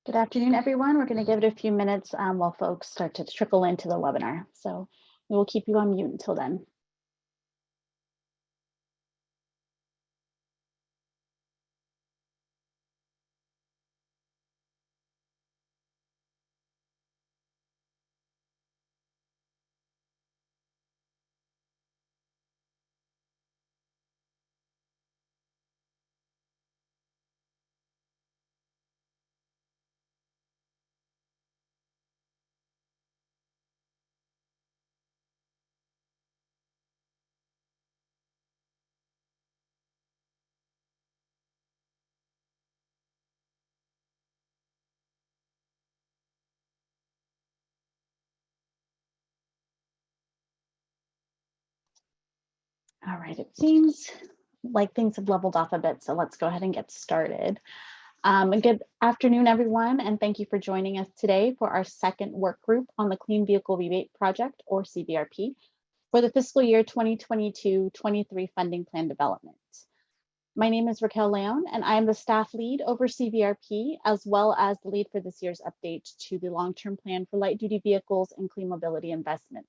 Good afternoon, everyone. We're going to give it a few minutes while folks start to trickle into the webinar. So we will keep you on mute until then. All right, it seems like things have leveled off a bit, so let's go ahead and get started. Good afternoon, everyone, and thank you for joining us today for our second work group on the Clean Vehicle Rebate Project, or Cbrp, for the fiscal year 2022-23 funding plan development. My name is Raquel Leon, and I am the staff lead over Cvrp, as well as the lead for this year's update to the long-term plan for light-duty vehicles and clean mobility investments.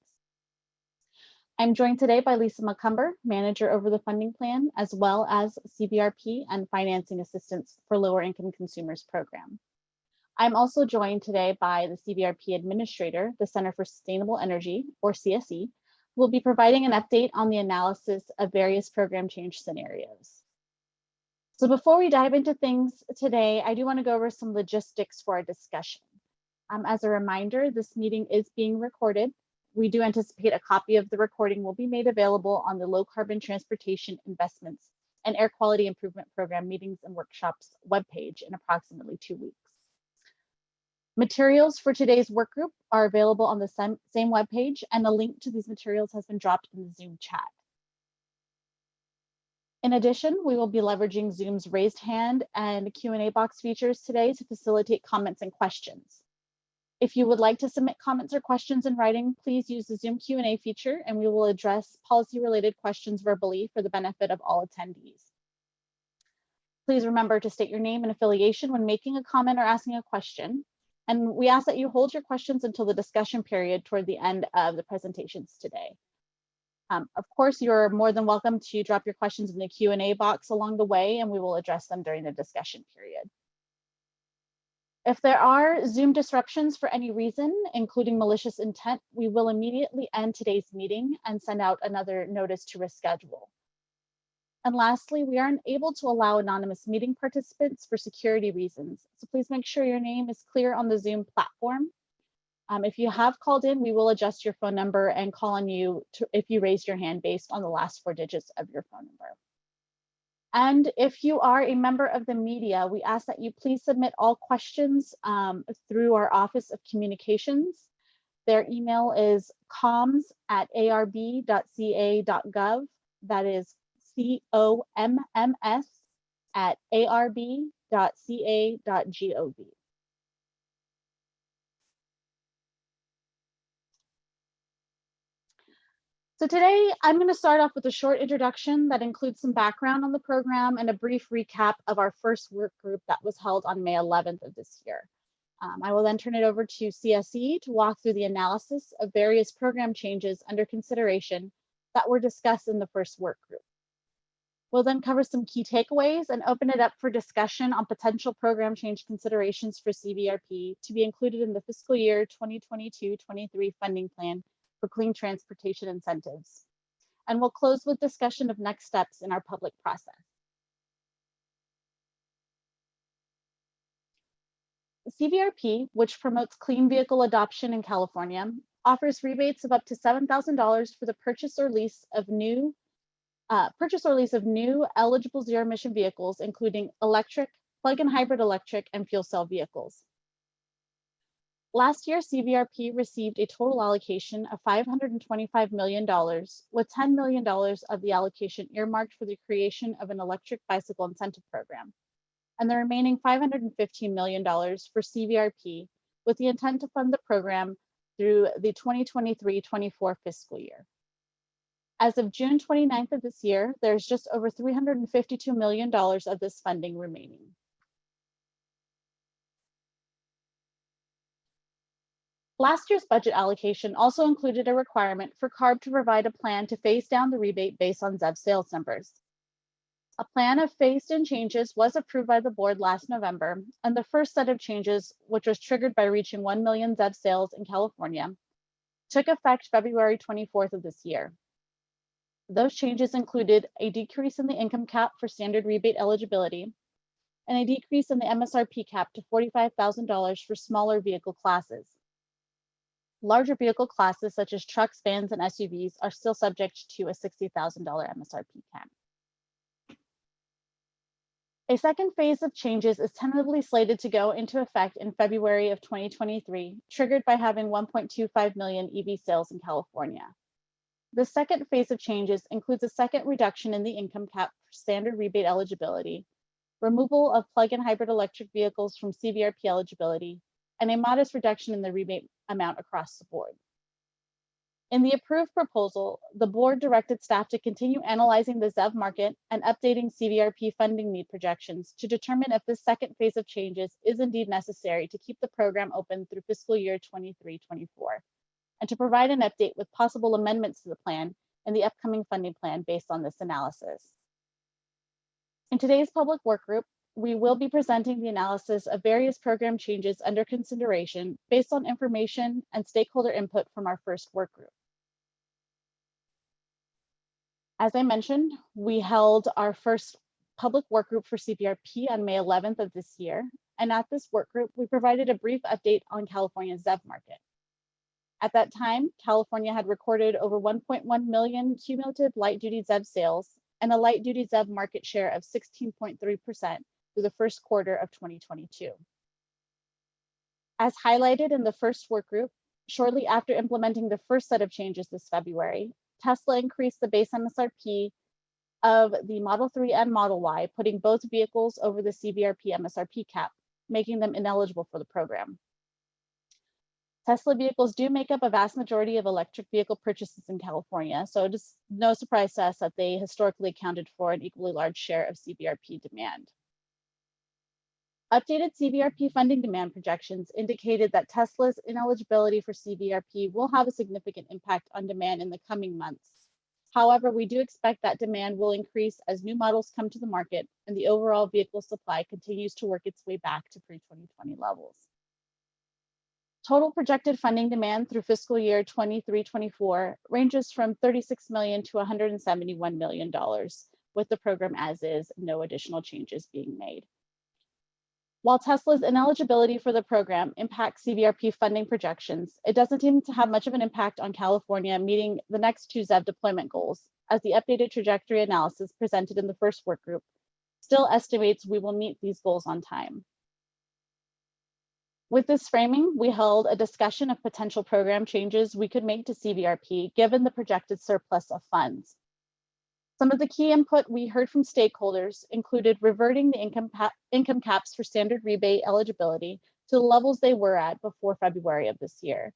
I'm joined today by Lisa McCumber, manager over the funding plan, as well as Cbrp and financing assistance for lower income consumers program. I'm also joined today by the Cbrp administrator, the Center for Sustainable Energy, or CSE, who will be providing an update on the analysis of various program change scenarios. So before we dive into things today, I do want to go over some logistics for our discussion. As a reminder, this meeting is being recorded. We do anticipate a copy of the recording will be made available on the Low Carbon Transportation Investments and Air Quality Improvement Program Meetings and Workshops webpage in approximately 2 weeks. Materials for today's work group are available on the same webpage, and a link to these materials has been dropped in the Zoom chat. In addition, we will be leveraging Zoom's raised hand and Q&A box features today to facilitate comments and questions. If you would like to submit comments or questions in writing, please use the Zoom Q&A feature, and we will address policy-related questions verbally for the benefit of all attendees. Please remember to state your name and affiliation when making a comment or asking a question. And we ask that you hold your questions until the discussion period toward the end of the presentations today. Of course, you're more than welcome to drop your questions in the Q&A box along the way, and we will address them during the discussion period. If there are Zoom disruptions for any reason, including malicious intent, we will immediately end today's meeting and send out another notice to reschedule. And lastly, we aren't able to allow anonymous meeting participants for security reasons, so please make sure your name is clear on the Zoom platform. If you have called in, we will adjust your phone number and call on you if you raise your hand based on the last 4 digits of your phone number. And if you are a member of the media, we ask that you please submit all questions through our Office of Communications. Their email is comms@arb.ca.gov. That is comms@arb.ca.gov. So today, I'm going to start off with a short introduction that includes some background on the program and a brief recap of our first work group that was held on May 11th of this year. I will then turn it over to CSE to walk through the analysis of various program changes under consideration that were discussed in the first work group. We'll then cover some key takeaways and open it up for discussion on potential program change considerations for Cvrp to be included in the fiscal year 2022-23 funding plan for clean transportation incentives. And we'll close with discussion of next steps in our public process. Cvrp, which promotes clean vehicle adoption in California, offers rebates of up to $7,000 for the purchase or lease of new eligible zero-emission vehicles, including electric, plug-in hybrid electric, and fuel cell vehicles. Last year, Cvrp received a total allocation of $525 million, with $10 million of the allocation earmarked for the creation of an electric bicycle incentive program, and the remaining $515 million for Cvrp, with the intent to fund the program through the 2023-24 fiscal year. As of June 29th of this year, there's just over $352 million of this funding remaining. Last year's budget allocation also included a requirement for Carb to provide a plan to phase down the rebate based on ZEV sales numbers. A plan of phased-in changes was approved by the board last November, and the first set of changes, which was triggered by reaching 1 million ZEV sales in California, took effect February 24th of this year. Those changes included a decrease in the income cap for standard rebate eligibility and a decrease in the MSRP cap to $45,000 for smaller vehicle classes. Larger vehicle classes such as trucks, vans, and SUVs are still subject to a $60,000 MSRP cap. A second phase of changes is tentatively slated to go into effect in February of 2023, triggered by having 1.25 million EV sales in California. The second phase of changes includes a second reduction in the income cap for standard rebate eligibility, removal of plug-in hybrid electric vehicles from Cvrp eligibility, and a modest reduction in the rebate amount across the board. In the approved proposal, the board directed staff to continue analyzing the ZEV market and updating Cvrp funding need projections to determine if this second phase of changes is indeed necessary to keep the program open through fiscal year 23-24, and to provide an update with possible amendments to the plan and the upcoming funding plan based on this analysis. In today's public work group, we will be presenting the analysis of various program changes under consideration based on information and stakeholder input from our first work group. As I mentioned, we held our first public work group for Cbrp on May 11th of this year. And at this work group, we provided a brief update on California's ZEV market. At that time, California had recorded over 1.1 million cumulative light-duty ZEV sales and a light-duty ZEV market share of 16.3% through the first quarter of 2022. As highlighted in the first work group, shortly after implementing the first set of changes this February, Tesla increased the base MSRP of the Model 3 and Model Y, putting both vehicles over the Cbrp MSRP cap, making them ineligible for the program. Tesla vehicles do make up a vast majority of electric vehicle purchases in California, so it is no surprise to us that they historically accounted for an equally large share of Cbrp demand. Updated Cbrp funding demand projections indicated that Tesla's ineligibility for Cbrp will have a significant impact on demand in the coming months. However, we do expect that demand will increase as new models come to the market and the overall vehicle supply continues to work its way back to pre-2020 levels. Total projected funding demand through fiscal year 23-24 ranges from $36 million to $171 million, with the program as is, no additional changes being made. While Tesla's ineligibility for the program impacts Cvrp funding projections, it doesn't seem to have much of an impact on California meeting the next two ZEV deployment goals, as the updated trajectory analysis presented in the first work group still estimates we will meet these goals on time. With this framing, we held a discussion of potential program changes we could make to Cvrp given the projected surplus of funds. Some of the key input we heard from stakeholders included reverting the income caps for standard rebate eligibility to the levels they were at before February of this year.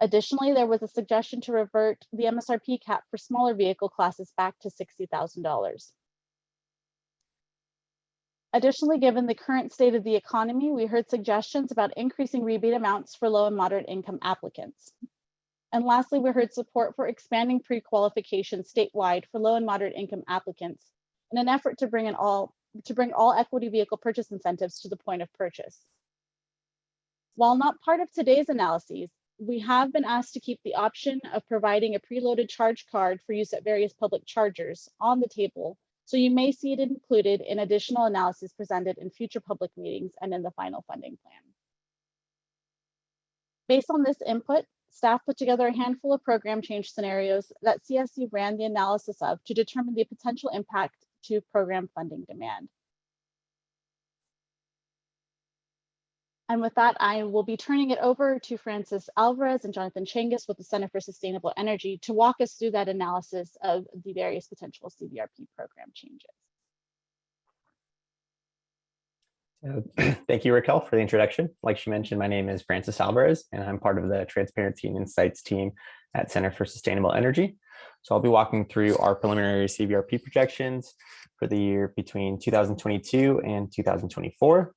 Additionally, there was a suggestion to revert the MSRP cap for smaller vehicle classes back to $60,000. Additionally, given the current state of the economy, we heard suggestions about increasing rebate amounts for low and moderate income applicants. And lastly, we heard support for expanding pre-qualification statewide for low and moderate income applicants in an effort to bring all equity vehicle purchase incentives to the point of purchase. While not part of today's analyses, we have been asked to keep the option of providing a preloaded charge card for use at various public chargers on the table, so you may see it included in additional analyses presented in future public meetings and in the final funding plan. Based on this input, staff put together a handful of program change scenarios that CSC ran the analysis of to determine the potential impact to program funding demand. And with that, I will be turning it over to Francis Alvarez and Jonathan Changus with the Center for Sustainable Energy to walk us through that analysis of the various potential Cbrp program changes. Thank you, Raquel, for the introduction. Like she mentioned, my name is Francis Alvarez, and I'm part of the Transparency and Insights team at Center for Sustainable Energy. So I'll be walking through our preliminary Cvrp projections for the year between 2022 and 2024.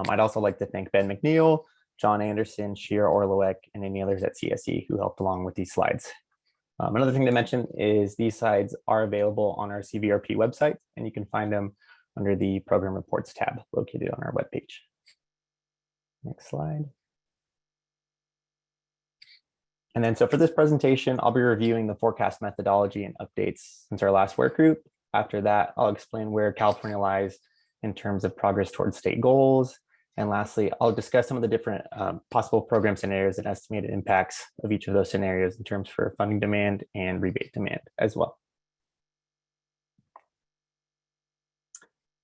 I'd also like to thank Ben McNeil John Anderson, Shira Orlowek, and any others at CSE who helped along with these slides. Another thing to mention is these slides are available on our Cvrp website, and you can find them under the Program Reports tab located on our webpage. Next slide. And then so for this presentation, I'll be reviewing the forecast methodology and updates since our last work group. After that, I'll explain where California lies in terms of progress towards state goals. And lastly, I'll discuss some of the different possible program scenarios and estimated impacts of each of those scenarios in terms for funding demand and rebate demand as well.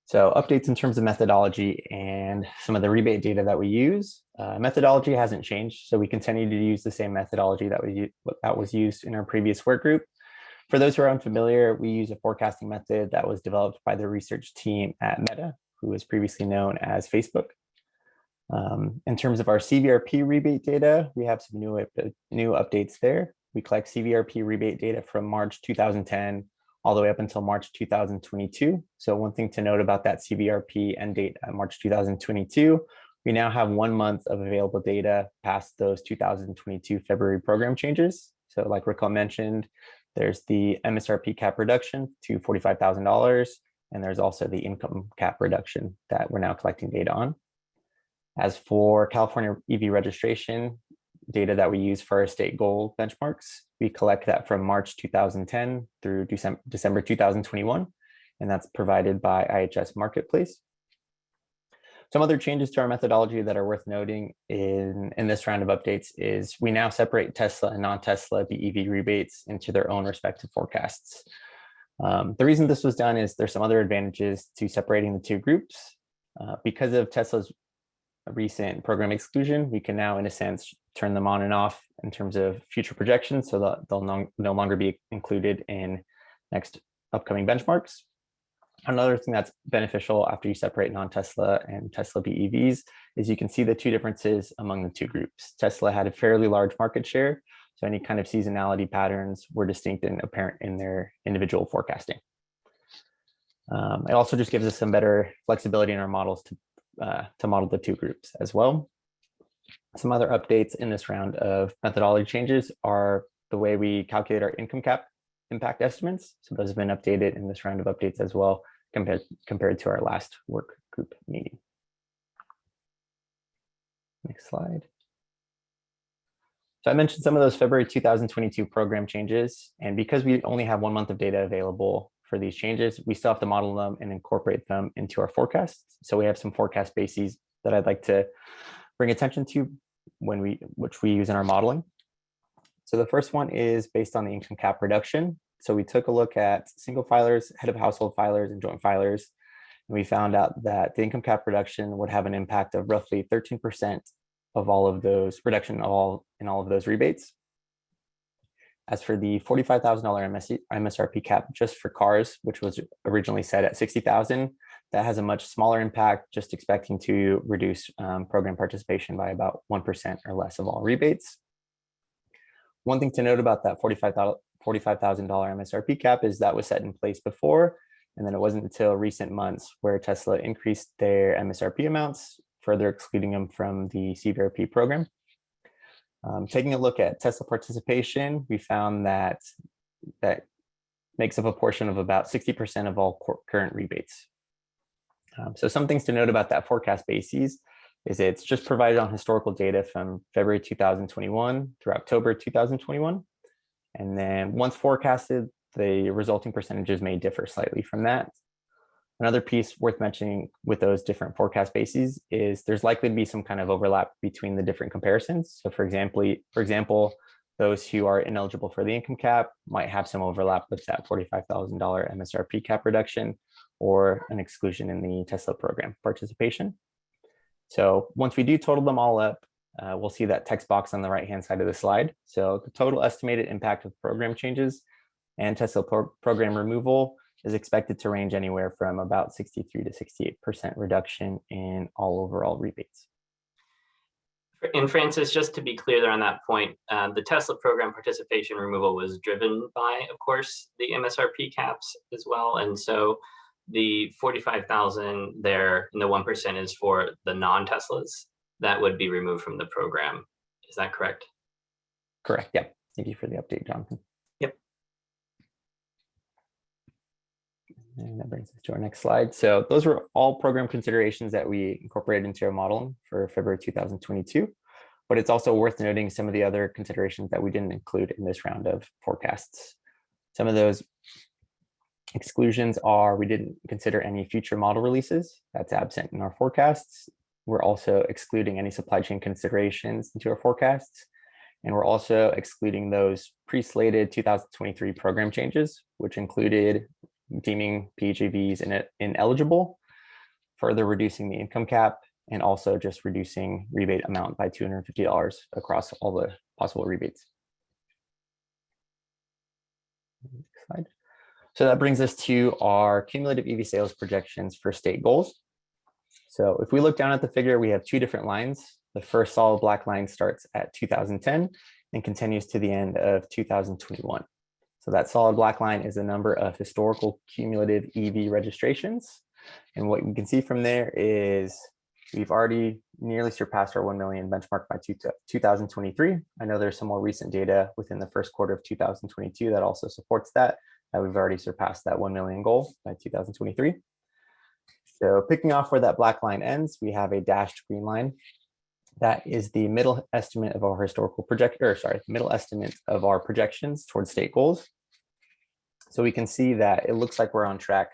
So updates in terms of methodology and some of the rebate data that we use. Methodology hasn't changed, so we continue to use the same methodology that was used in our previous work group. For those who are unfamiliar, we use a forecasting method that was developed by the research team at Meta, who was previously known as Facebook. In terms of our Cvrp rebate data, we have some new updates there. We collect Cvrp rebate data from March 2010 all the way up until March 2022. So one thing to note about that Cvrp end date at March 2022, we now have 1 month of available data past those 2022 February program changes. So like Raquel mentioned, there's the Msrp cap reduction to $45,000, and there's also the income cap reduction that we're now collecting data on. As for California EV registration data that we use for our state goal benchmarks, we collect that from March 2010 through December 2021, and that's provided by IHS Marketplace. Some other changes to our methodology that are worth noting in this round of updates is we now separate Tesla and non-Tesla BEV rebates into their own respective forecasts. The reason this was done is there's some other advantages to separating the two groups. Because of Tesla's recent program exclusion, we can now, in a sense, turn them on and off in terms of future projections, so that they'll no longer be included in next upcoming benchmarks. Another thing that's beneficial after you separate non-Tesla and Tesla BEVs is you can see the two differences among the two groups. Tesla had a fairly large market share, so any kind of seasonality patterns were distinct and apparent in their individual forecasting. It also just gives us some better flexibility in our models to model the two groups as well. Some other updates in this round of methodology changes are the way we calculate our income cap impact estimates. So those have been updated in this round of updates as well, compared to our last work group meeting. Next slide. So I mentioned some of those February 2022 program changes, and because we only have 1 month of data available for these changes, we still have to model them and incorporate them into our forecasts. So we have some forecast bases that I'd like to bring attention to which we use in our modeling. So the first one is based on the income cap reduction. So we took a look at single filers, head of household filers, and joint filers. And we found out that the income cap reduction would have an impact of roughly 13% of all of those reduction in all of those rebates. As for the $45,000 MSRP cap just for cars, which was originally set at $60,000, that has a much smaller impact, just expecting to reduce program participation by about 1% or less of all rebates. One thing to note about that $45,000 MSRP cap is that was set in place before, and then it wasn't until recent months where Tesla increased their MSRP amounts, further excluding them from the Cvrp program. Taking a look at Tesla participation, we found that makes up a portion of about 60% of all current rebates. So some things to note about that forecast basis is it's just provided on historical data from February 2021 through October 2021. And then once forecasted, the resulting percentages may differ slightly from that. Another piece worth mentioning with those different forecast bases is there's likely to be some kind of overlap between the different comparisons. So for example, those who are ineligible for the income cap might have some overlap with that $45,000 MSRP cap reduction or an exclusion in the Tesla program participation. So once we do total them all up, we'll see that text box on the right-hand side of the slide. So the total estimated impact of program changes and Tesla program removal is expected to range anywhere from about 63 to 68% reduction in all overall rebates. And Francis, just to be clear there on that point, the Tesla program participation removal was driven by, of course, the MSRP caps as well. And so the 45,000 there in the 1% is for the non-Teslas. that would be removed from the program. Is that correct? Correct. Yeah. Thank you for the update, Jonathan. Yep. And that brings us to our next slide. So those were all program considerations that we incorporated into our modeling for February 2022. But it's also worth noting some of the other considerations that we didn't include in this round of forecasts. Some of those exclusions are we didn't consider any future model releases. That's absent in our forecasts. We're also excluding any supply chain considerations into our forecasts. And we're also excluding those pre-slated 2023 program changes, which included deeming PHEVs ineligible, further reducing the income cap, and also just reducing rebate amount by $250 across all the possible rebates. Next slide. So that brings us to our cumulative EV sales projections for state goals. So if we look down at the figure, we have two different lines. The first solid black line starts at 2010 and continues to the end of 2021. So that solid black line is the number of historical cumulative EV registrations. And what you can see from there is we've already nearly surpassed our 1 million benchmark by 2023. I know there's some more recent data within the first quarter of 2022 that also supports that we've already surpassed that 1 million goal by 2023. So picking off where that black line ends, we have a dashed green line. That is the middle estimate of our middle estimate of our projections towards state goals. So we can see that it looks like we're on track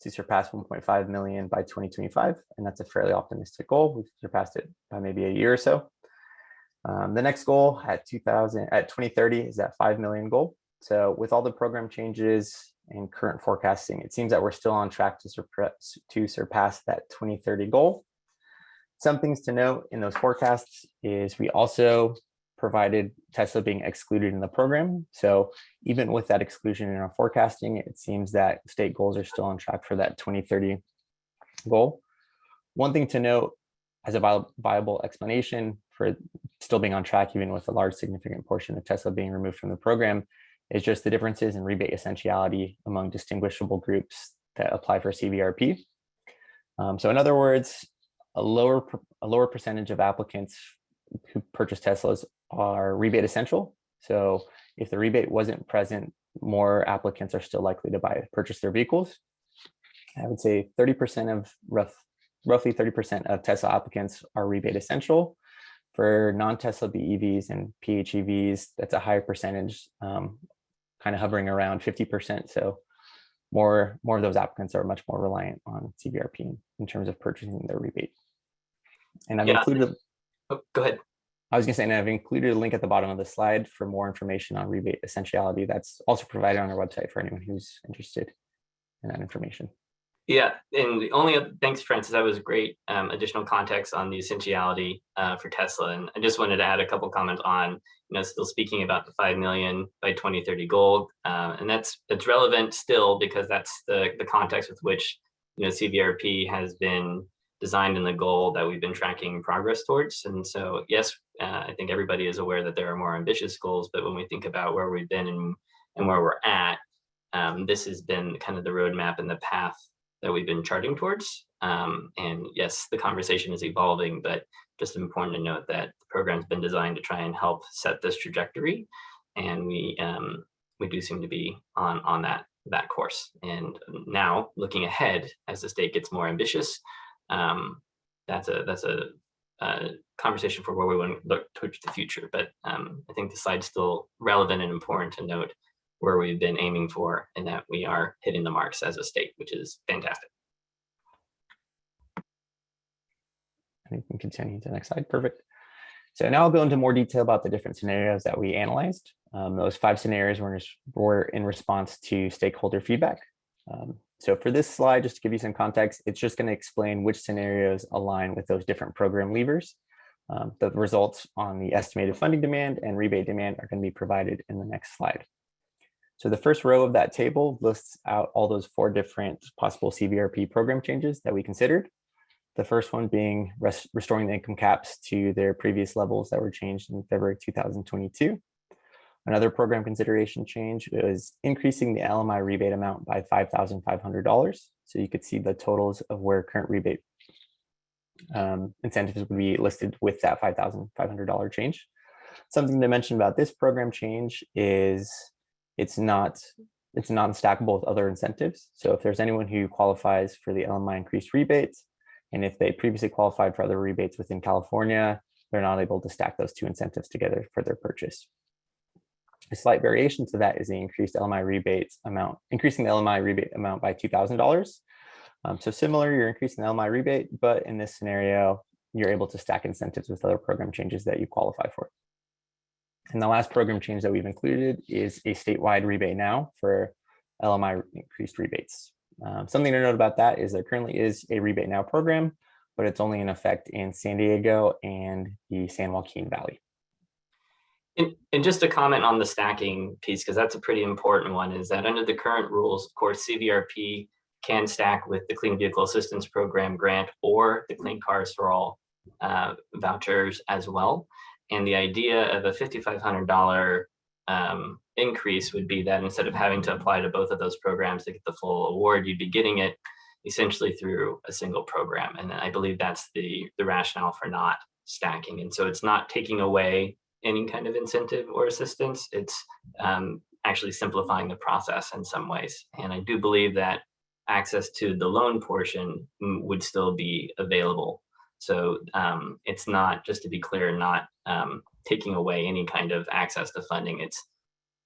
to surpass 1.5 million by 2025, and that's a fairly optimistic goal. We've surpassed it by maybe a year or so. The next goal at 2030 is that 5 million goal. So with all the program changes and current forecasting, it seems that we're still on track to surpass that 2030 goal. Some things to note in those forecasts is we also provided Tesla being excluded in the program. So even with that exclusion in our forecasting, it seems that state goals are still on track for that 2030 goal. One thing to note as a viable explanation for still being on track, even with a large significant portion of Tesla being removed from the program, is just the differences in rebate essentiality among distinguishable groups that apply for Cvrp. So in other words, a lower percentage of applicants who purchase Teslas are rebate essential. So if the rebate wasn't present, more applicants are still likely to purchase their vehicles. I would say 30% of roughly 30% of Tesla applicants are rebate essential. For non-Tesla BEVs and PHEVs, that's a higher percentage, kind of hovering around 50%. So more of those applicants are much more reliant on Cbrp in terms of purchasing their rebate. And I've included. Oh, go ahead. I was going to say, and I've included a link at the bottom of the slide for more information on rebate essentiality. That's also provided on our website for anyone who's interested in that information. Yeah, and the only thanks, Francis. That was great additional context on the essentiality for Tesla. And I just wanted to add a couple comments on, still speaking about the 5 million by 2030 goal, and that's relevant still because that's the context with which Cvrp has been designed in the goal that we've been tracking progress towards. And so, yes, I think everybody is aware that there are more ambitious goals, but when we think about where we've been and where we're at, this has been kind of the roadmap and the path that we've been charting towards. And yes, the conversation is evolving, but just important to note that the program's been designed to try and help set this trajectory. And we do seem to be on that course. And now looking ahead as the state gets more ambitious, that's a conversation for where we want to look towards the future. But I think the slide's still relevant and important to note where we've been aiming for and that we are hitting the marks as a state, which is fantastic. I think we can continue to the next slide. Perfect. So now I'll go into more detail about the different scenarios that we analyzed. Those 5 scenarios were in response to stakeholder feedback. So for this slide, just to give you some context, it's just going to explain which scenarios align with those different program levers. The results on the estimated funding demand and rebate demand are going to be provided in the next slide. So the first row of that table lists out all those 4 different possible Cvrp program changes that we considered. The first one being restoring the income caps to their previous levels that were changed in February 2022. Another program consideration change is increasing the LMI rebate amount by $5,500. So you could see the totals of where current rebate incentives would be listed with that $5,500 change. Something to mention about this program change is it's non-stackable with other incentives. So if there's anyone who qualifies for the LMI increased rebates, and if they previously qualified for other rebates within California, they're not able to stack those two incentives together for their purchase. A slight variation to that is the increased LMI rebates amount, increasing the LMI rebate amount by $2,000. So similar, you're increasing the LMI rebate, but in this scenario, you're able to stack incentives with other program changes that you qualify for. And the last program change that we've included is a statewide rebate now for LMI increased rebates. Something to note about that is there currently is a rebate now program, but it's only in effect in San Diego and the San Joaquin Valley. And just a comment on the stacking piece, because that's a pretty important one, is that under the current rules, of course, Cvrp can stack with the Clean Vehicle Assistance Program grant or the Clean Cars for All vouchers as well. And the idea of a $5,500 increase would be that instead of having to apply to both of those programs to get the full award, you'd be getting it essentially through a single program. And I believe that's the rationale for not stacking. And so it's not taking away any kind of incentive or assistance. It's actually simplifying the process in some ways. And I do believe that access to the loan portion would still be available. So it's not, just to be clear, not taking away any kind of access to funding. It's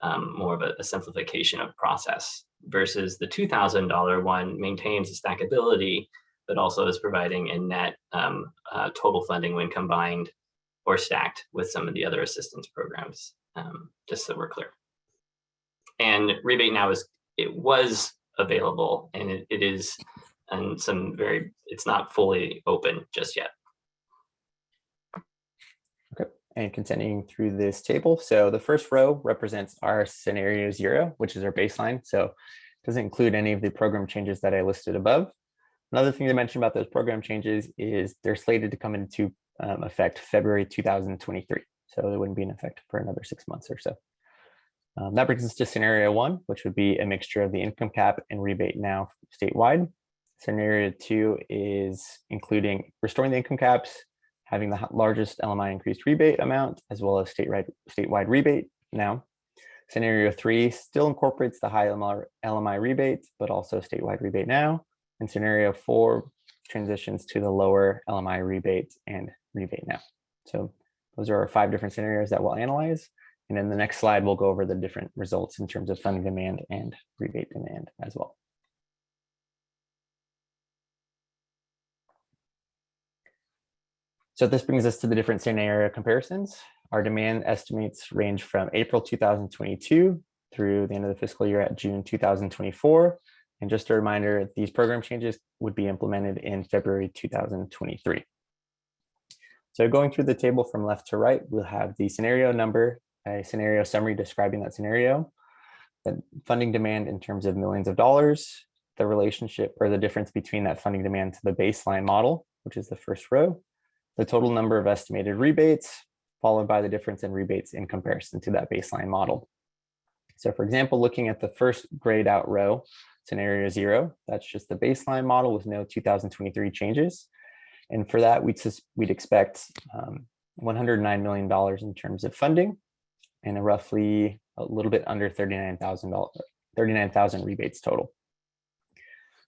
more of a simplification of process versus the $2,000 one maintains the stackability, but also is providing a net total funding when combined or stacked with some of the other assistance programs, just so we're clear. And rebate now was available, and it is, and it's not fully open just yet. Okay, and continuing through this table. So the first row represents our scenario 0, which is our baseline. So it doesn't include any of the program changes that I listed above. Another thing to mention about those program changes is they're slated to come into effect February 2023. So they wouldn't be in effect for another 6 months or so. That brings us to scenario 1, which would be a mixture of the income cap and rebate now statewide. Scenario 2 is including restoring the income caps, having the largest LMI increased rebate amount, as well as statewide rebate now. Scenario 3 still incorporates the high LMI rebate, but also statewide rebate now. And scenario 4 transitions to the lower LMI rebate and rebate now. So those are our 5 different scenarios that we'll analyze. And in the next slide, we'll go over the different results in terms of funding demand and rebate demand as well. So this brings us to the different scenario comparisons. Our demand estimates range from April 2022 through the end of the fiscal year at June 2024. And just a reminder, these program changes would be implemented in February 2023. So going through the table from left to right, we'll have the scenario number, a scenario summary describing that scenario, the funding demand in terms of millions of dollars, the relationship or the difference between that funding demand to the baseline model, which is the first row, the total number of estimated rebates, followed by the difference in rebates in comparison to that baseline model. So for example, looking at the first grayed out row, scenario 0, that's just the baseline model with no 2023 changes. And for that, we'd expect $109 million in terms of funding and a roughly a little bit under $39,000 rebates total.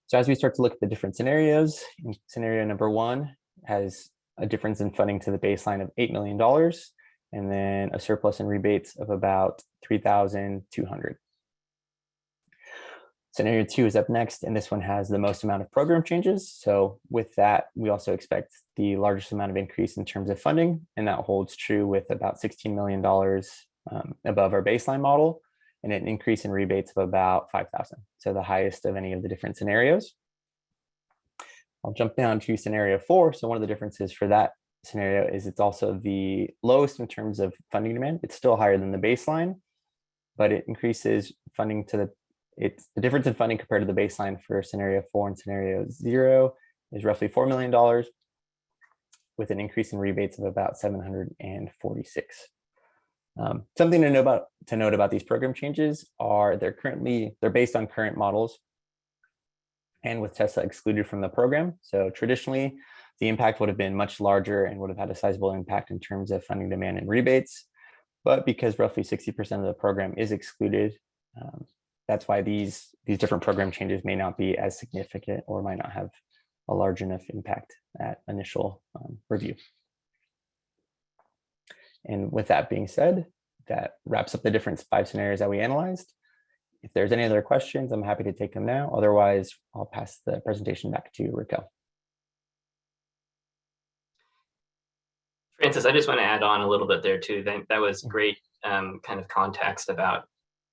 So as we start to look at the different scenarios, scenario number 1 has a difference in funding to the baseline of $8 million, and then a surplus in rebates of about $3,200. Scenario 2 is up next, and this one has the most amount of program changes. So with that, we also expect the largest amount of increase in terms of funding, and that holds true with about $16 million above our baseline model, and an increase in rebates of about $5,000. So the highest of any of the different scenarios. I'll jump down to scenario 4. So one of the differences for that scenario is it's also the lowest in terms of funding demand. It's still higher than the baseline, but it increases funding to the difference in funding compared to the baseline for scenario 4 and scenario 0 is roughly $4 million, with an increase in rebates of about $746. Something to note about these program changes are they're based on current models and with Tesla excluded from the program. So traditionally, the impact would have been much larger and would have had a sizable impact in terms of funding demand and rebates. But because roughly 60% of the program is excluded, that's why these different program changes may not be as significant or might not have a large enough impact at initial review. And with that being said, that wraps up the different 5 scenarios that we analyzed. If there's any other questions, I'm happy to take them now. Otherwise, I'll pass the presentation back to Raquel. Francis, I just want to add on a little bit there too. That was great kind of context about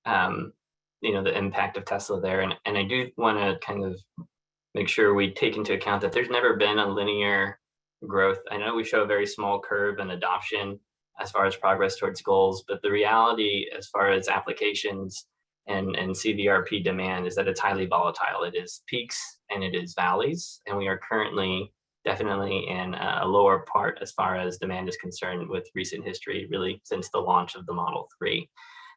the impact of Tesla there. And I do want to kind of make sure we take into account that there's never been a linear growth. I know we show a very small curve in adoption as far as progress towards goals, but the reality as far as applications and Cvrp demand is that it's highly volatile. It is peaks and it is valleys, and we are currently definitely in a lower part as far as demand is concerned with recent history, really since the launch of the Model 3.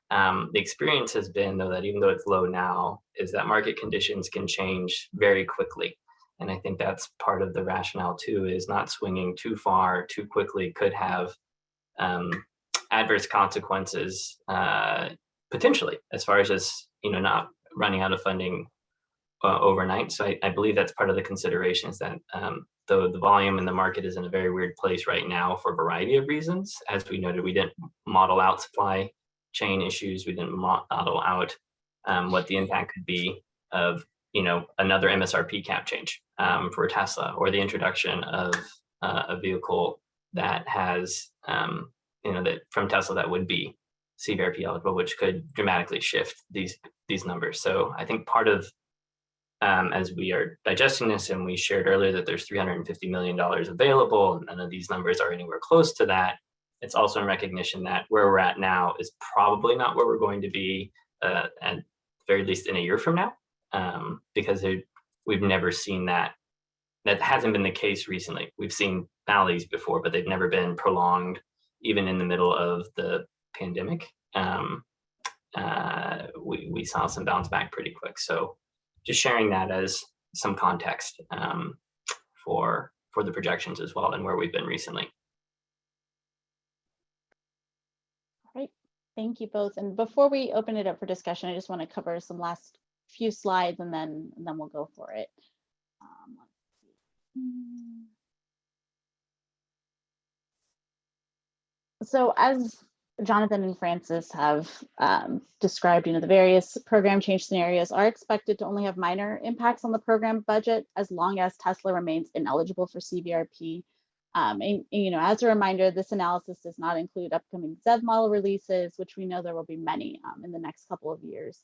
The experience has been, though, that even though it's low now, is that market conditions can change very quickly. And I think that's part of the rationale too, is not swinging too far too quickly could have adverse consequences potentially, as far as just not running out of funding overnight. So I believe that's part of the considerations that though the volume in the market is in a very weird place right now for a variety of reasons. As we noted, we didn't model out supply chain issues. We didn't model out what the impact could be of another MSRP cap change for Tesla, or the introduction of a vehicle that has that from Tesla that would be Cvrp eligible, which could dramatically shift these numbers. So I think part of as we are digesting this, and we shared earlier that there's $350 million available, and none of these numbers are anywhere close to that. It's also in recognition that where we're at now is probably not where we're going to be at very least in a year from now, because we've never seen that. That hasn't been the case recently. We've seen valleys before, but they've never been prolonged, even in the middle of the pandemic. We saw some bounce back pretty quick. So just sharing that as some context for the projections as well, and where we've been recently. All right, thank you both. And before we open it up for discussion, I just want to cover some last few slides, and then we'll go for it. So as Jonathan and Francis have described, the various program change scenarios are expected to only have minor impacts on the program budget as long as Tesla remains ineligible for Cvrp. As a reminder, this analysis does not include upcoming ZEV model releases, which we know there will be many in the next couple of years.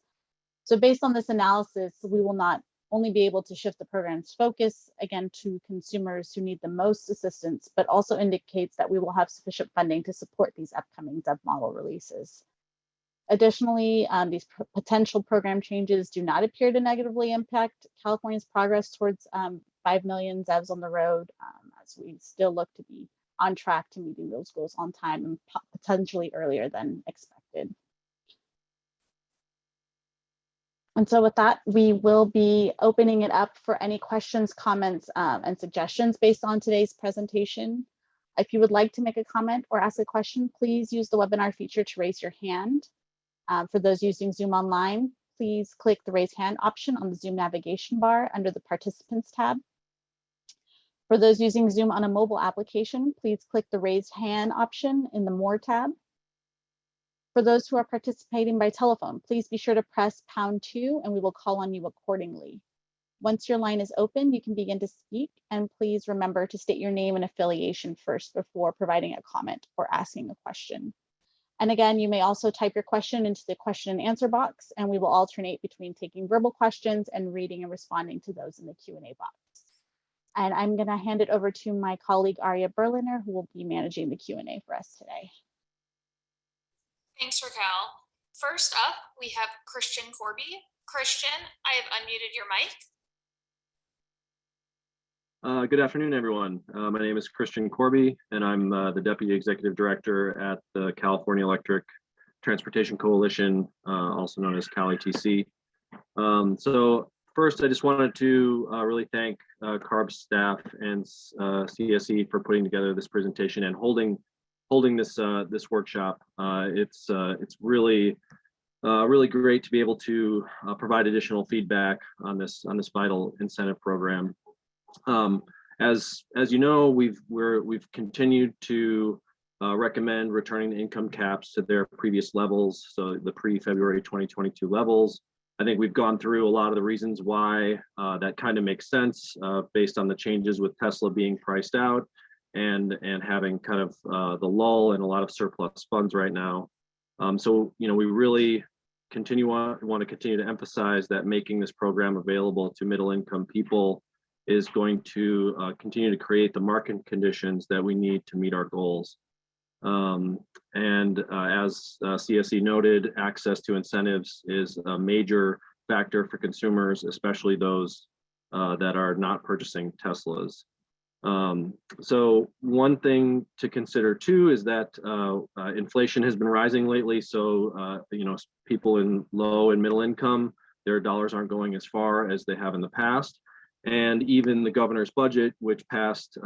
So based on this analysis, we will not only be able to shift the program's focus again to consumers who need the most assistance, but also indicates that we will have sufficient funding to support these upcoming ZEV model releases. Additionally, these potential program changes do not appear to negatively impact California's progress towards 5 million ZEVs on the road, as we still look to be on track to meeting those goals on time and potentially earlier than expected. And so with that, we will be opening it up for any questions, comments, and suggestions based on today's presentation. If you would like to make a comment or ask a question, please use the webinar feature to raise your hand. For those using Zoom online, please click the raise hand option on the Zoom navigation bar under the Participants tab. For those using Zoom on a mobile application, please click the raised hand option in the More tab. For those who are participating by telephone, please be sure to press #2 and we will call on you accordingly. Once your line is open, you can begin to speak, and please remember to state your name and affiliation first before providing a comment or asking a question. And again, you may also type your question into the question and answer box, and we will alternate between taking verbal questions and reading and responding to those in the Q&A box. And I'm going to hand it over to my colleague, Aria Berliner, who will be managing the Q&A for us today. Thanks, Raquel. First up, we have Christian Corby. Christian, I have unmuted your mic. Good afternoon, everyone. My name is Christian Corby, and I'm the Deputy Executive Director at the California Electric Transportation Coalition, also known as CalETC. So first, I just wanted to really thank Carb staff and CSE for putting together this presentation and holding this this workshop. It's really really great to be able to provide additional feedback on this vital incentive program. As you know, we've continued to recommend returning the income caps to their previous levels, so the pre-February 2022 levels. I think we've gone through a lot of the reasons why that kind of makes sense based on the changes with Tesla being priced out and having kind of the lull and a lot of surplus funds right now. So, you know, we really want to continue to emphasize that making this program available to middle income people is going to continue to create the market conditions that we need to meet our goals. As CSE noted, access to incentives is a major factor for consumers, especially those that are not purchasing Teslas. So one thing to consider too is that inflation has been rising lately. So you know, people in low and middle income, their dollars aren't going as far as they have in the past. And even the governor's budget, which passed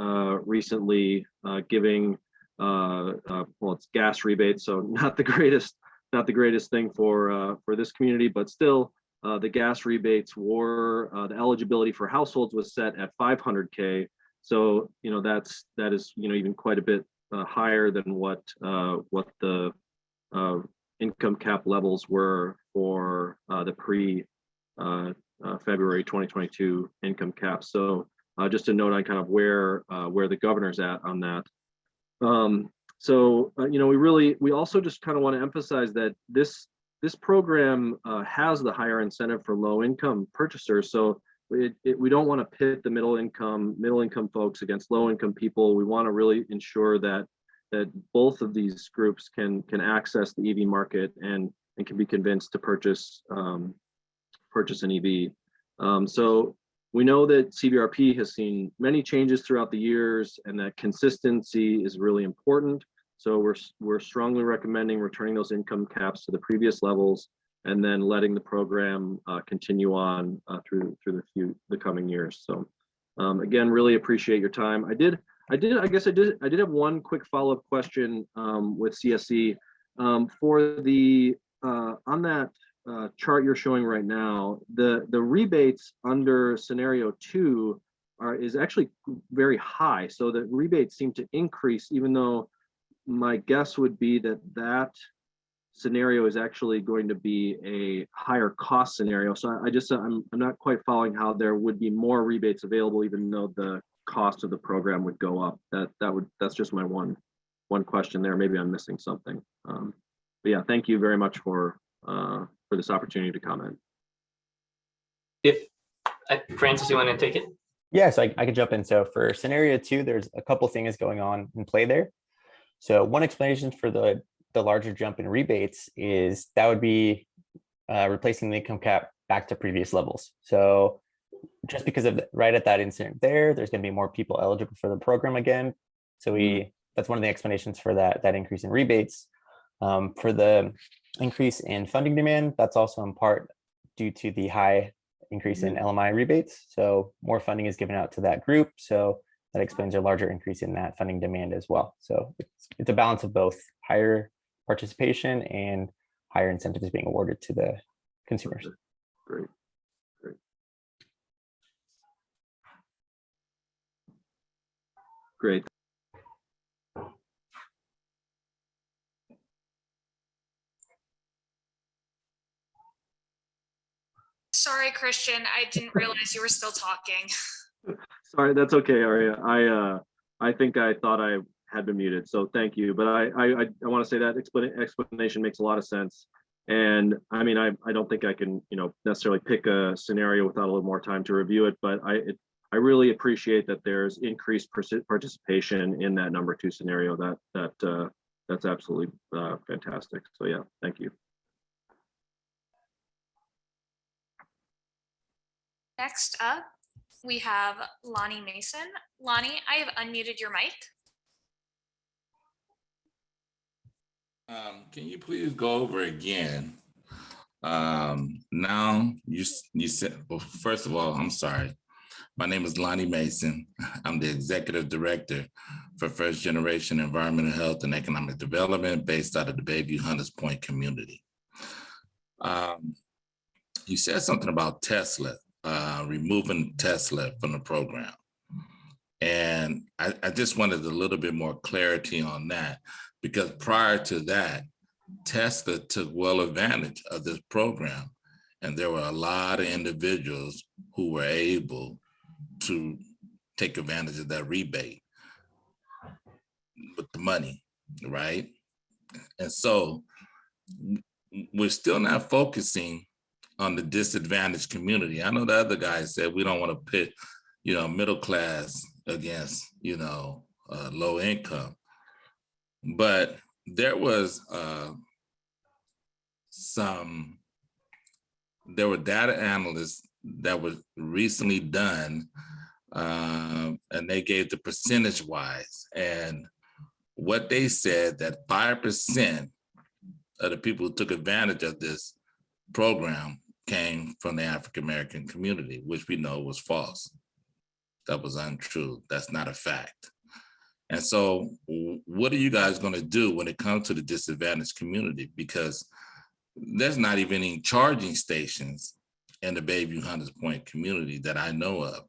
recently, giving well, it's gas rebates, so not the greatest thing for this community, but still the gas rebates were the eligibility for households was set at 500K. So, you know, that is, you know, even quite a bit higher than what the income cap levels were for the February 2022 income cap. So just a note on kind of where the governor's at on that. So you know, we also just kind of want to emphasize that this program has the higher incentive for low income purchasers. So we don't want to pit the middle income folks against low income people. We want to really ensure that both of these groups can access the EV market and can be convinced to purchase an EV. So we know that Cbrp has seen many changes throughout the years, and that consistency is really important. So we're strongly recommending returning those income caps to the previous levels, and then letting the program continue on through the coming years. So again, really appreciate your time. I did have one quick follow-up question with CSE for the on that chart you're showing right now. The rebates under scenario 2 is actually very high. So the rebates seem to increase, even though my guess would be that scenario is actually going to be a higher cost scenario. So I'm not quite following how there would be more rebates available, even though the cost of the program would go up. That's just my one question there. Maybe I'm missing something. But yeah, thank you very much for this opportunity to comment. Francis, you want to take it? Yes, I can jump in. So for scenario 2, there's a couple things going on in play there. So one explanation for the larger jump in rebates is that would be replacing the income cap back to previous levels. So just because of right at that instant there's going to be more people eligible for the program again. So that's one of the explanations for that increase in rebates. For the increase in funding demand, that's also in part due to the high increase in LMI rebates. So more funding is given out to that group. So that explains a larger increase in that funding demand as well. So it's a balance of both higher participation and higher incentives being awarded to the consumers. Great. Great. Sorry, Christian, I didn't realize you were still talking. Sorry, that's okay, Aria. I think I thought I had been muted, so thank you. But I want to say that explanation makes a lot of sense. And I mean, I don't think I can, you know, necessarily pick a scenario without a little more time to review it. But I really appreciate that there's increased participation in that number 2 scenario. That's absolutely fantastic. So yeah, thank you. Next up, we have Lonnie Mason. Lonnie, I have unmuted your mic. Can you please go over again Now you said, well, first of all, I'm sorry. My name is Lonnie Mason. I'm the Executive Director for First Generation Environmental Health and Economic Development based out of the Bayview Hunters Point community. You said something about Tesla, removing Tesla from the program. And I just wanted a little bit more clarity on that, because prior to that, Tesla took well advantage of this program. And there were a lot of individuals who were able to take advantage of that rebate with the money, right? And so we're still not focusing on the disadvantaged community. I know the other guy said we don't want to pit, middle class against, low income, but there was there were data analysts that was recently done, and they gave the percentage wise, and what they said that 5% of the people who took advantage of this program came from the African American community, which we know was false. That was untrue. That's not a fact. And so what are you guys going to do when it comes to the disadvantaged community? Because there's not even any charging stations in the Bayview Hunters Point community that I know of,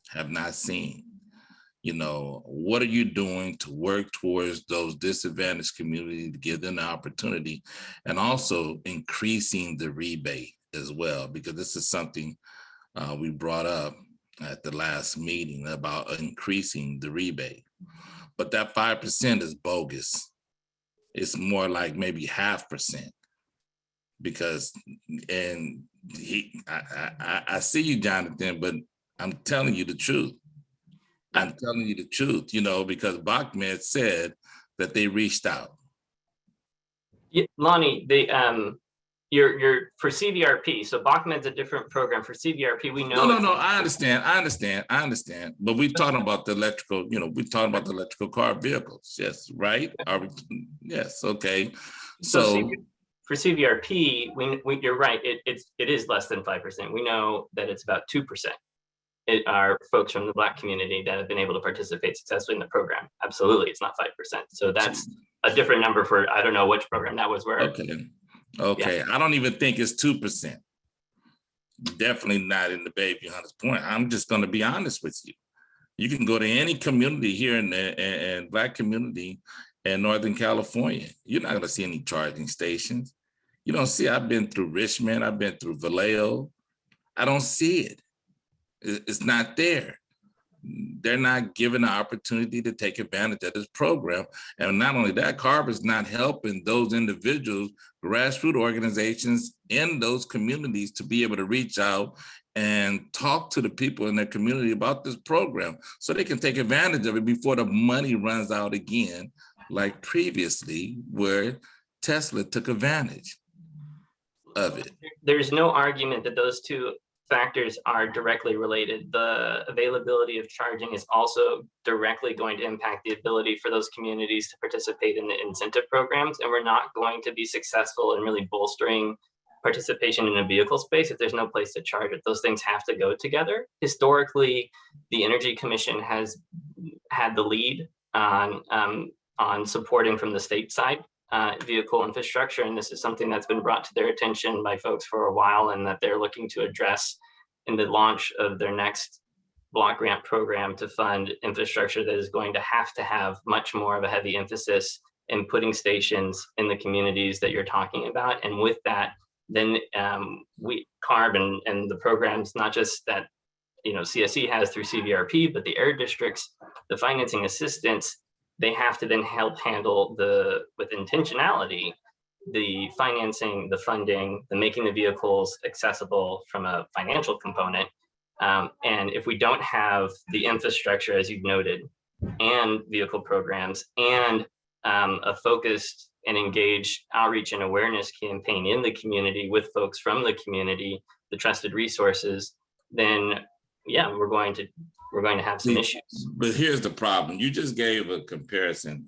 have not seen. What are you doing to work towards those disadvantaged communities to give them the opportunity, and also increasing the rebate as well? Because this is something we brought up at the last meeting about increasing the rebate. But that 5% is bogus. It's more like maybe 0.5%. Because, and I see you, Jonathan, but I'm telling you the truth. I'm telling you the truth, because Bachmed said that they reached out. Yeah, Lonnie, you're for Cvrp. So Bachmed's a different program. For Cvrp, we know. No. I understand. But we're talking about the electrical. We're talking about the electrical car vehicles. Yes, right. Yes. Okay. So for Cvrp, you're right. It is less than 5%. We know that it's about 2%. It are folks from the Black community that have been able to participate successfully in the program. Absolutely, it's not 5%. So that's a different number for, I don't know which program that was where. Okay. Yeah. I don't even think it's 2%. Definitely not in the Bayview Hunters Point. I'm just going to be honest with you. You can go to any community here in the Black community in Northern California. You're not going to see any charging stations. You don't see, I've been through Richmond, I've been through Vallejo. I don't see it. It's not there. They're not given the opportunity to take advantage of this program. And not only that, Carb is not helping those individuals, grassroots organizations in those communities to be able to reach out and talk to the people in their community about this program so they can take advantage of it before the money runs out again, like previously where Tesla took advantage of it. There's no argument that those two factors are directly related. The availability of charging is also directly going to impact the ability for those communities to participate in the incentive programs. And we're not going to be successful in really bolstering participation in a vehicle space if there's no place to charge it. Those things have to go together. Historically, the Energy Commission has had the lead on supporting from the state side vehicle infrastructure. And this is something that's been brought to their attention by folks for a while, and that they're looking to address in the launch of their next block grant program to fund infrastructure that is going to have much more of a heavy emphasis in putting stations in the communities that you're talking about. And with that, then Carb and the programs, not just that CSE has through Cvrp, but the air districts, the financing assistance, they have to then help handle with intentionality, the financing, the funding, the making the vehicles accessible from a financial component. And if we don't have the infrastructure, as you've noted, and vehicle programs, and a focused and engaged outreach and awareness campaign in the community with folks from the community, the trusted resources, then yeah, we're going to have some issues. But here's the problem. You just gave a comparison,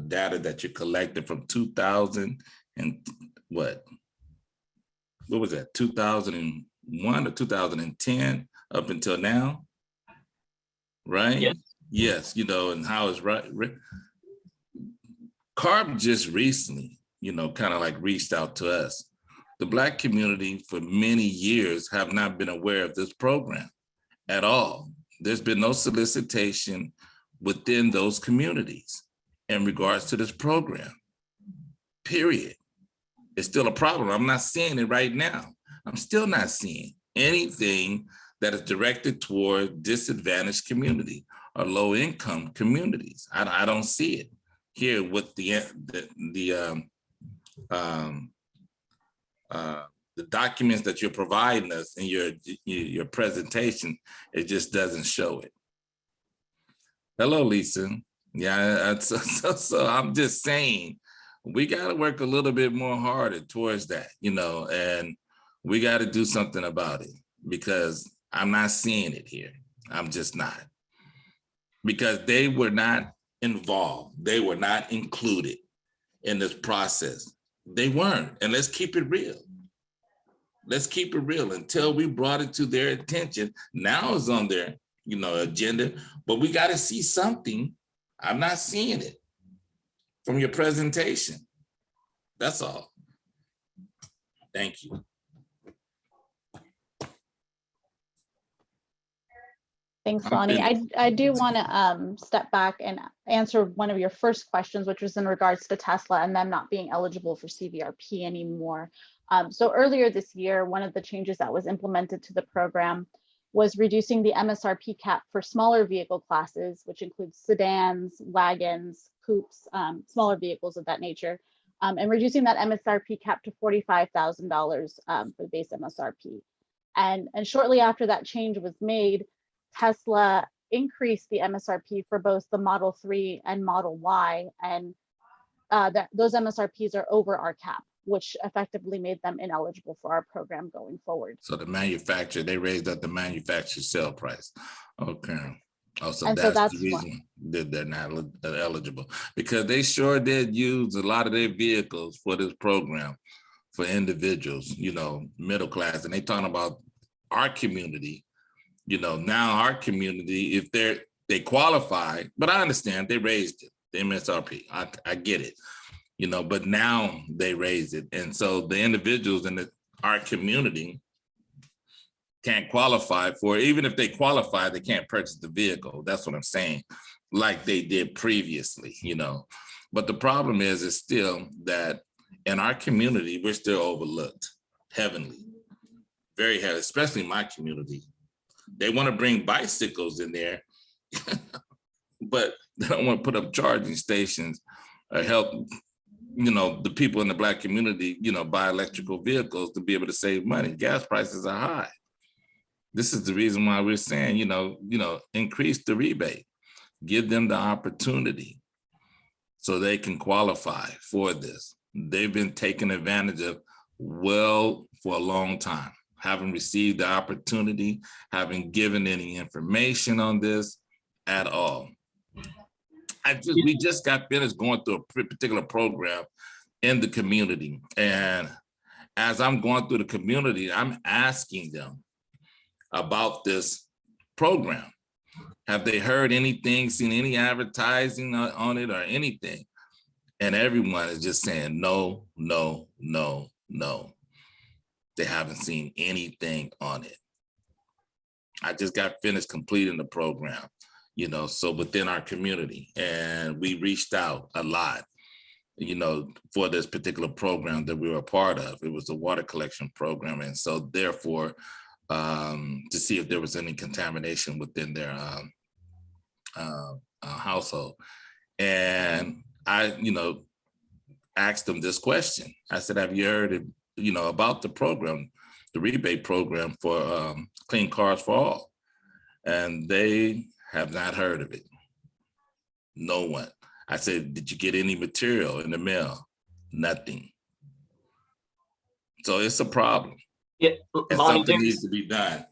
data that you collected from 2000 and what? what was that, 2001 or 2010 up until now, right? Yes. Yes, you know, and how is right. Carb just recently, you know, kind of like reached out to us. The Black community for many years have not been aware of this program at all. There's been no solicitation within those communities in regards to this program, period. It's still a problem. I'm not seeing it right now. I'm still not seeing anything that is directed toward disadvantaged community or low income communities. I don't see it here with the documents that you're providing us in your presentation. It just doesn't show it. Hello, Lisa. Yeah, so I'm just saying, we got to work a little bit more harder towards that, you know, and we got to do something about it, because I'm not seeing it here. I'm just not. Because they were not involved. They were not included in this process. They weren't. And let's keep it real. Let's keep it real until we brought it to their attention. Now it's on their, you know, agenda, but we got to see something. I'm not seeing it from your presentation. That's all. Thank you. Thanks, Lonnie. I do want to step back and answer one of your first questions, which was in regards to Tesla and them not being eligible for Cvrp anymore. So earlier this year, one of the changes that was implemented to the program was reducing the MSRP cap for smaller vehicle classes, which includes sedans, wagons, coupes, smaller vehicles of that nature, and reducing that MSRP cap to $45,000 for the base MSRP. And shortly after that change was made, Tesla increased the MSRP for both the Model 3 and Model Y, and those MSRPs are over our cap, which effectively made them ineligible for our program going forward. So the manufacturer, they raised up the manufacturer sale price. Okay. Oh, so And that's the reason that they're not eligible, because they sure did use a lot of their vehicles for this program for individuals, you know, middle class. And they talking about our community, you know, now our community, if they qualify, but I understand they raised it, the MSRP. I get it. You know, but now they raise it. And so the individuals in our community can't qualify for it. Even if they qualify, they can't purchase the vehicle. That's what I'm saying, like they did previously, you know. But the problem is still that in our community, we're still overlooked heavily, very heavy, especially my community. They want to bring bicycles in there, but they don't want to put up charging stations or help, you know, the people in the Black community, you know, buy electrical vehicles to be able to save money. Gas prices are high. This is the reason why we're saying, you know, increase the rebate, give them the opportunity so they can qualify for this. They've been taken advantage of well for a long time, haven't received the opportunity, haven't given any information on this at all. We just got finished going through a particular program in the community. And as I'm going through the community, I'm asking them about this program. Have they heard anything, seen any advertising on it or anything? And everyone is just saying, no, no, no, no. They haven't seen anything on it. I just got finished completing the program, you know, so within our community, and we reached out a lot, you know, for this particular program that we were a part of. It was a water collection program. And so therefore, to see if there was any contamination within their household. And I, you know, asked them this question. I said, have you heard, you know, about the program, the rebate program for Clean Cars for All? And they have not heard of it. No one. I said, did you get any material in the mail? Nothing. So it's a problem. Yeah, and Lonnie, something needs to be done.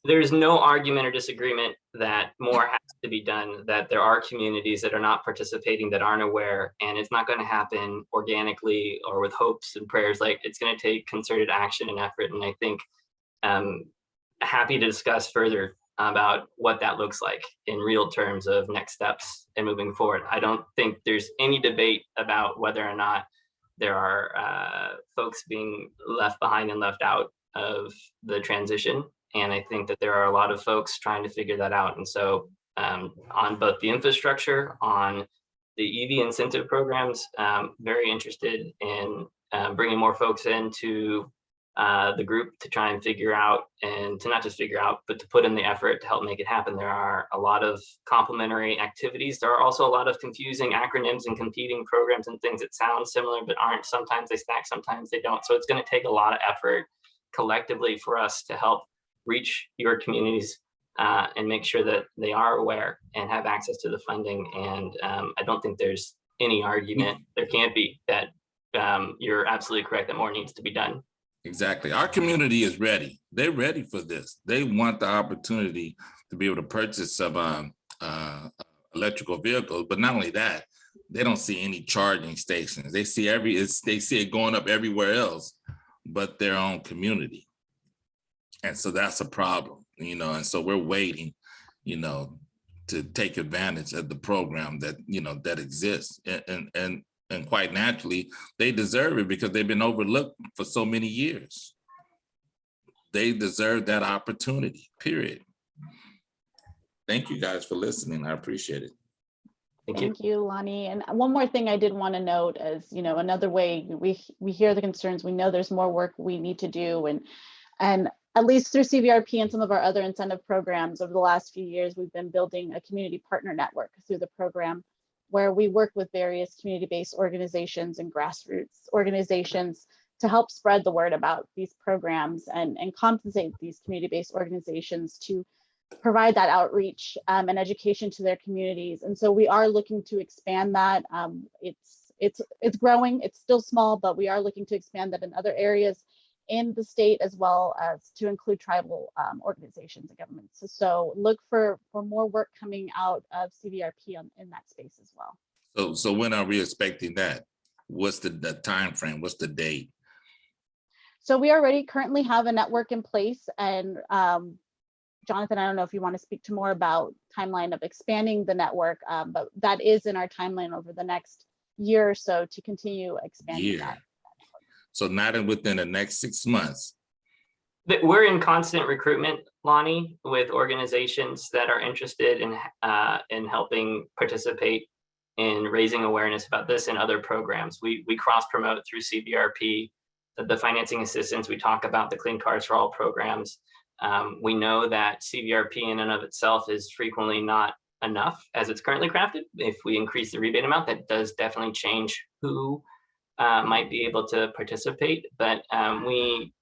There's no argument or disagreement that more has to to be done, that there are communities that are not participating, that aren't aware, and it's not going to happen organically or with hopes and prayers. Like, it's going to take concerted action and effort. And I think happy to discuss further about what that looks like in real terms of next steps and moving forward. I don't think there's any debate about whether or not there are folks being left behind and left out of the transition. And I think that there are a lot of folks trying to figure that out. And so on both the infrastructure, on the EV incentive programs, very interested in bringing more folks into the group to try and figure out, and to not just figure out, but to put in the effort to help make it happen. There are a lot of complementary activities. There are also a lot of confusing acronyms and competing programs and things that sound similar but aren't. Sometimes they stack, sometimes they don't. So it's going to take a lot of effort collectively for us to help reach your communities and make sure that they are aware and have access to the funding. And I don't think there's any argument, there can't be, that you're absolutely correct that more needs to be done. Exactly. Our community is ready. They're ready for this. They want the opportunity to be able to purchase some electrical vehicles, but not only that, they don't see any charging stations. They see it going up everywhere else, but their own community. And so that's a problem, and so we're waiting, to take advantage of the program that, that exists. And quite naturally, they deserve it because they've been overlooked for so many years. They deserve that opportunity, period. Thank you guys for listening. I appreciate it. Thank you, Lonnie. And one more thing I did want to note is, another way we hear the concerns, we know there's more work we need to do. And at least through Cvrp and some of our other incentive programs over the last few years, we've been building a community partner network through the program, where we work with various community-based organizations and grassroots organizations to help spread the word about these programs and compensate these community-based organizations to provide that outreach and education to their communities. And so we are looking to expand that. It's growing, it's still small, but we are looking to expand that in other areas in the state, as well as to include tribal organizations and governments. So look for more work coming out of Cvrp in that space as well. So when are we expecting that? What's the time frame? What's the date? So we already currently have a network in place, and Jonathan, I don't know if you want to speak to more about timeline of expanding the network, but that is in our timeline over the next year or so to continue expanding that. So not within the next 6 months. We're in constant recruitment, Lonnie, with organizations that are interested in helping participate in raising awareness about this and other programs. We cross promote through Cbrp, the financing assistance. We talk about the Clean Cars for All programs. We know that Cvrp in and of itself is frequently not enough as it's currently crafted. If we increase the rebate amount, that does definitely change who might be able to participate, but we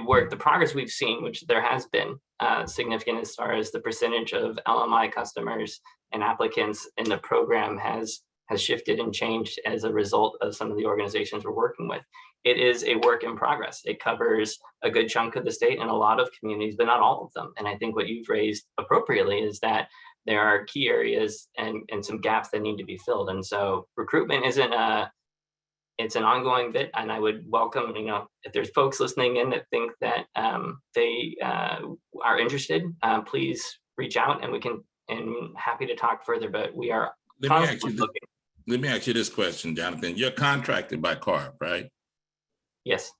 work, the progress we've seen, which there has been significant as far as the percentage of LMI customers and applicants in the program has shifted and changed as a result of some of the organizations we're working with. It is a work in progress. It covers a good chunk of the state and a lot of communities, but not all of them. And I think what you've raised appropriately is that there are key areas and some gaps that need to be filled. And so recruitment isn't it's an ongoing bit, and I would welcome, if there's folks listening in that think that they are interested, please reach out and I'm happy to talk further, but we are constantly looking. Let me ask you this question, Jonathan. You're contracted by Carb, right? Yes.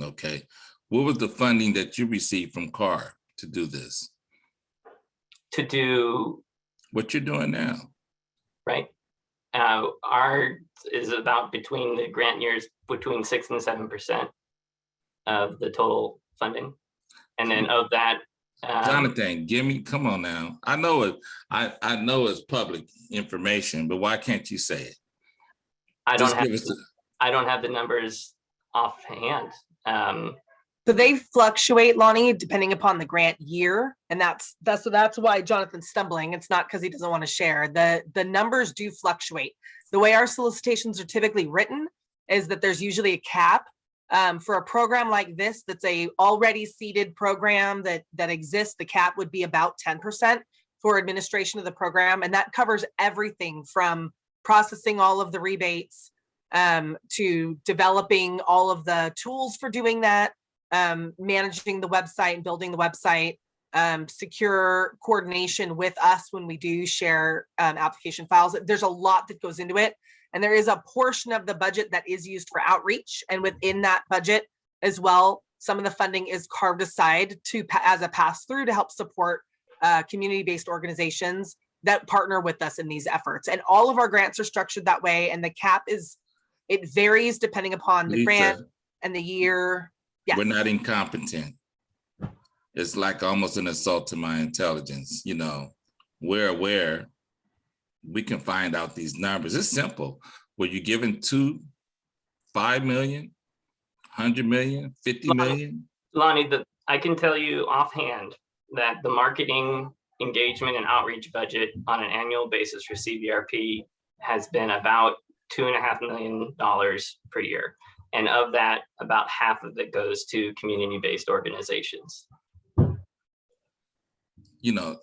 Okay. What was the funding that you received from Carb to do this? To do what you're doing now. Right. Our is about between the grant years between 6 and 7% of the total funding, and then of that. Jonathan, come on now. I know it. I know it's public information, but why can't you say it? I don't have the numbers offhand. So they fluctuate, Lonnie, depending upon the grant year, and that's why Jonathan's stumbling. It's not because he doesn't want to share. The numbers do fluctuate. The way our solicitations are typically written is that there's usually a cap for a program like this. That's a already seeded program that exists. The cap would be about 10%. for administration of the program. And that covers everything from processing all of the rebates to developing all of the tools for doing that, managing the website and building the website, secure coordination with us when we do share application files. There's a lot that goes into it. And there is a portion of the budget that is used for outreach. And within that budget as well, some of the funding is carved aside as a pass through to help support community-based organizations that partner with us in these efforts. And all of our grants are structured that way. And the cap it varies depending upon the Lisa, grant and the year. Yes. We're not incompetent. It's like almost an assault to my intelligence. You know, we're aware. We can find out these numbers. It's simple. Were you given 5 million, 100 million, 50 million? Lonnie, I can tell you offhand that the marketing engagement and outreach budget on an annual basis for Cvrp has been about $2.5 million per year. And of that, about half of it goes to community-based organizations. You know,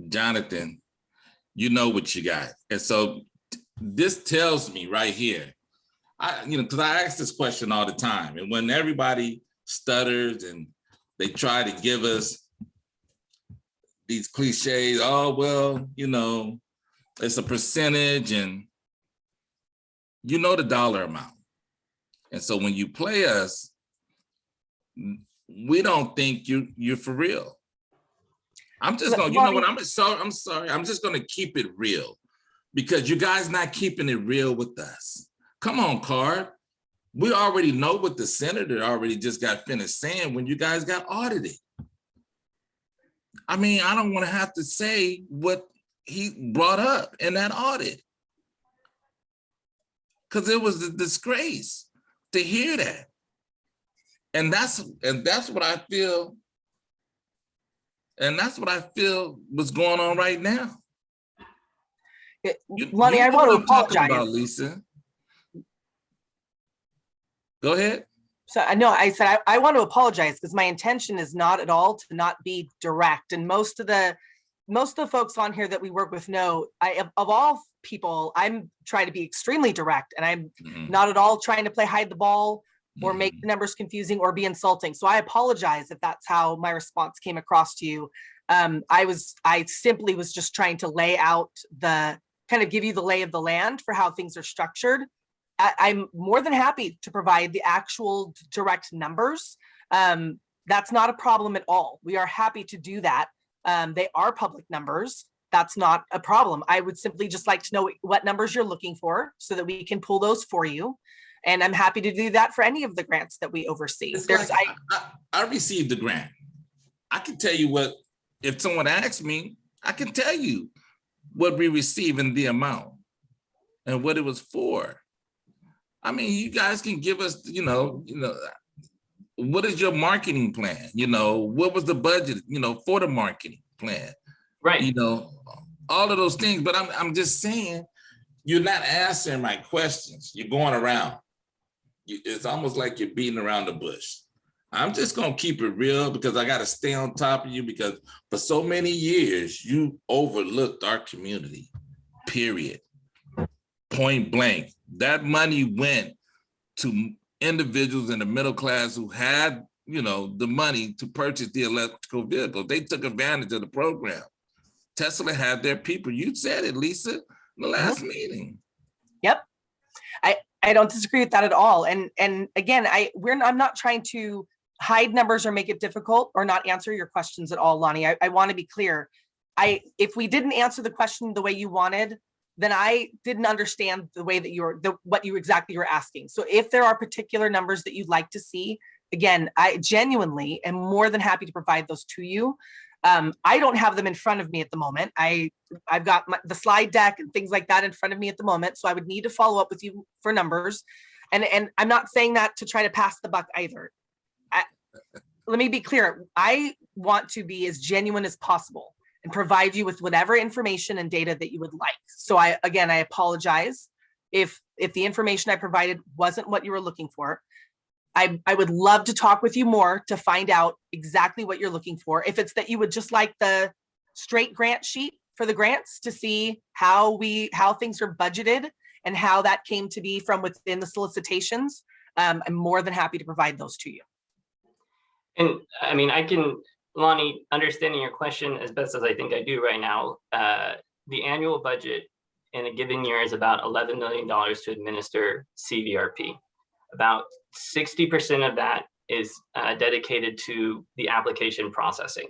Jonathan, you know what you got. And so this tells me right here, because I ask this question all the time. And when everybody stutters and they try to give us these cliches, oh, well, you know, it's a percentage and you know the dollar amount. And so when you play us, we don't think you're for real. I'm just going, you know what, I'm sorry. I'm just going to keep it real because you guys not keeping it real with us. Come on, Carb. We already know what the senator already just got finished saying when you guys got audited. I mean, I don't want to have to say what he brought up in that audit because it was a disgrace to hear that. And that's what I feel. And that's what I feel was going on right now. Lonnie, I want to apologize. About, Lisa. Go ahead. So I know I said I want to apologize because my intention is not at all to not be direct. And most of the folks on here that we work with know of all people, I'm trying to be extremely direct, and I'm not at all trying to play hide the ball or make the numbers confusing or be insulting. So I apologize if that's how my response came across to you. I simply was just trying to lay out kind of give you the lay of the land for how things are structured. I'm more than happy to provide the actual direct numbers. That's not a problem at all. We are happy to do that. They are public numbers. That's not a problem. I would simply just like to know what numbers you're looking for so that we can pull those for you. And I'm happy to do that for any of the grants that we oversee. I received the grant. I can tell you what, if someone asks me, I can tell you what we received and the amount and what it was for. I mean, you guys can give us, what is your marketing plan? What was the budget, for the marketing plan? Right. All of those things. But I'm just saying, you're not answering my questions. You're going around. It's almost like you're beating around the bush. I'm just going to keep it real because I got to stay on top of you because for so many years, you overlooked our community, period. Point blank. That money went to individuals in the middle class who had, the money to purchase the electrical vehicles. They took advantage of the program. Tesla had their people. You said it, Lisa, in the last meeting. Yep. I don't disagree with that at all. And again, I'm not trying to hide numbers or make it difficult or not answer your questions at all, Lonnie. I want to be clear. If we didn't answer the question the way you wanted, then I didn't understand the way that what you exactly were asking. So if there are particular numbers that you'd like to see, again, I genuinely am more than happy to provide those to you. I don't have them in front of me at the moment. I've got the slide deck and things like that in front of me at the moment. So I would need to follow up with you for numbers. And I'm not saying that to try to pass the buck either. Let me be clear. I want to be as genuine as possible and provide you with whatever information and data that you would like. So I apologize if the information I provided wasn't what you were looking for. I would love to talk with you more to find out exactly what you're looking for. If it's that you would just like the straight grant sheet for the grants to see how things are budgeted and how that came to be from within the solicitations, I'm more than happy to provide those to you. And I mean, Lonnie, understanding your question as best as I think I do right now, the annual budget in a given year is about $11 million to administer Cvrp. About 60% of that is dedicated to the application processing,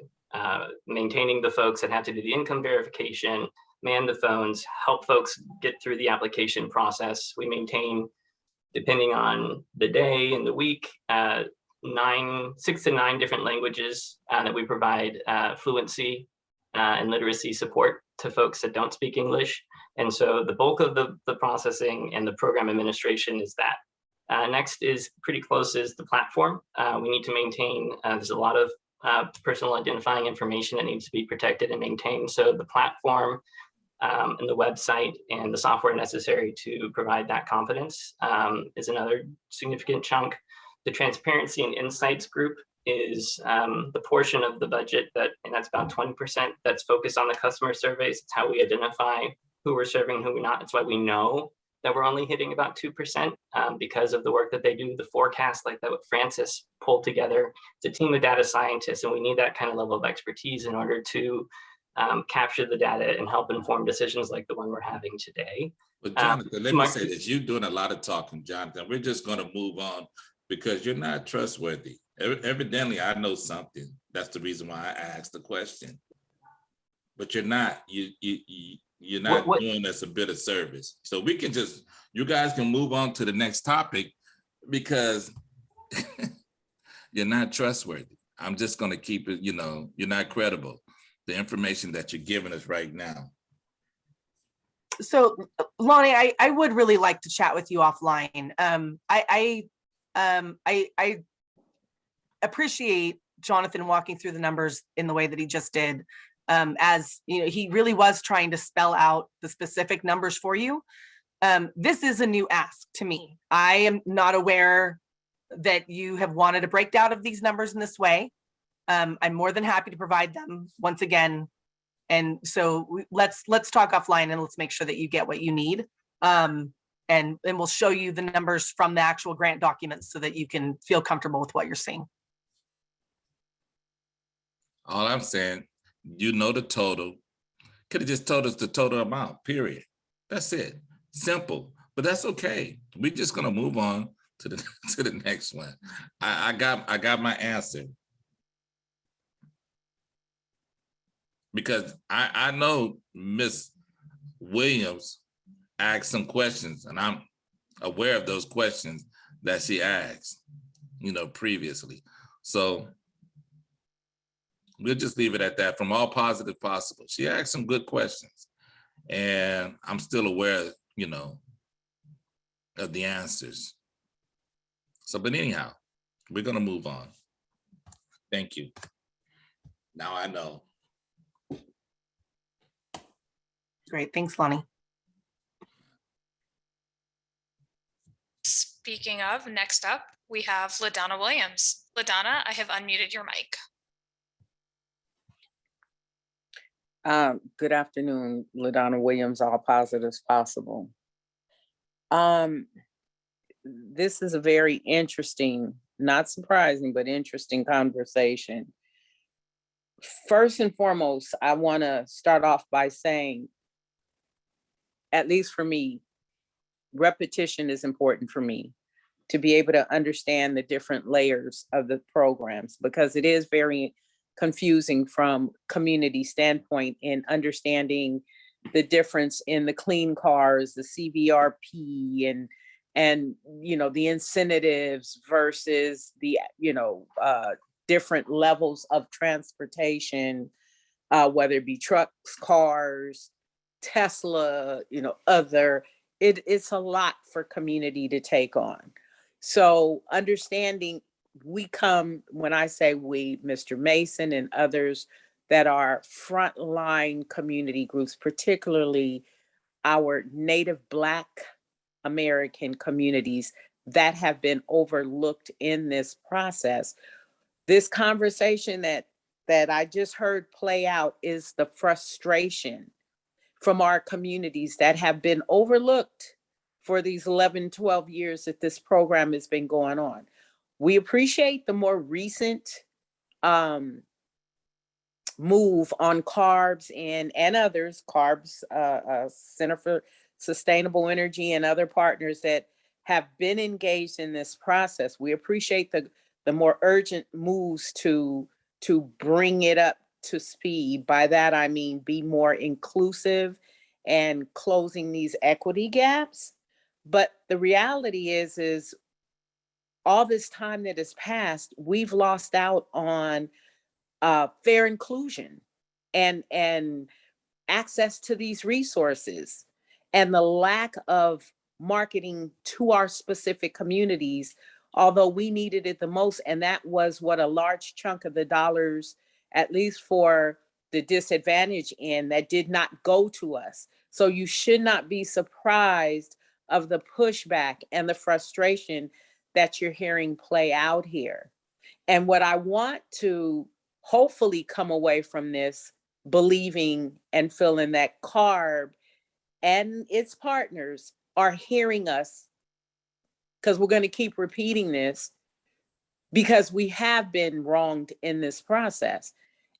maintaining the folks that have to do the income verification, man the phones, help folks get through the application process. We maintain, depending on the day and the week, 6 to 9 different languages that we provide fluency and literacy support to folks that don't speak English. And so the bulk of the processing and the program administration is that. Next is pretty close is the platform. We need to maintain, there's a lot of personal identifying information that needs to be protected and maintained. So the platform and the website and the software necessary to provide that confidence is another significant chunk. The transparency and insights group is the portion of the budget and that's about 20% that's focused on the customer surveys. It's how we identify who we're serving, who we're not. It's why we know that we're only hitting about 2% because of the work that they do, the forecast like that what Francis pulled together. It's a team of data scientists, and we need that kind of level of expertise in order to capture the data and help inform decisions like the one we're having today. But Jonathan, let me say this, you're doing a lot of talking, Jonathan. We're just gonna move on because you're not trustworthy. Evidently, I know something. That's the reason why I asked the question. But you're not. You're not doing us a bit of service. So we can just, you guys can move on to the next topic because you're not trustworthy. I'm just going to keep it, you're not credible. The information that you're giving us right now. So Lonnie, I would really like to chat with you offline. I appreciate Jonathan walking through the numbers in the way that he just did. As you know, he really was trying to spell out the specific numbers for you. This is a new ask to me. I am not aware that you have wanted a breakdown of these numbers in this way. I'm more than happy to provide them once again. And so let's talk offline and let's make sure that you get what you need. And we'll show you the numbers from the actual grant documents so that you can feel comfortable with what you're seeing. All I'm saying, the total, could have just told us the total amount, period. That's it. Simple, but that's okay. We're just gonna move on to the next one. I got my answer. Because I know Miss Williams asked some questions, and I'm aware of those questions that she asked, previously. So we'll just leave it at that. From all positive possible, she asked some good questions, and I'm still aware, of the answers. So, but anyhow, we're gonna move on. Thank you. Now I know. Great, thanks, Lonnie. Speaking of, next up, we have LaDonna Williams. LaDonna, I have unmuted your mic. Good afternoon, LaDonna Williams, all positives possible. This is a very interesting, not surprising, but interesting conversation. First and foremost, I want to start off by saying, at least for me, repetition is important for me to be able to understand the different layers of the programs, because it is very confusing from community standpoint in understanding the difference in the clean cars, the Cvrp, and the incentives versus the different levels of transportation, whether it be trucks, cars, Tesla, other. It's a lot for community to take on. So understanding, when I say we, Mr. Mason and others that are frontline community groups, particularly our Native Black American communities that have been overlooked in this process. This conversation that that I just heard play out is the frustration from our communities that have been overlooked for these 11, 12 years that this program has been going on. We appreciate the more recent move on Carbs and others, Carbs, Center for Sustainable Energy and other partners that have been engaged in this process. We appreciate the more urgent moves to bring it up to speed. By that, I mean be more inclusive and closing these equity gaps. But the reality is all this time that has passed, we've lost out on fair inclusion and access to these resources, and the lack of marketing to our specific communities, although we needed it the most. And that was what a large chunk of the dollars, at least for the disadvantaged end, that did not go to us. So you should not be surprised of the pushback and the frustration that you're hearing play out here. And what I want to hopefully come away from this believing and feeling that Carb and its partners are hearing us, because we're going to keep repeating this, because we have been wronged in this process.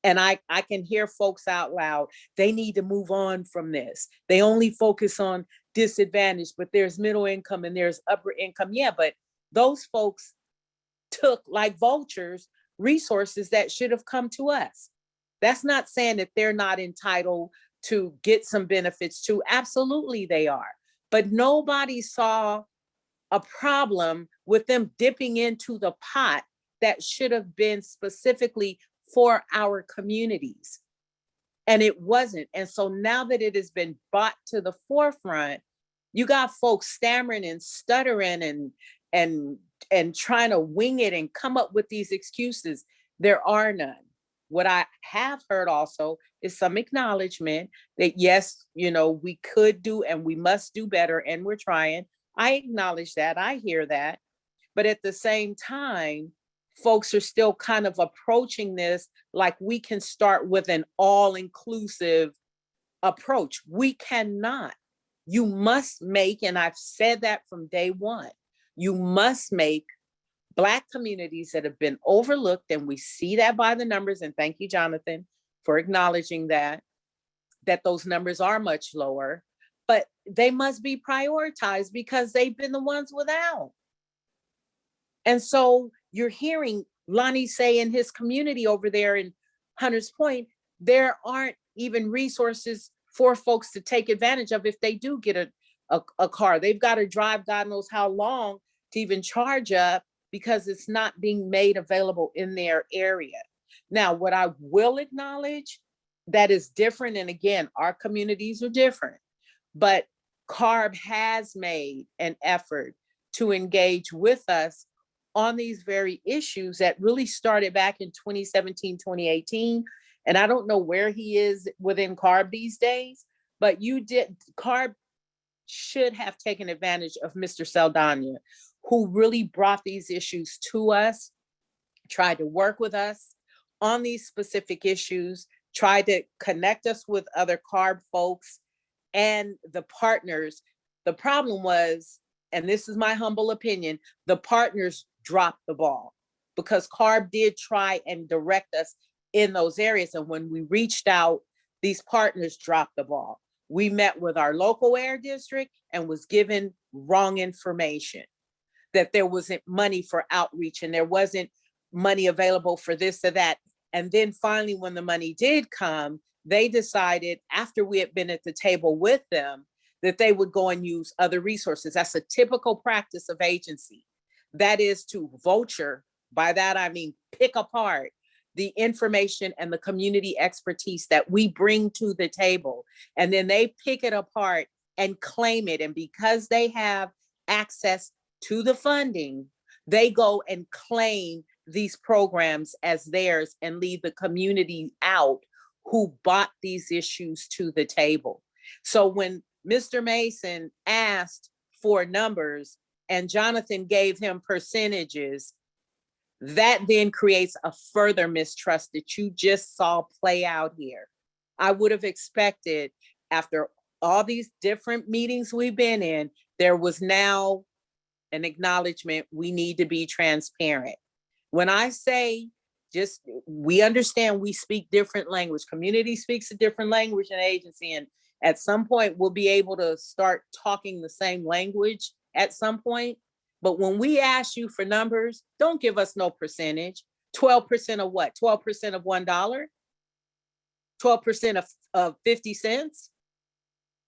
And I can hear folks out loud, they need to move on from this. They only focus on disadvantage, but there's middle income and there's upper income. Yeah, but those folks took, like vultures, resources that should have come to us. That's not saying that they're not entitled to get some benefits too. Absolutely they are. But nobody saw a problem with them dipping into the pot that should have been specifically for our communities. And it wasn't. And so now that it has been brought to the forefront, you got folks stammering and stuttering and trying to wing it and come up with these excuses. There are none. What I have heard also is some acknowledgement that yes, we could do and we must do better, and we're trying. I acknowledge that, I hear that. But at the same time, folks are still kind of approaching this like we can start with an all-inclusive approach. We cannot. You must make, and I've said that from day one, you must make Black communities that have been overlooked, and we see that by the numbers, and thank you, Jonathan, for acknowledging that those numbers are much lower, but they must be prioritized because they've been the ones without. And so you're hearing Lonnie say in his community over there in Hunters Point, there aren't even resources for folks to take advantage of if they do get a car. They've got to drive God knows how long to even charge up, because it's not being made available in their area. Now, what I will acknowledge that is different, and again, our communities are different, but Carb has made an effort to engage with us on these very issues that really started back in 2017, 2018. And I don't know where he is within Carb these days, but Carb should have taken advantage of Mr. Saldana, who really brought these issues to us, tried to work with us on these specific issues, tried to connect us with other Carb folks and the partners. The problem was, and this is my humble opinion, the partners dropped the ball, because Carb did try and direct us in those areas. And when we reached out, these partners dropped the ball. We met with our local air district and was given wrong information, that there wasn't money for outreach and there wasn't money available for this or that. And then finally, when the money did come, they decided, after we had been at the table with them, that they would go and use other resources. That's a typical practice of agency. That is to vulture. By that, I mean pick apart the information and the community expertise that we bring to the table. And then they pick it apart and claim it. And because they have access to the funding, they go and claim these programs as theirs and leave the community out who brought these issues to the table. So when Mr. Mason asked for numbers and Jonathan gave him percentages, That then creates a further mistrust that you just saw play out here. I would have expected, after all these different meetings we've been in, there was now an acknowledgement we need to be transparent. When I say just, we understand we speak different language. Community speaks a different language than agency, and at some point we'll be able to start talking the same language at some point. But when we ask you for numbers, don't give us no percentage. 12% of what? 12% of $1? 12% of 50 cents?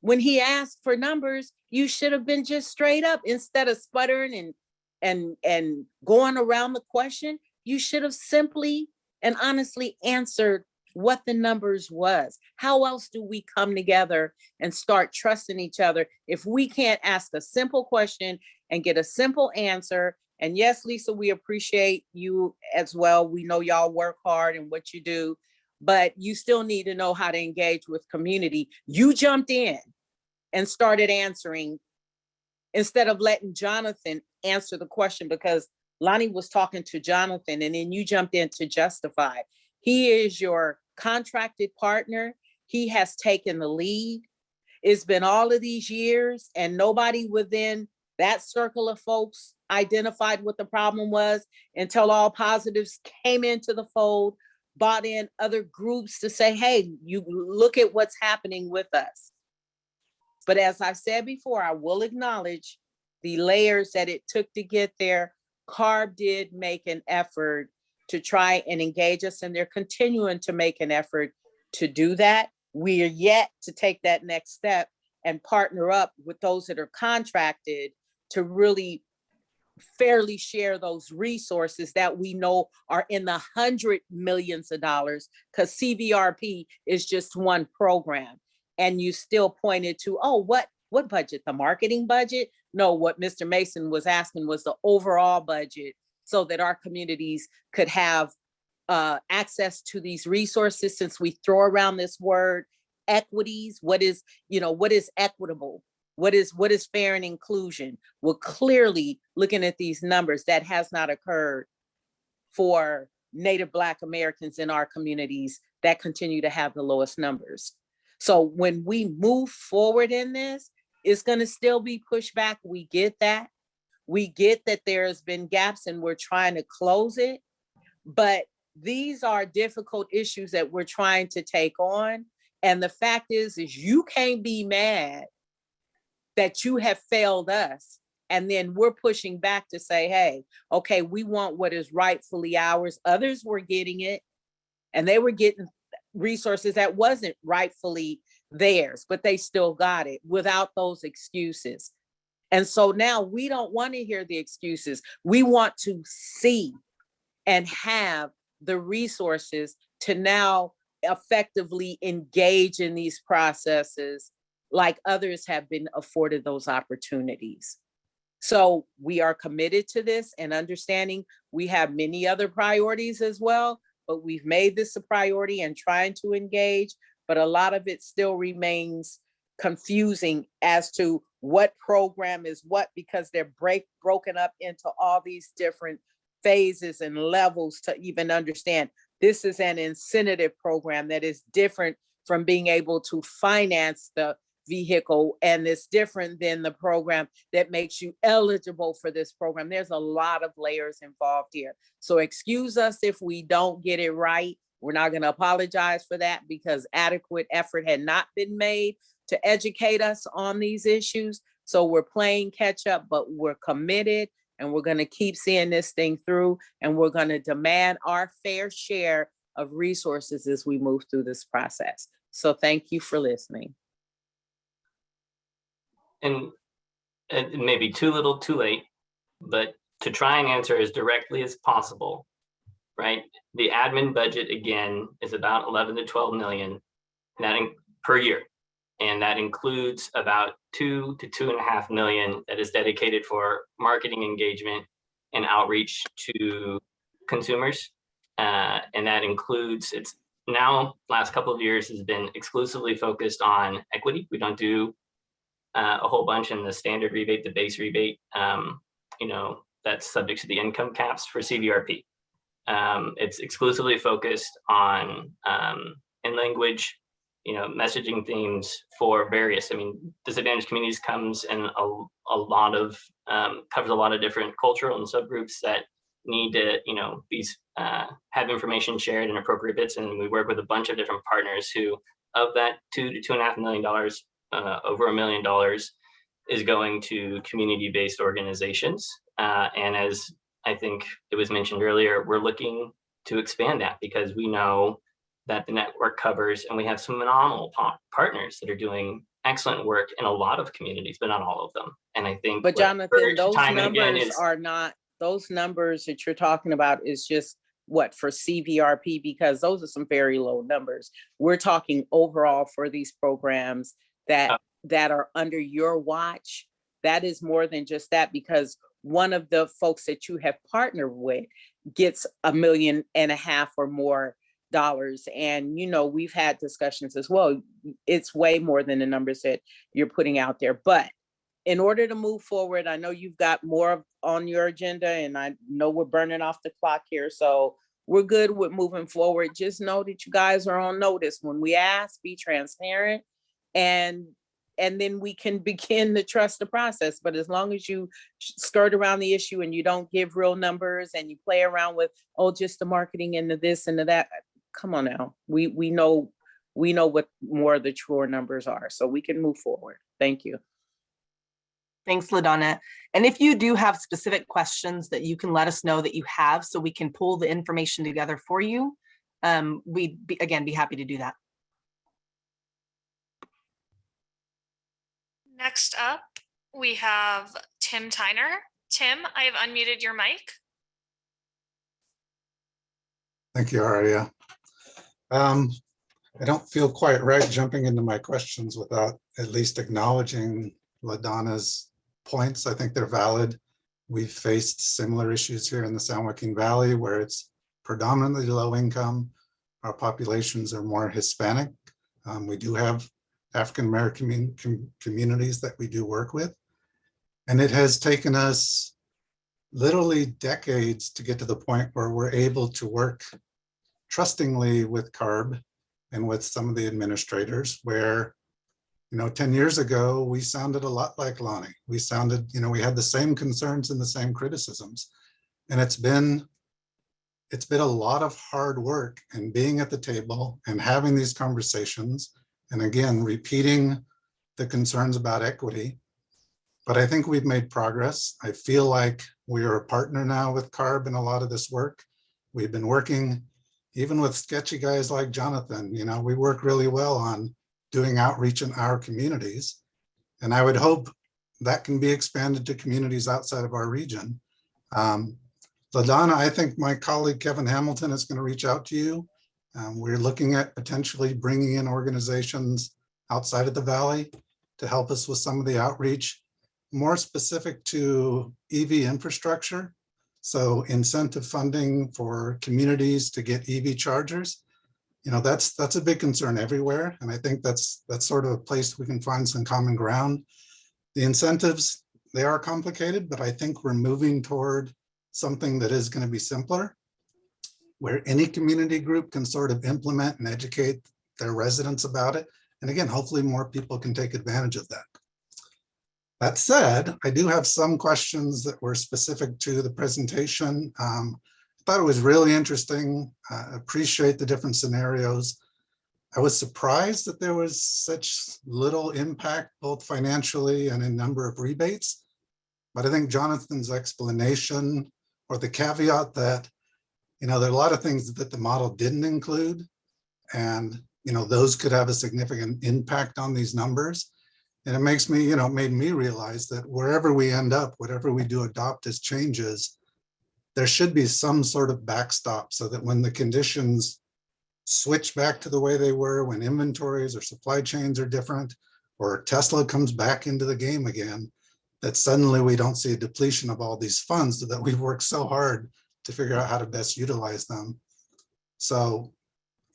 When he asked for numbers, you should have been just straight up instead of sputtering and going around the question. You should have simply and honestly answered what the numbers was. How else do we come together and start trusting each other if we can't ask a simple question and get a simple answer? And yes, Lisa, we appreciate you as well. We know y'all work hard and what you do, but you still need to know how to engage with community. You jumped in and started answering instead of letting Jonathan answer the question, because Lonnie was talking to Jonathan and then you jumped in to justify. He is your contracted partner. He has taken the lead. It's been all of these years and nobody within that circle of folks identified what the problem was until All Positives came into the fold, brought in other groups to say, hey, you look at what's happening with us. But as I said before, I will acknowledge the layers that it took to get there. Carb did make an effort to try and engage us, and they're continuing to make an effort to do that. We are yet to take that next step and partner up with those that are contracted to really fairly share those resources that we know are in the hundred millions of dollars, because Cvrp is just one program. And you still pointed to, oh, what budget? The marketing budget? No, what Mr. Mason was asking was the overall budget, so that our communities could have access to these resources. Since we throw around this word equities, what is equitable? What is fair and inclusion? Well, clearly looking at these numbers, that has not occurred for Native Black Americans in our communities that continue to have the lowest numbers. So when we move forward in this, it's going to still be pushback. We get that. We get that there's been gaps and we're trying to close it. But these are difficult issues that we're trying to take on. And the fact is you can't be mad that you have failed us. And then we're pushing back to say, hey, okay, we want what is rightfully ours. Others were getting it and they were getting resources that wasn't rightfully theirs, but they still got it without those excuses. And so now we don't want to hear the excuses. We want to see and have the resources to now effectively engage in these processes like others have been afforded those opportunities. So we are committed to this and understanding we have many other priorities as well, but we've made this a priority and trying to engage, but a lot of it still remains confusing as to what program is what, because they're broken up into all these different phases and levels to even understand. This is an incentive program that is different from being able to finance the vehicle, and it's different than the program that makes you eligible for this program. There's a lot of layers involved here. So excuse us if we don't get it right. We're not going to apologize for that because adequate effort had not been made to educate us on these issues. So we're playing catch up, but we're committed and we're going to keep seeing this thing through, and we're going to demand our fair share of resources as we move through this process. So thank you for listening. And it may be too little too late, but to try and answer as directly as possible, right? The admin budget, again, is about 11 to 12 million per year. And that includes about 2 to 2.5 million that is dedicated for marketing engagement and outreach to consumers. And that includes, it's now last couple of years has been exclusively focused on equity. We don't do a whole bunch in the standard rebate, the base rebate, that's subject to the income caps for Cvrp. It's exclusively focused on in language, messaging themes for various. I mean, disadvantaged communities comes in a lot of covers a lot of different cultural and subgroups that need to, have information shared in appropriate bits. And we work with a bunch of different partners who, of that $2 to $2.5 million, over $1 million is going to community-based organizations. And as I think it was mentioned earlier, we're looking to expand that because we know that the network covers, and we have some phenomenal partners that are doing excellent work in a lot of communities, but not all of them. And I think, but Jonathan, those numbers is, are not, those numbers that you're talking about is just what for Cvrp, because those are some very low numbers. We're talking overall for these programs that are under your watch. That is more than just that, because one of the folks that you have partnered with gets $1.5 million or more dollars. And, we've had discussions as well. It's way more than the numbers that you're putting out there. But in order to move forward, I know you've got more on your agenda, and I know we're burning off the clock here. So we're good with moving forward. Just know that you guys are on notice. When we ask, be transparent, and then we can begin to trust the process. But as long as you skirt around the issue and you don't give real numbers and you play around with, just the marketing and the this and the that, come on now. We know what more of the truer numbers are, so we can move forward. Thank you. Thanks, LaDonna. And if you do have specific questions that you can let us know that you have, so we can pull the information together for you, we'd be happy to do that. Next up, we have Tim Tyner. Tim, I have unmuted your mic. Thank you, Aria. I don't feel quite right jumping into my questions without at least acknowledging LaDonna's points. I think they're valid. We've faced similar issues here in the San Joaquin Valley where it's predominantly low income. Our populations are more Hispanic. We do have African-American communities that we do work with. And it has taken us literally decades to get to the point where we're able to work trustingly with Carb and with some of the administrators where, 10 years ago, we sounded a lot like Lonnie. We sounded, we had the same concerns and the same criticisms. And it's been a lot of hard work and being at the table and having these conversations. And again, repeating the concerns about equity. But I think we've made progress. I feel like we are a partner now with Carb in a lot of this work. We've been working even with sketchy guys like Jonathan. We work really well on doing outreach in our communities. And I would hope that can be expanded to communities outside of our region. LaDonna, I think my colleague Kevin Hamilton is going to reach out to you. We're looking at potentially bringing in organizations outside of the Valley to help us with some of the outreach, more specific to EV infrastructure. So incentive funding for communities to get EV chargers. That's a big concern everywhere. And I think that's sort of a place we can find some common ground. The incentives, they are complicated, but I think we're moving toward something that is going to be simpler, where any community group can sort of implement and educate their residents about it. And again, hopefully more people can take advantage of that. That said, I do have some questions that were specific to the presentation. I thought it was really interesting. Appreciate the different scenarios. I was surprised that there was such little impact, both financially and in number of rebates. But I think Jonathan's explanation or the caveat that there are a lot of things that the model didn't include, and those could have a significant impact on these numbers. And it makes me, made me realize that wherever we end up, whatever we do adopt as changes, there should be some sort of backstop so that when the conditions switch back to the way they were, when inventories or supply chains are different, or Tesla comes back into the game again, that suddenly we don't see a depletion of all these funds that we've worked so hard to figure out how to best utilize them. So,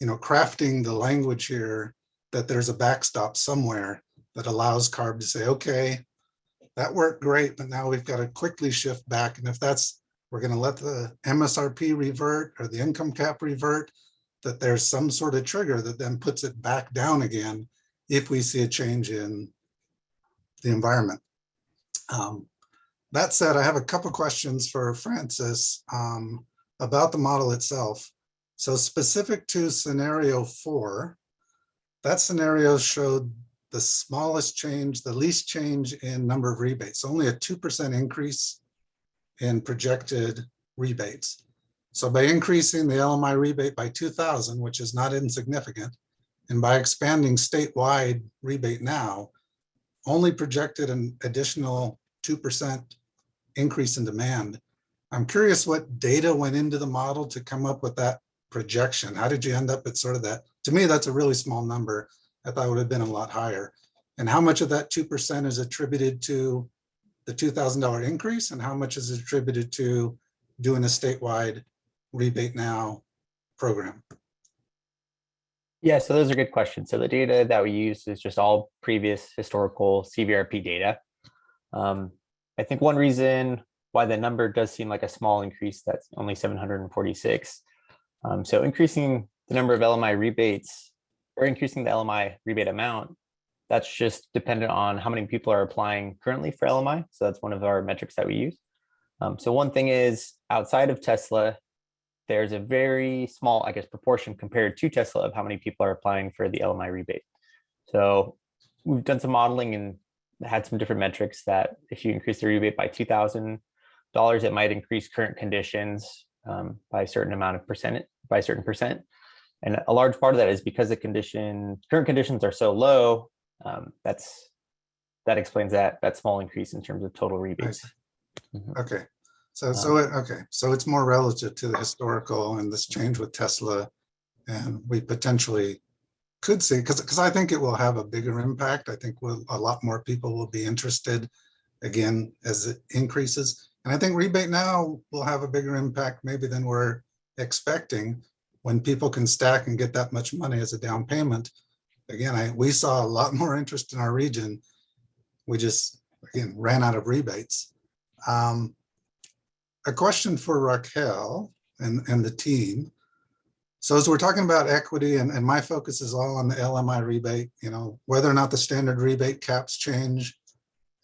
crafting the language here that there's a backstop somewhere that allows Carb to say, okay, that worked great, but now we've got to quickly shift back. And if that's we're going to let the MSRP revert or the income cap revert, that there's some sort of trigger that then puts it back down again if we see a change in the environment. That said, I have a couple questions for Francis about the model itself. So specific to scenario 4, that scenario showed the smallest change, the least change in number of rebates, only a 2% increase in projected rebates. So by increasing the LMI rebate by 2,000, which is not insignificant, and by expanding statewide rebate now, only projected an additional 2% increase in demand. I'm curious what data went into the model to come up with that projection. How did you end up at sort of that? To me, that's a really small number. I thought it would have been a lot higher. And how much of that 2% is attributed to the $2,000 increase, and how much is attributed to doing a statewide rebate now program? Yeah, so those are good questions. So the data that we use is just all previous historical Cvrp data. I think one reason why the number does seem like a small increase, that's only 746. So increasing the number of LMI rebates or increasing the LMI rebate amount, that's just dependent on how many people are applying currently for LMI. So that's one of our metrics that we use. So one thing is, outside of Tesla, there's a very small, I guess, proportion compared to Tesla of how many people are applying for the LMI rebate. So we've done some modeling and had some different metrics that if you increase the rebate by $2,000, it might increase current conditions by a certain amount of percent, by a certain percent. And a large part of that is because the current conditions are so low, that explains that small increase in terms of total rebates. Okay. So it's more relative to the historical and this change with Tesla, and we potentially could see, because I think it will have a bigger impact. I think a lot more people will be interested again as it increases. And I think rebate now will have a bigger impact maybe than we're expecting when people can stack and get that much money as a down payment. Again, we saw a lot more interest in our region. We just, again, ran out of rebates. A question for Raquel and the team. So as we're talking about equity, and my focus is all on the LMI rebate, whether or not the standard rebate caps change,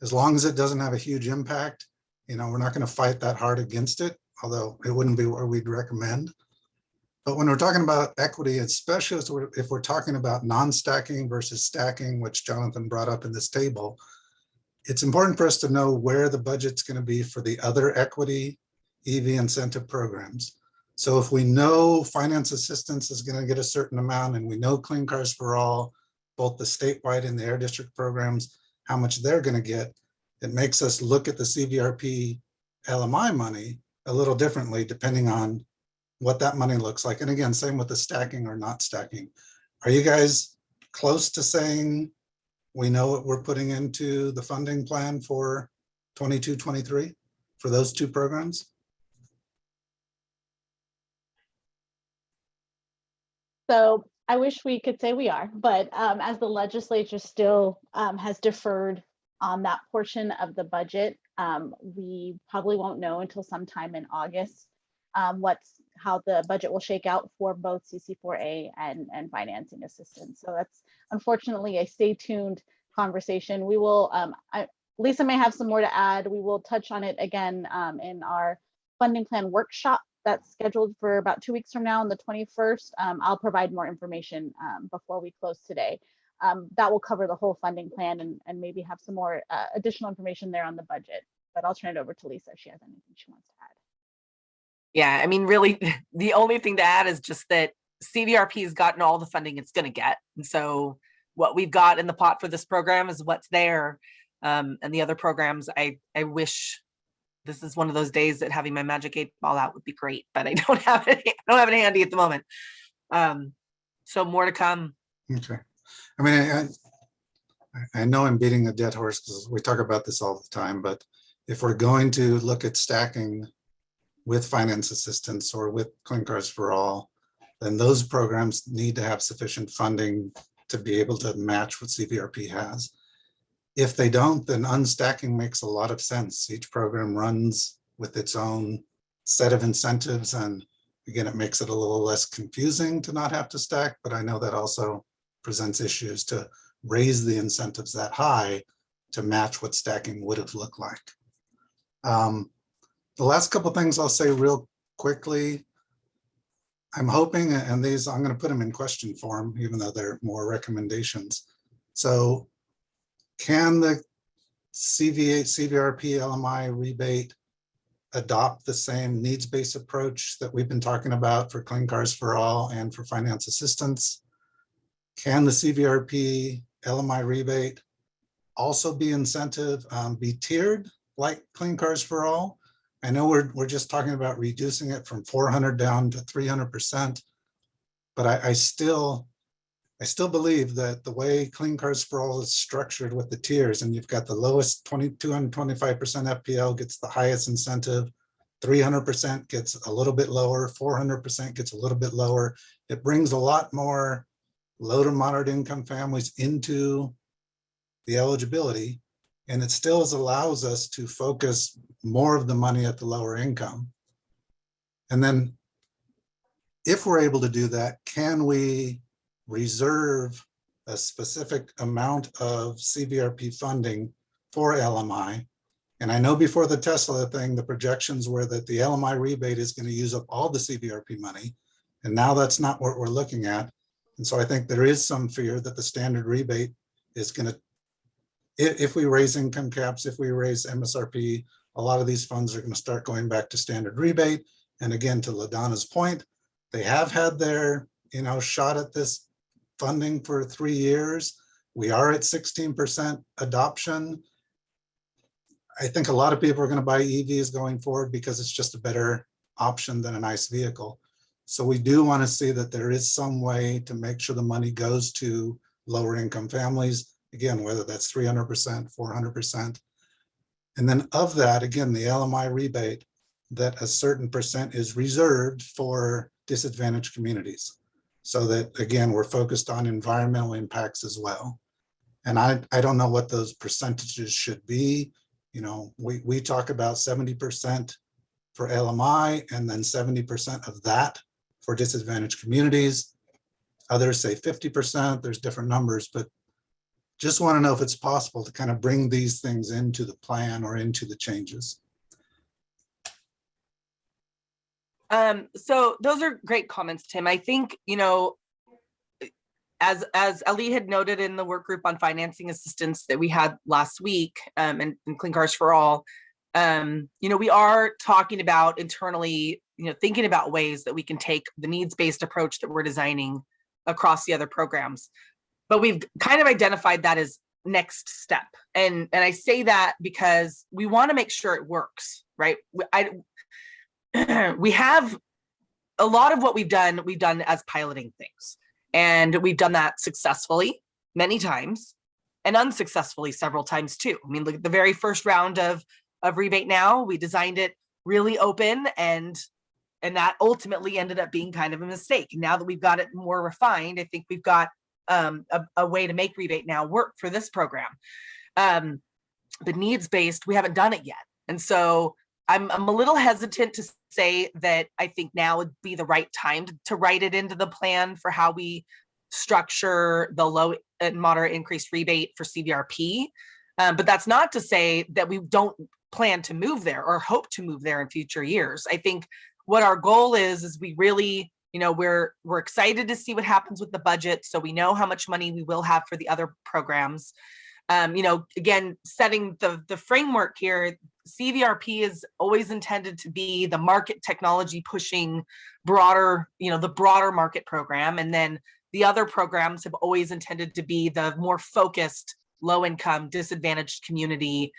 as long as it doesn't have a huge impact, we're not going to fight that hard against it, although it wouldn't be what we'd recommend. But when we're talking about equity, especially if we're talking about non-stacking versus stacking, which Jonathan brought up in this table, it's important for us to know where the budget's going to be for the other equity EV incentive programs. So if we know finance assistance is going to get a certain amount, and we know Clean Cars for All, both the statewide and the air district programs, how much they're going to get, it makes us look at the Cvrp LMI money a little differently depending on what that money looks like. And again, same with the stacking or not stacking. Are you guys close to saying we know what we're putting into the funding plan for 22-23 for those two programs? So I wish we could say we are, but as the legislature still has deferred on that portion of the budget, we probably won't know until sometime in August how the budget will shake out for both CC4A and financing assistance. So that's unfortunately a stay tuned conversation. We will, Lisa may have some more to add. We will touch on it again in our funding plan workshop that's scheduled for about 2 weeks from now on the 21st. I'll provide more information before we close today. That will cover the whole funding plan and maybe have some more additional information there on the budget. But I'll turn it over to Lisa if she has anything she wants to add. Yeah, I mean, really, the only thing to add is just that Cvrp has gotten all the funding it's going to get. And so what we've got in the pot for this program is what's there. And the other programs, I wish this is one of those days that having my magic 8-ball out would be great, but I don't have it. I don't have it handy at the moment. So more to come. Okay. I mean, I know I'm beating a dead horse because we talk about this all the time, but if we're going to look at stacking with finance assistance or with Clean Cars for All, then those programs need to have sufficient funding to be able to match what Cvrp has. If they don't, then unstacking makes a lot of sense. Each program runs with its own set of incentives. And again, it makes it a little less confusing to not have to stack, but I know that also presents issues to raise the incentives that high to match what stacking would have looked like. The last couple of things I'll say real quickly. I'm hoping, and these I'm going to put them in question form, even though they're more recommendations. So can the Cvrp LMI rebate adopt the same needs-based approach that we've been talking about for Clean Cars for All and for finance assistance? Can the Cvrp LMI rebate also be be tiered like Clean Cars for All? I know we're just talking about reducing it from 400 down to 300%, but I still believe that the way Clean Cars for All is structured with the tiers, and you've got the lowest 225% FPL gets the highest incentive, 300% gets a little bit lower, 400% gets a little bit lower. It brings a lot more low to moderate income families into the eligibility, and it still allows us to focus more of the money at the lower income. And then if we're able to do that, can we reserve a specific amount of Cvrp funding for LMI? And I know before the Tesla thing, the projections were that the LMI rebate is going to use up all the Cvrp money. And now that's not what we're looking at. And so I think there is some fear that the standard rebate is going to, if we raise income caps, if we raise MSRP, a lot of these funds are going to start going back to standard rebate. And again, to LaDonna's point, they have had their shot at this funding for 3 years. We are at 16% adoption. I think a lot of people are going to buy EVs going forward because it's just a better option than an ICE vehicle. So we do want to see that there is some way to make sure the money goes to lower income families. Again, whether that's 300%, 400%. And then of that, again, the LMI rebate, that a certain percent is reserved for disadvantaged communities. So that, again, we're focused on environmental impacts as well. And I don't know what those percentages should be. We talk about 70% for LMI and then 70% of that for disadvantaged communities. Others say 50%, there's different numbers, but just want to know if it's possible to kind of bring these things into the plan or into the changes. So those are great comments, Tim. I think, as Ali had noted in the work group on financing assistance that we had last week, and Clean Cars for All, we are talking about internally, thinking about ways that we can take the needs-based approach that we're designing across the other programs. But we've kind of identified that as next step. And I say that because we want to make sure it works, right? We have a lot of what we've done as piloting things. And we've done that successfully many times and unsuccessfully several times too. I mean, look at the very first round of Rebate Now, we designed it really open and that ultimately ended up being kind of a mistake. Now that we've got it more refined, I think we've got a way to make Rebate Now work for this program. The needs-based, we haven't done it yet. And so I'm a little hesitant to say that I think now would be the right time to write it into the plan for how we structure the low and moderate increased rebate for Cvrp. But that's not to say that we don't plan to move there or hope to move there in future years. I think what our goal is we really, we're excited to see what happens with the budget. So we know how much money we will have for the other programs. Again, setting the framework here, Cvrp is always intended to be the market technology pushing broader, the broader market program. And then the other programs have always intended to be the more focused, low income, disadvantaged community,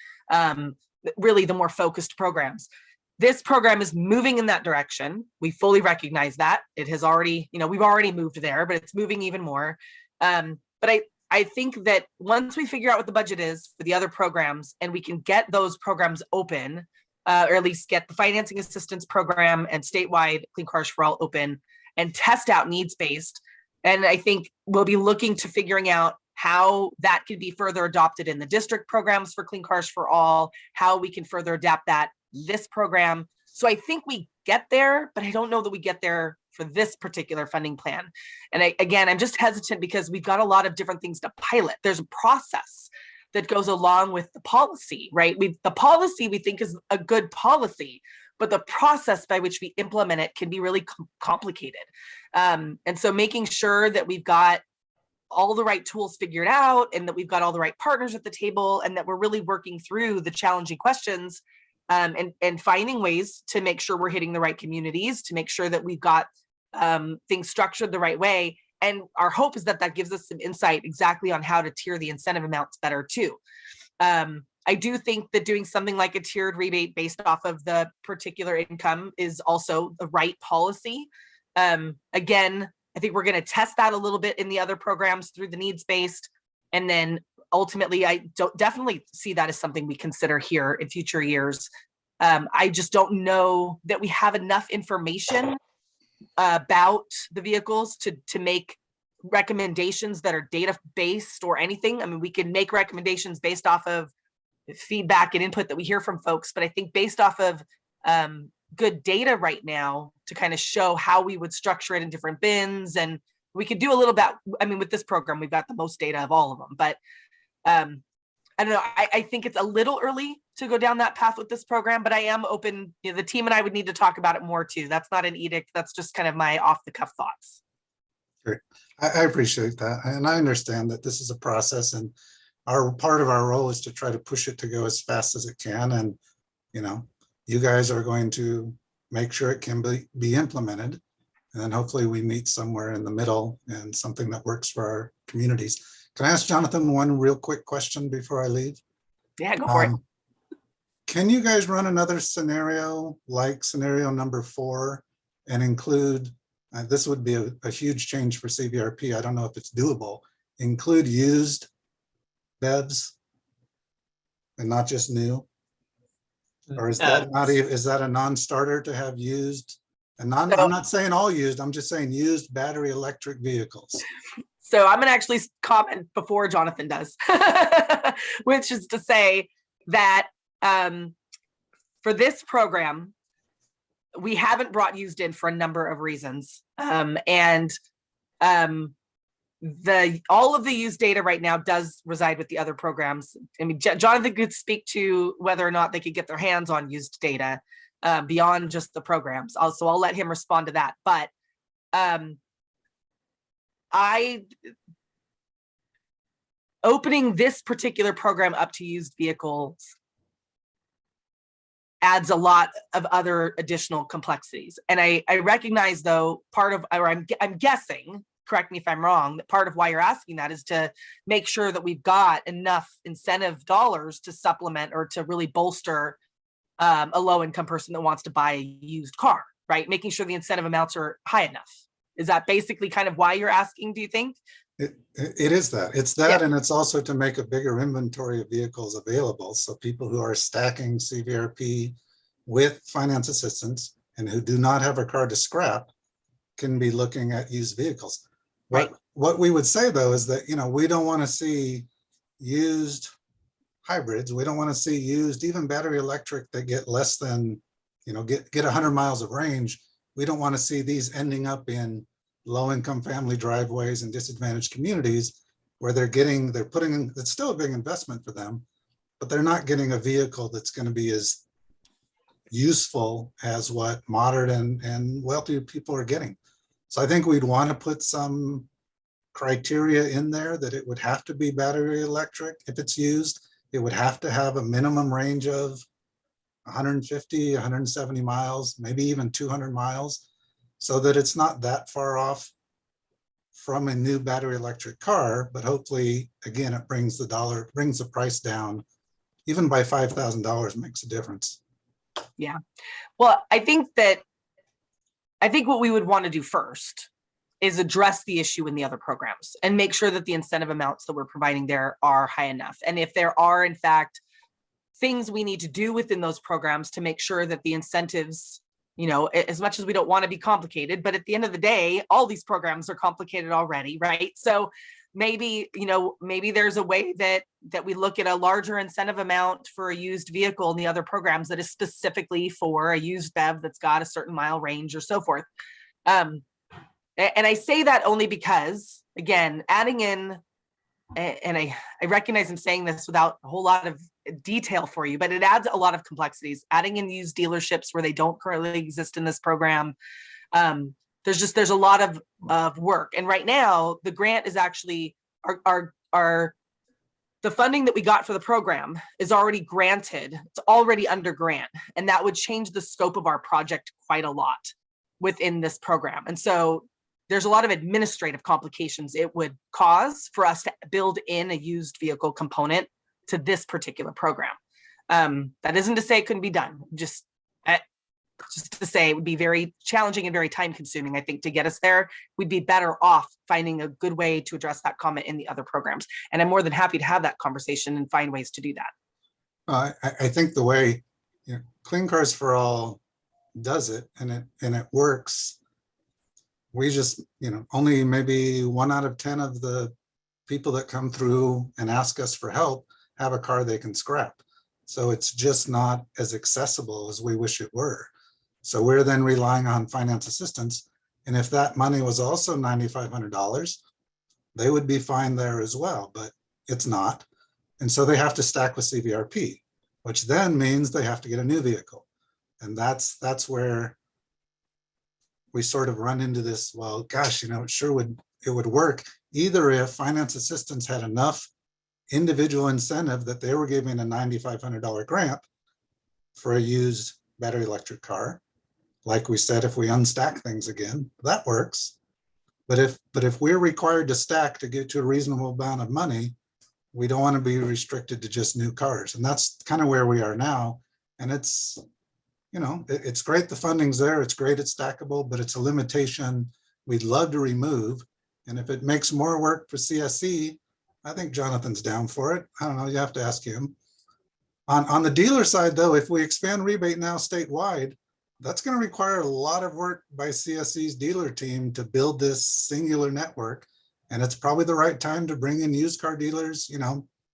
really the more focused programs. This program is moving in that direction. We fully recognize that. It has already, we've already moved there, but it's moving even more. But I think that once we figure out what the budget is for the other programs and we can get those programs open, or at least get the financing assistance program and statewide Clean Cars for All open and test out needs-based. And I think we'll be looking to figuring out how that can be further adopted in the district programs for Clean Cars for All, how we can further adapt that this program. So I think we get there, but I don't know that we get there for this particular funding plan. And again, I'm just hesitant because we've got a lot of different things to pilot. There's a process that goes along with the policy, right? The policy we think is a good policy, but the process by which we implement it can be really complicated. And so making sure that we've got all the right tools figured out and that we've got all the right partners at the table and that we're really working through the challenging questions and finding ways to make sure we're hitting the right communities, to make sure that we've got things structured the right way. And our hope is that that gives us some insight exactly on how to tier the incentive amounts better too. I do think that doing something like a tiered rebate based off of the particular income is also the right policy. Again, I think we're going to test that a little bit in the other programs through the needs-based. And then ultimately, I definitely see that as something we consider here in future years. I just don't know that we have enough information about the vehicles to make recommendations that are data-based or anything. I mean, we can make recommendations based off of feedback and input that we hear from folks, but I think based off of good data right now to kind of show how we would structure it in different bins. And we could do a little bit, I mean, with this program, we've got the most data of all of them, but I don't know. I think it's a little early to go down that path with this program, but I am open. You know, the team and I would need to talk about it more too. That's not an edict. That's just kind of my off the cuff thoughts. Great. I appreciate that. And I understand that this is a process and part of our role is to try to push it to go as fast as it can. And, you know, you guys are going to make sure it can be implemented. And then hopefully we meet somewhere in the middle and something that works for our communities. Can I ask Jonathan one real quick question before I leave? Yeah, go for it. Can you guys run another scenario like scenario number 4 and include, this would be a huge change for CVRP. I don't know if it's doable. Include used BEVs and not just new? Or is that not even, is that a non-starter to have used? And I'm not saying all used, I'm just saying used battery electric vehicles. So I'm going to actually comment before Jonathan does, which is to say that for this program, we haven't brought used in for a number of reasons. All of the used data right now does reside with the other programs. I mean, Jonathan could speak to whether or not they could get their hands on used data beyond just the programs. So I'll let him respond to that. But opening this particular program up to used vehicles adds a lot of other additional complexities. And I recognize though, I'm guessing, correct me if I'm wrong, that part of why you're asking that is to make sure that we've got enough incentive dollars to supplement or to really bolster a low income person that wants to buy a used car, right? Making sure the incentive amounts are high enough. Is that basically kind of why you're asking, do you think? It is that. It's that, Yeah. and it's also to make a bigger inventory of vehicles available. So people who are stacking CVRP with finance assistance and who do not have a car to scrap can be looking at used vehicles. Right. What we would say though is that, you know, we don't want to see used hybrids. We don't want to see used even battery electric that get less than, you know, get 100 miles of range. We don't want to see these ending up in low-income family driveways and disadvantaged communities where it's still a big investment for them, but they're not getting a vehicle that's going to be as useful as what moderate and wealthy people are getting. So I think we'd want to put some criteria in there that it would have to be battery electric. If it's used, it would have to have a minimum range of 150, 170 miles, maybe even 200 miles, so that it's not that far off from a new battery electric car. But hopefully, again, it brings the price down. Even by $5,000 makes a difference. Yeah. Well, I think what we would want to do first is address the issue in the other programs and make sure that the incentive amounts that we're providing there are high enough. And if there are, in fact, things we need to do within those programs to make sure that the incentives, you know, as much as we don't want to be complicated, but at the end of the day, all these programs are complicated already, right? So maybe, maybe there's a way that we look at a larger incentive amount for a used vehicle in the other programs that is specifically for a used BEV that's got a certain mile range or so forth. And I say that only because, again, adding in, and I recognize I'm saying this without a whole lot of detail for you, but it adds a lot of complexities. Adding in used dealerships where they don't currently exist in this program. There's a lot of work. And right now, the grant is actually, the funding that we got for the program is already granted. It's already under grant. And that would change the scope of our project quite a lot within this program. And so there's a lot of administrative complications it would cause for us to build in a used vehicle component to this particular program. That isn't to say it couldn't be done, just to say it would be very challenging and very time consuming. I think to get us there, we'd be better off finding a good way to address that comment in the other programs. And I'm more than happy to have that conversation and find ways to do that. I think the way Clean Cars for All does it, and it works. We just, only maybe 1 out of 10 of the people that come through and ask us for help have a car they can scrap. So it's just not as accessible as we wish it were. So we're then relying on finance assistance. And if that money was also $9,500, they would be fine there as well, but it's not. And so they have to stack with Cvrp, which then means they have to get a new vehicle. And that's where we sort of run into this, well, gosh, it would work either if finance assistance had enough individual incentive that they were giving a $9,500 grant for a used battery electric car. Like we said, if we unstack things again, that works. But if we're required to stack to get to a reasonable amount of money, we don't want to be restricted to just new cars. And that's kind of where we are now. And it's, it's great the funding's there, it's great it's stackable, but it's a limitation we'd love to remove. And if it makes more work for CSE, I think Jonathan's down for it. I don't know, you have to ask him. On the dealer side though, if we expand rebate now statewide, that's going to require a lot of work by CSE's dealer team to build this singular network. And it's probably the right time to bring in used car dealers,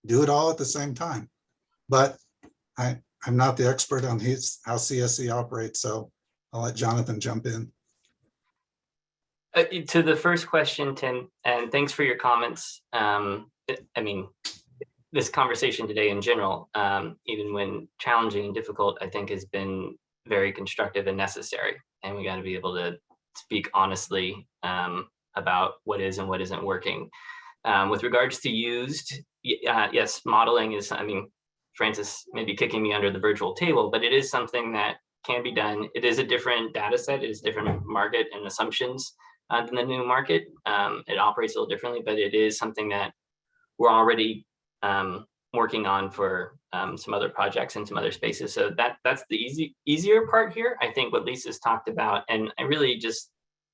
do it all at the same time. But I'm not the expert on how CSE operates, so I'll let Jonathan jump in. To the first question, Tim, and thanks for your comments. This conversation today in general, even when challenging and difficult, I think has been very constructive and necessary. And we got to be able to speak honestly about what is and what isn't working. With regards to used, yes, modeling is, Francis may be kicking me under the virtual table, but it is something that can be done. It is a different data set, it is different market and assumptions than the new market. It operates a little differently, but it is something that we're already working on for some other projects and some other spaces. So that's the easier part here. I think what Lisa's talked about, and I really just,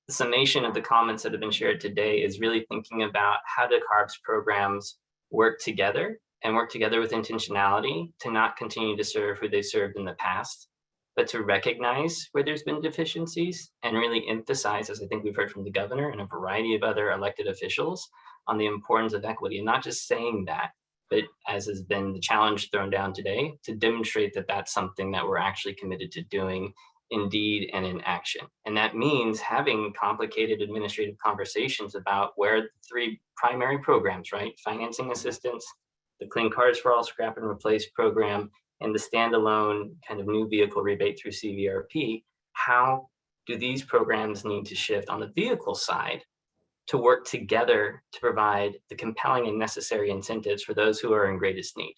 the summation of the comments that have been shared today is really thinking about how do Carb's programs work together and work together with intentionality to not continue to serve who they served in the past, but to recognize where there's been deficiencies and really emphasize, as I think we've heard from the governor and a variety of other elected officials, on the importance of equity, and not just saying that, but as has been the challenge thrown down today, to demonstrate that that's something that we're actually committed to doing in deed and in action. And that means having complicated administrative conversations about where the 3 primary programs, right? Financing assistance, the Clean Cars for All Scrap and Replace program, and the standalone kind of new vehicle rebate through Cvrp. How do these programs need to shift on the vehicle side to work together to provide the compelling and necessary incentives for those who are in greatest need?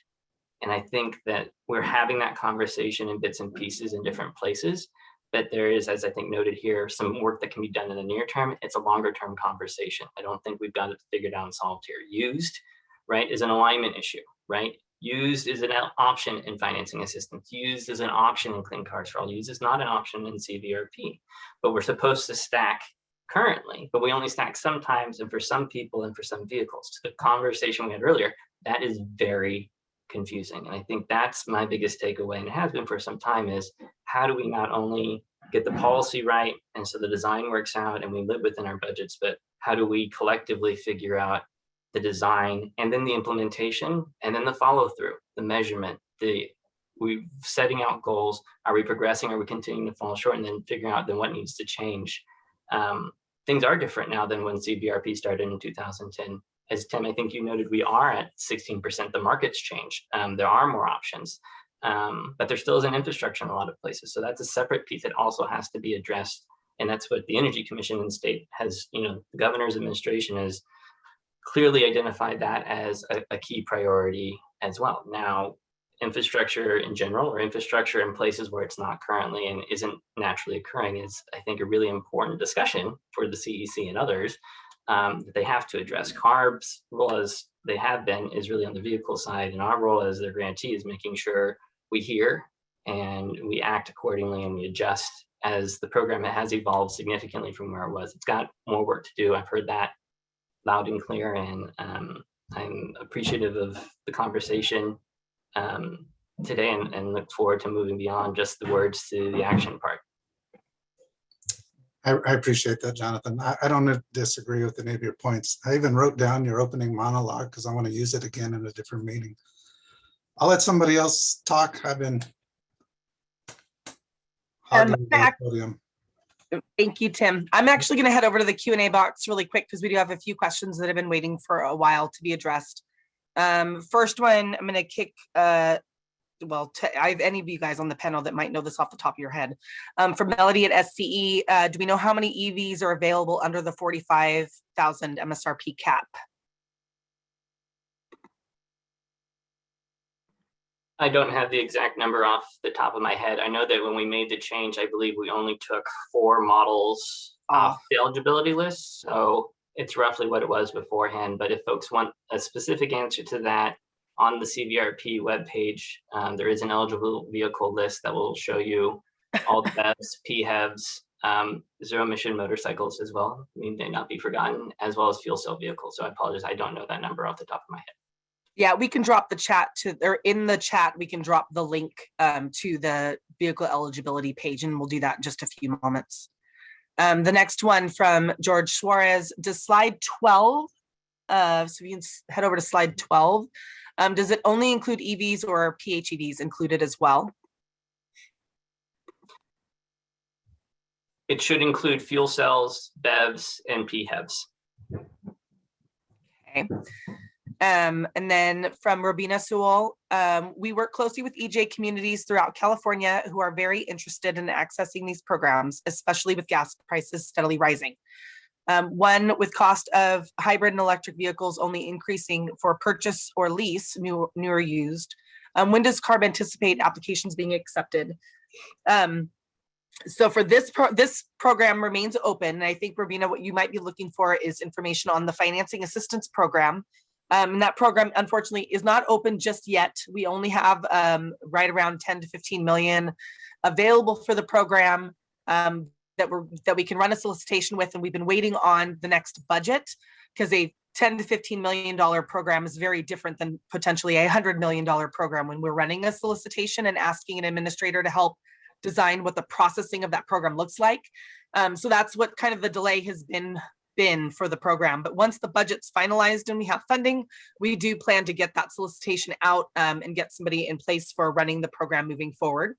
And I think that we're having that conversation in bits and pieces in different places, but there is, as I think noted here, some work that can be done in the near term. It's a longer term conversation. I don't think we've got it figured out and solved here. Used, right, is an alignment issue, right? Used is an option in financing assistance. Used is an option in Clean Cars for All. Used is not an option in Cvrp, but we're supposed to stack currently, but we only stack sometimes and for some people and for some vehicles. To the conversation we had earlier, that is very confusing. And I think that's my biggest takeaway, and it has been for some time, is how do we not only get the policy right and so the design works out and we live within our budgets, but how do we collectively figure out the design, and then the implementation, and then the follow through, the measurement, we setting out goals. Are we progressing? Are we continuing to fall short? And then figuring out then what needs to change. Things are different now than when Cbrp started in 2010. As Tim, I think you noted, we are at 16%. The market's changed. There are more options, but there still is an infrastructure in a lot of places. So that's a separate piece that also has to be addressed. And that's what the Energy Commission and state has, the governor's administration has clearly identified that as a key priority as well. Now, infrastructure in general, or infrastructure in places where it's not currently and isn't naturally occurring, is, I think, a really important discussion for the CEC and others that they have to address. Carb's role, as they have been, is really on the vehicle side, and our role as their grantee is making sure we hear and we act accordingly and we adjust as the program has evolved significantly from where it was. It's got more work to do. I've heard that loud and clear, and I'm appreciative of the conversation today and look forward to moving beyond just the words to the action part. I appreciate that, Jonathan. I don't disagree with any of your points. I even wrote down your opening monologue because I want to use it again in a different meeting. I'll let somebody else talk. I've been hogging the podium. Thank you, Tim. I'm actually going to head over to the Q&A box really quick because we do have a few questions that have been waiting for a while to be addressed. First one, I'm going to kick, I have any of you guys on the panel that might know this off the top of your head. From Melody at SCE, do we know how many EVs are available under the 45,000 MSRP cap? I don't have the exact number off the top of my head. I know that when we made the change, I believe we only took 4 models off the eligibility list. So it's roughly what it was beforehand. But if folks want a specific answer to that, on the Cvrp webpage, there is an eligible vehicle list that will show you all the BEVs, PHEVs, zero emission motorcycles as well, may not be forgotten, as well as fuel cell vehicles. So I apologize, I don't know that number off the top of my head. Yeah, we can drop the chat in the chat, we can drop the link to the vehicle eligibility page, and we'll do that in just a few moments. The next one from George Suarez, does slide 12, so you can head over to slide 12. Does it only include EVs or are PHEVs included as well? It should include fuel cells, BEVs, and PHEVs. Okay. And then from Robina Sewell, we work closely with EJ communities throughout California who are very interested in accessing these programs, especially with gas prices steadily rising. One, with cost of hybrid and electric vehicles only increasing for purchase or lease, new or used. When does Carb anticipate applications being accepted? So for this program remains open. And I think, Robina, what you might be looking for is information on the financing assistance program. And that program, unfortunately, is not open just yet. We only have right around 10 to 15 million available for the program that we can run a solicitation with, and we've been waiting on the next budget because a $10 to $15 million program is very different than potentially a $100 million program when we're running a solicitation and asking an administrator to help design what the processing of that program looks like. So that's what kind of the delay has been for the program. But once the budget's finalized and we have funding, we do plan to get that solicitation out and get somebody in place for running the program moving forward.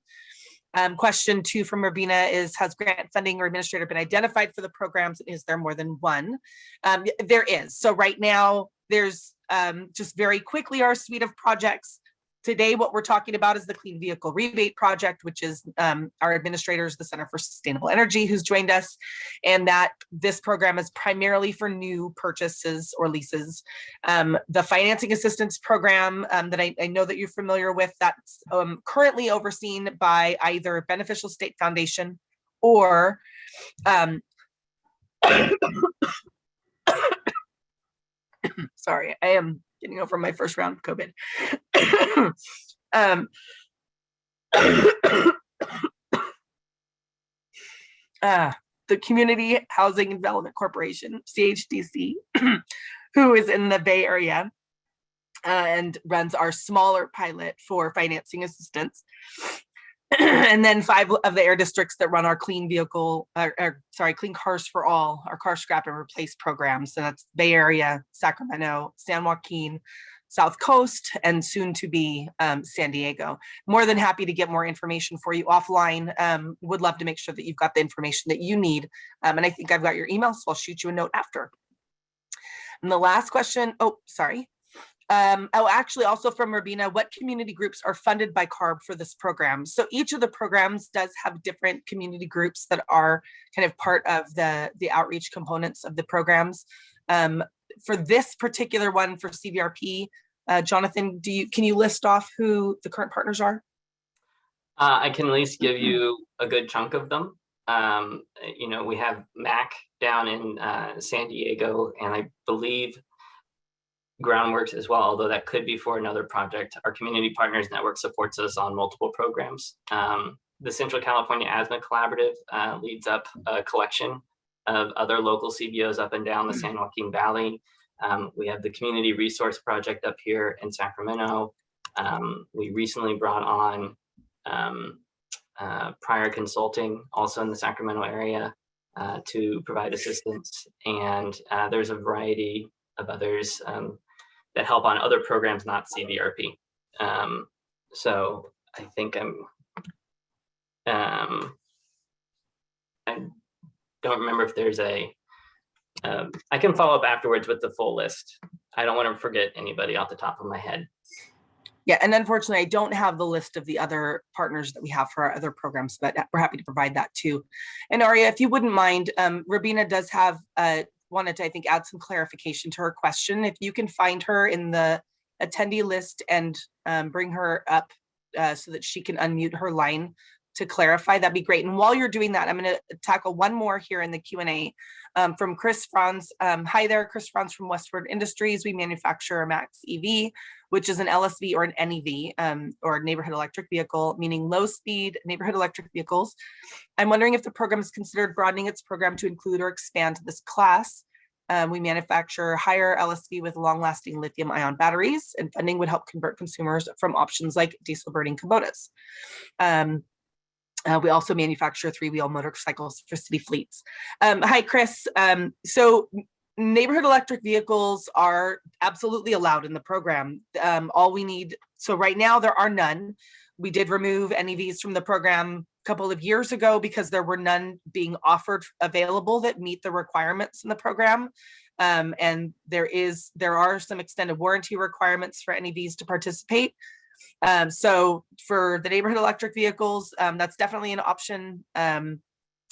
Question 2 from Robina is, has grant funding or administrator been identified for the programs? Is there more than one? There is. So right now there's just very quickly our suite of projects. Today, what we're talking about is the Clean Vehicle Rebate Project, which is our administrators, the Center for Sustainable Energy, who's joined us, and that this program is primarily for new purchases or leases. The Financing Assistance Program that I know that you're familiar with, that's currently overseen by either Beneficial State Foundation or sorry, I am getting over my first round of COVID. The Community Housing and Development Corporation, CHDC, who is in the Bay Area and runs our smaller pilot for financing assistance. And then 5 of the air districts that run our clean vehicle, clean cars for all, our car scrap and replace program. So that's Bay Area, Sacramento, San Joaquin, South Coast, and soon to be San Diego. More than happy to get more information for you offline. Would love to make sure that you've got the information that you need. And I think I've got your email, so I'll shoot you a note after. And the last question, actually also from Rabina, what community groups are funded by Carb for this program? So each of the programs does have different community groups that are kind of part of the outreach components of the programs. For this particular one for Cvrp, Jonathan, can you list off who the current partners are? I can at least give you a good chunk of them. We have MAC down in San Diego, and I believe Groundworks as well, although that could be for another project. Our Community Partners Network supports us on multiple programs. The Central California Asthma Collaborative leads up a collection of other local CBOs up and down the San Joaquin Valley. We have the Community Resource Project up here in Sacramento. We recently brought on Prior Consulting, also in the Sacramento area, to provide assistance. And there's a variety of others that help on other programs, not Cvrp. So I think I don't remember if there's I can follow up afterwards with the full list. I don't want to forget anybody off the top of my head. Yeah, and unfortunately, I don't have the list of the other partners that we have for our other programs, but we're happy to provide that too. And Aria, if you wouldn't mind, Rabina does have wanted to, I think, add some clarification to her question. If you can find her in the attendee list and bring her up so that she can unmute her line to clarify, that'd be great. And while you're doing that, I'm going to tackle one more here in the Q&A from Chris Franz. Hi there, Chris Franz from Westward Industries. We manufacture a Max EV, which is an LSV or an NEV, or neighborhood electric vehicle, meaning low speed neighborhood electric vehicles. I'm wondering if the program is considered broadening its program to include or expand this class. We manufacture higher LSV with long-lasting lithium-ion batteries, and funding would help convert consumers from options like diesel burning Kubotas. We also manufacture 3-wheel motorcycles for city fleets. Hi, Chris. So neighborhood electric vehicles are absolutely allowed in the program. All we need, so right now there are none. We did remove NEVs from the program a couple of years ago because there were none being offered available that meet the requirements in the program. And there are some extended warranty requirements for NEVs to participate. So for the neighborhood electric vehicles, that's definitely an option. And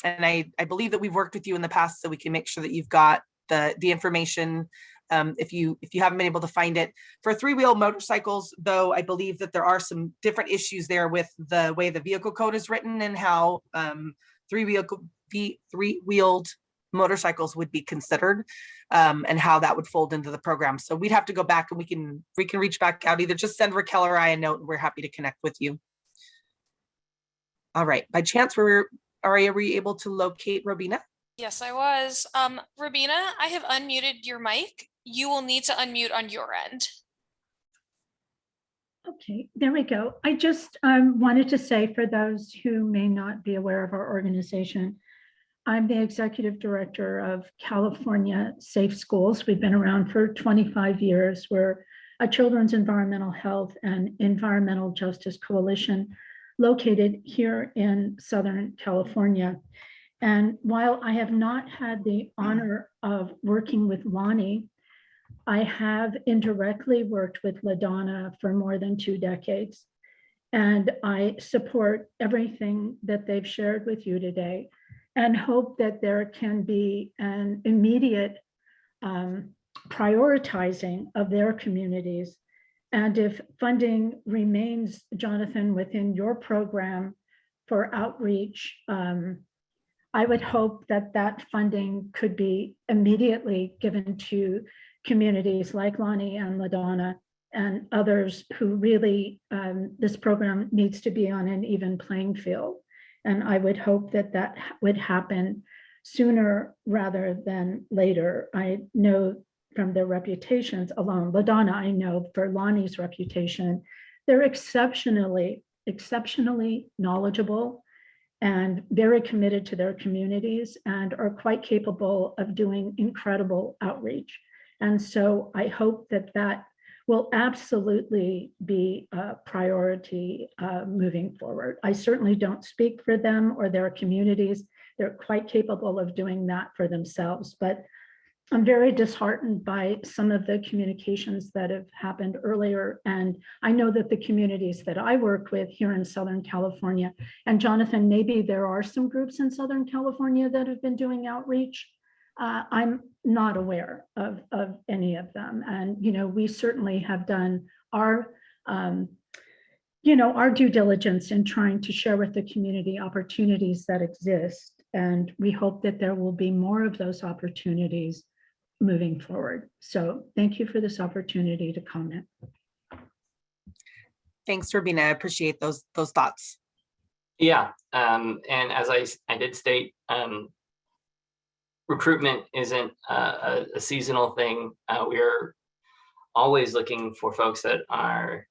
I believe that we've worked with you in the past so we can make sure that you've got the information if you haven't been able to find it. For 3-wheel motorcycles, though, I believe that there are some different issues there with the way the vehicle code is written and how 3-wheeled motorcycles would be considered and how that would fold into the program. So we'd have to go back and we can reach back out. Either just send Raquel or I a note and we're happy to connect with you. All right, by chance, were you able to locate Robina? Yes, I was. Rabina, I have unmuted your mic. You will need to unmute on your end. Okay, there we go. I just wanted to say, for those who may not be aware of our organization, I'm the executive director of California Safe Schools. We've been around for 25 years. We're a children's environmental health and environmental justice coalition located here in Southern California. And while I have not had the honor of working with Lonnie, I have indirectly worked with LaDonna for more than 2 decades. And I support everything that they've shared with you today and hope that there can be an immediate prioritizing of their communities. And if funding remains, Jonathan, within your program for outreach, I would hope that that funding could be immediately given to communities like Lonnie and LaDonna and others who really, this program needs to be on an even playing field. And I would hope that that would happen sooner rather than later. I know from their reputations alone, LaDonna, I know for Lonnie's reputation, they're exceptionally exceptionally knowledgeable and very committed to their communities and are quite capable of doing incredible outreach. And so I hope that that will absolutely be a priority moving forward. I certainly don't speak for them or their communities. They're quite capable of doing that for themselves, but I'm very disheartened by some of the communications that have happened earlier. And I know that the communities that I work with here in Southern California, and Jonathan, maybe there are some groups in Southern California that have been doing outreach. I'm not aware of any of them. And, we certainly have done our, our due diligence in trying to share with the community opportunities that exist. And we hope that there will be more of those opportunities moving forward. So thank you for this opportunity to comment. Thanks, Rubina. I appreciate those thoughts. Yeah, and as I did state, recruitment isn't a seasonal thing. We're always looking for folks that are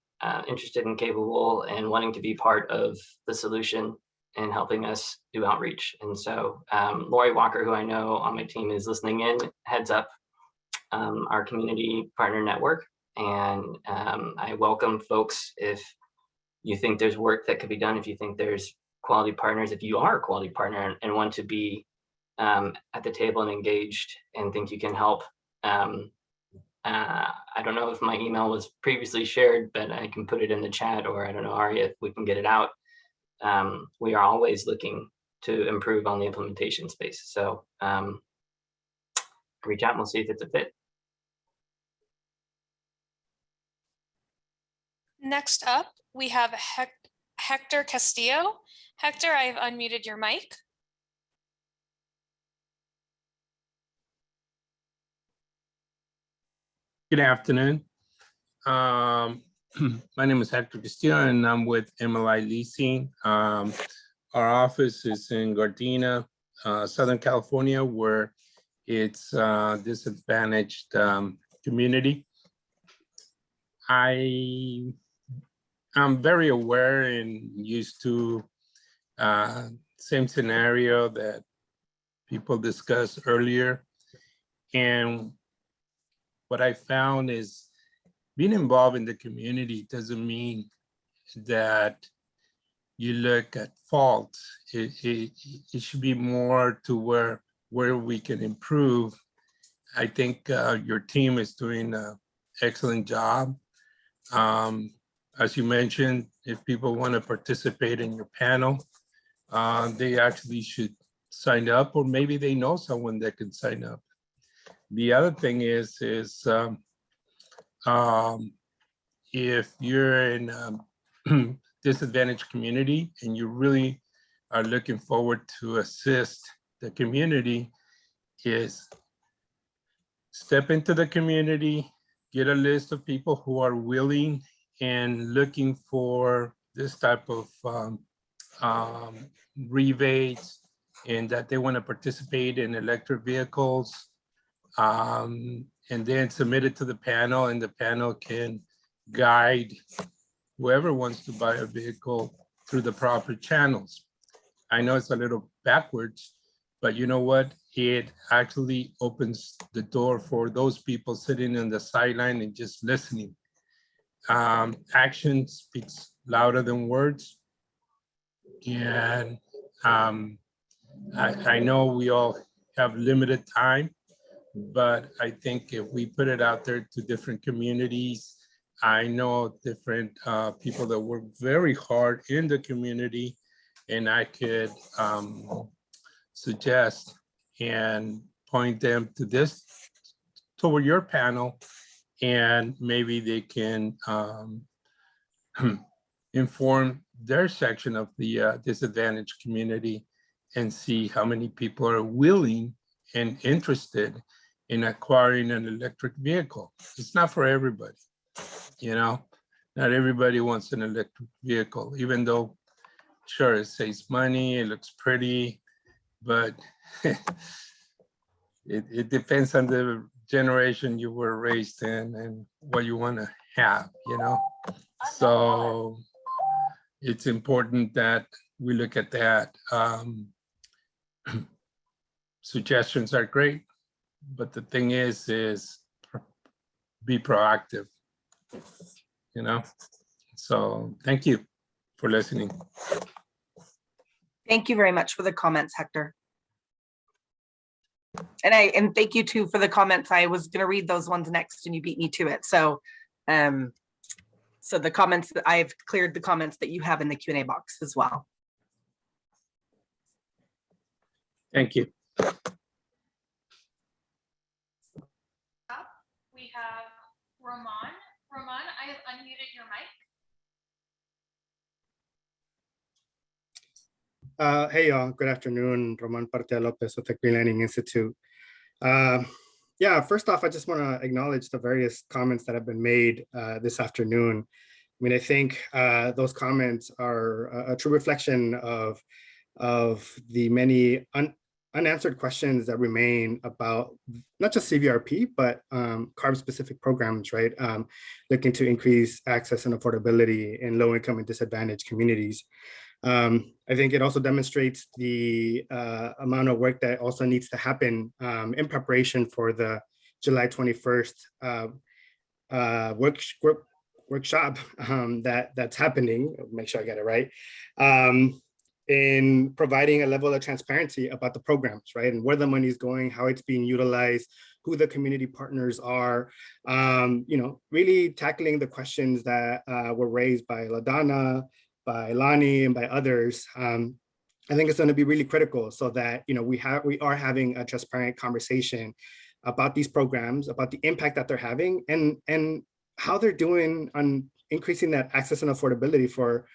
interested and capable and wanting to be part of the solution and helping us do outreach. And so Lori Walker, who I know on my team is listening in, heads up our community partner network. And I welcome folks if you think there's work that could be done, if you think there's quality partners, if you are a quality partner and want to be at the table and engaged and think you can help. I don't know if my email was previously shared, but I can put it in the chat, or I don't know, Ari, if we can get it out. We are always looking to improve on the implementation space. So reach out and we'll see if it's a fit. Next up, we have Hector Castillo. Hector, I've unmuted your mic. Good afternoon. My name is Hector Castillo and I'm with MLI Leasing. Our office is in Gardena, Southern California, where it's a disadvantaged community. I'm very aware and used to same scenario that people discussed earlier. And what I found is being involved in the community doesn't mean that you look at faults. It should be more to where we can improve. I think your team is doing an excellent job. As you mentioned, if people want to participate in your panel, they actually should sign up, or maybe they know someone that can sign up. The other thing is if you're in a disadvantaged community and you really are looking forward to assist the community, is step into the community, get a list of people who are willing and looking for this type of rebates and that they want to participate in electric vehicles. And then submit it to the panel, and the panel can guide whoever wants to buy a vehicle through the proper channels. I know it's a little backwards, but you know what? It actually opens the door for those people sitting on the sideline and just listening. Action speaks louder than words. And I know we all have limited time, but I think if we put it out there to different communities, I know different people that work very hard in the community, and I could suggest and point them to this, toward your panel, and maybe they can inform their section of the disadvantaged community and see how many people are willing and interested in acquiring an electric vehicle. It's not for everybody, not everybody wants an electric vehicle, even though, sure, it saves money, it looks pretty, but it depends on the generation you were raised in and what you want to have, So it's important that we look at that. Suggestions are great, but the thing is be proactive, you know? So thank you for listening. Thank you very much for the comments, Hector. And thank you too for the comments. I was going to read those ones next and you beat me to it. So so the comments that I've cleared the comments that you have in the Q&A box as well. Thank you. We have Roman. Roman, I have unmuted your mic. Hey, y'all. Good afternoon. Roman Parte Lopez with the Green Lining Institute. Yeah, first off, I just want to acknowledge the various comments that have been made this afternoon. I mean, I think those comments are a true reflection of the many unanswered questions that remain about not just Cvrp, but Carb-specific programs, right? Looking to increase access and affordability in low-income and disadvantaged communities. I think it also demonstrates the amount of work that also needs to happen in preparation for the July 21st workshop that's happening. I'll make sure I get it right. In providing a level of transparency about the programs, right? And where the money is going, how it's being utilized, who the community partners are, you know, really tackling the questions that were raised by LaDonna, by Lonnie, and by others. I think it's going to be really critical so that, you know, we are having a transparent conversation about these programs, about the impact that they're having, and how they're doing on increasing that access and affordability for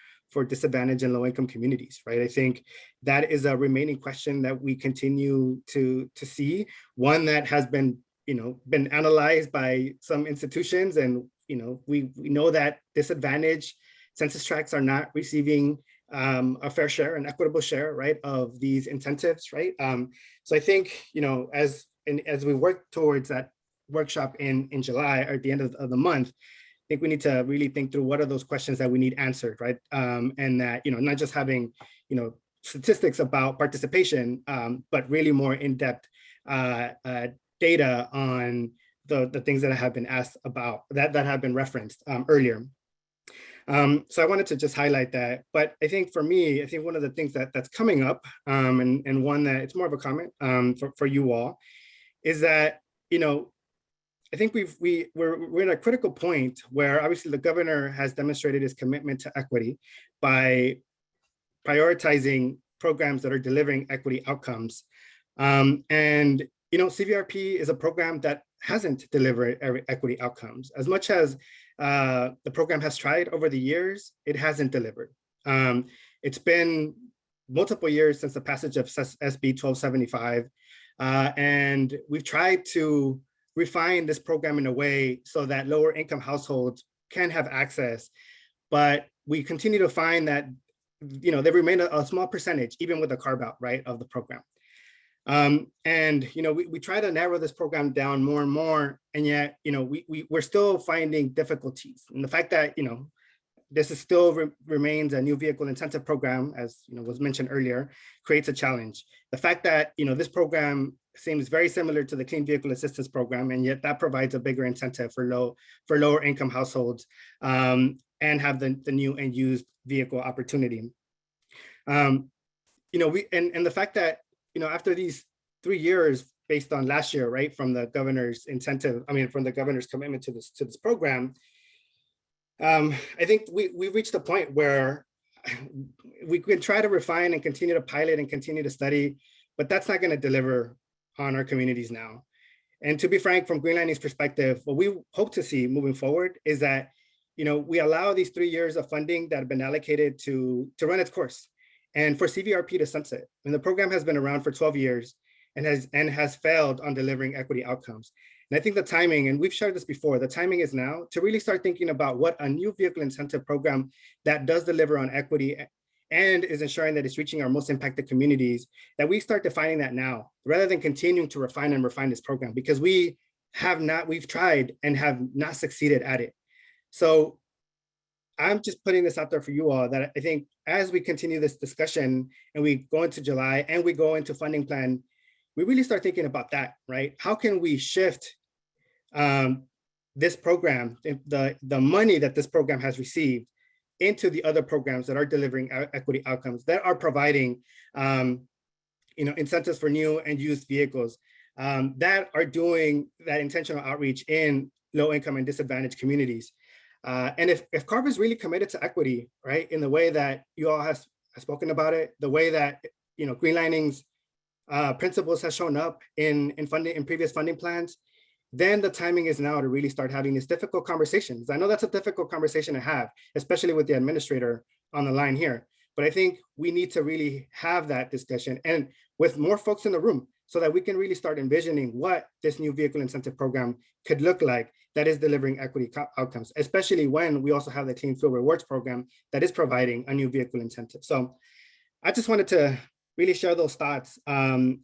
disadvantaged and low-income communities, right? I think that is a remaining question that we continue to see, one that has been, you know, been analyzed by some institutions, and, you know, we know that disadvantaged census tracts are not receiving a fair share, an equitable share, right, of these incentives, right? So I think, you know, as we work towards that workshop in July, or at the end of the month, I think we need to really think through what are those questions that we need answered, right? And that, you know, not just having, you know, statistics about participation, but really more in-depth data on the things that have been asked about, that have been referenced earlier. So I wanted to just highlight that. But I think for me, I think one of the things that's coming up, and one that it's more of a comment for you all, is that, you know, I think we're in a critical point where obviously the governor has demonstrated his commitment to equity by prioritizing programs that are delivering equity outcomes. And, you know, Cvrp is a program that hasn't delivered equity outcomes. As much as the program has tried over the years, it hasn't delivered. It's been multiple years since the passage of SB 1275. And we've tried to refine this program in a way so that lower income households can have access, but we continue to find that, you know, they remain a small percentage, even with the carve out, right, of the program. And, you know, we try to narrow this program down more and more, and yet, you know, we're still finding difficulties. And the fact that, you know, this is still remains a new vehicle incentive program, as, you know, was mentioned earlier, creates a challenge. The fact that, you know, this program seems very similar to the Clean Vehicle Assistance Program, and yet that provides a bigger incentive for lower income households, and have the new and used vehicle opportunity. You know, and the fact that, you know, after these 3 years, based on last year, right, from the governor's incentive, I mean, from the governor's commitment to this program, I think we reached a point where we could try to refine and continue to pilot and continue to study, but that's not going to deliver on our communities now. And to be frank, from Green Lining's perspective, what we hope to see moving forward is that, you know, we allow these 3 years of funding that have been allocated to run its course, and for Cvrp to sunset. And the program has been around for 12 years and has failed on delivering equity outcomes. And I think the timing, and we've shared this before, the timing is now to really start thinking about what a new vehicle incentive program that does deliver on equity and is ensuring that it's reaching our most impacted communities, that we start defining that now, rather than continuing to refine this program, because we've tried and have not succeeded at it. So I'm just putting this out there for you all that I think as we continue this discussion and we go into July and we go into funding plan, we really start thinking about that, right? How can we shift this program, the money that this program has received, into the other programs that are delivering equity outcomes, that are providing incentives for new and used vehicles, that are doing that intentional outreach in low income and disadvantaged communities. And if Carb is really committed to equity, right, in the way that you all have spoken about it, the way that Greenlining's principles has shown up in previous funding plans, then the timing is now to really start having these difficult conversations. I know that's a difficult conversation to have, especially with the administrator on the line here. But I think we need to really have that discussion and with more folks in the room so that we can really start envisioning what this new vehicle incentive program could look like that is delivering equity outcomes, especially when we also have the Clean Fuel Rewards program that is providing a new vehicle incentive. So I just wanted to really share those thoughts and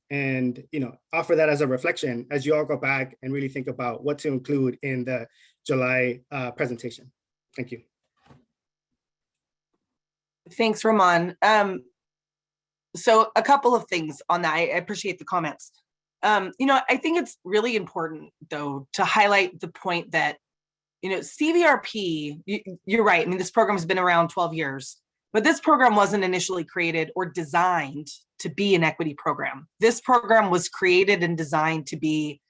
offer that as a reflection as you all go back and really think about what to include in the July presentation. Thank you. Thanks, Ramon. So a couple of things on that. I appreciate the comments. I think it's really important, though, to highlight the point that, Cvrp, you're right. I mean, this program has been around 12 years, but this program wasn't initially created or designed to be an equity program. This program was created and designed to be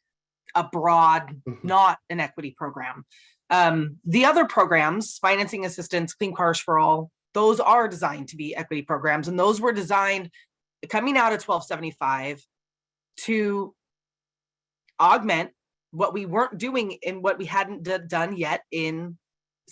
a broad, not an equity program. The other programs, financing assistance, Clean Cars for All, those are designed to be equity programs. And those were designed coming out of 1275 to augment what we weren't doing and what we hadn't done yet in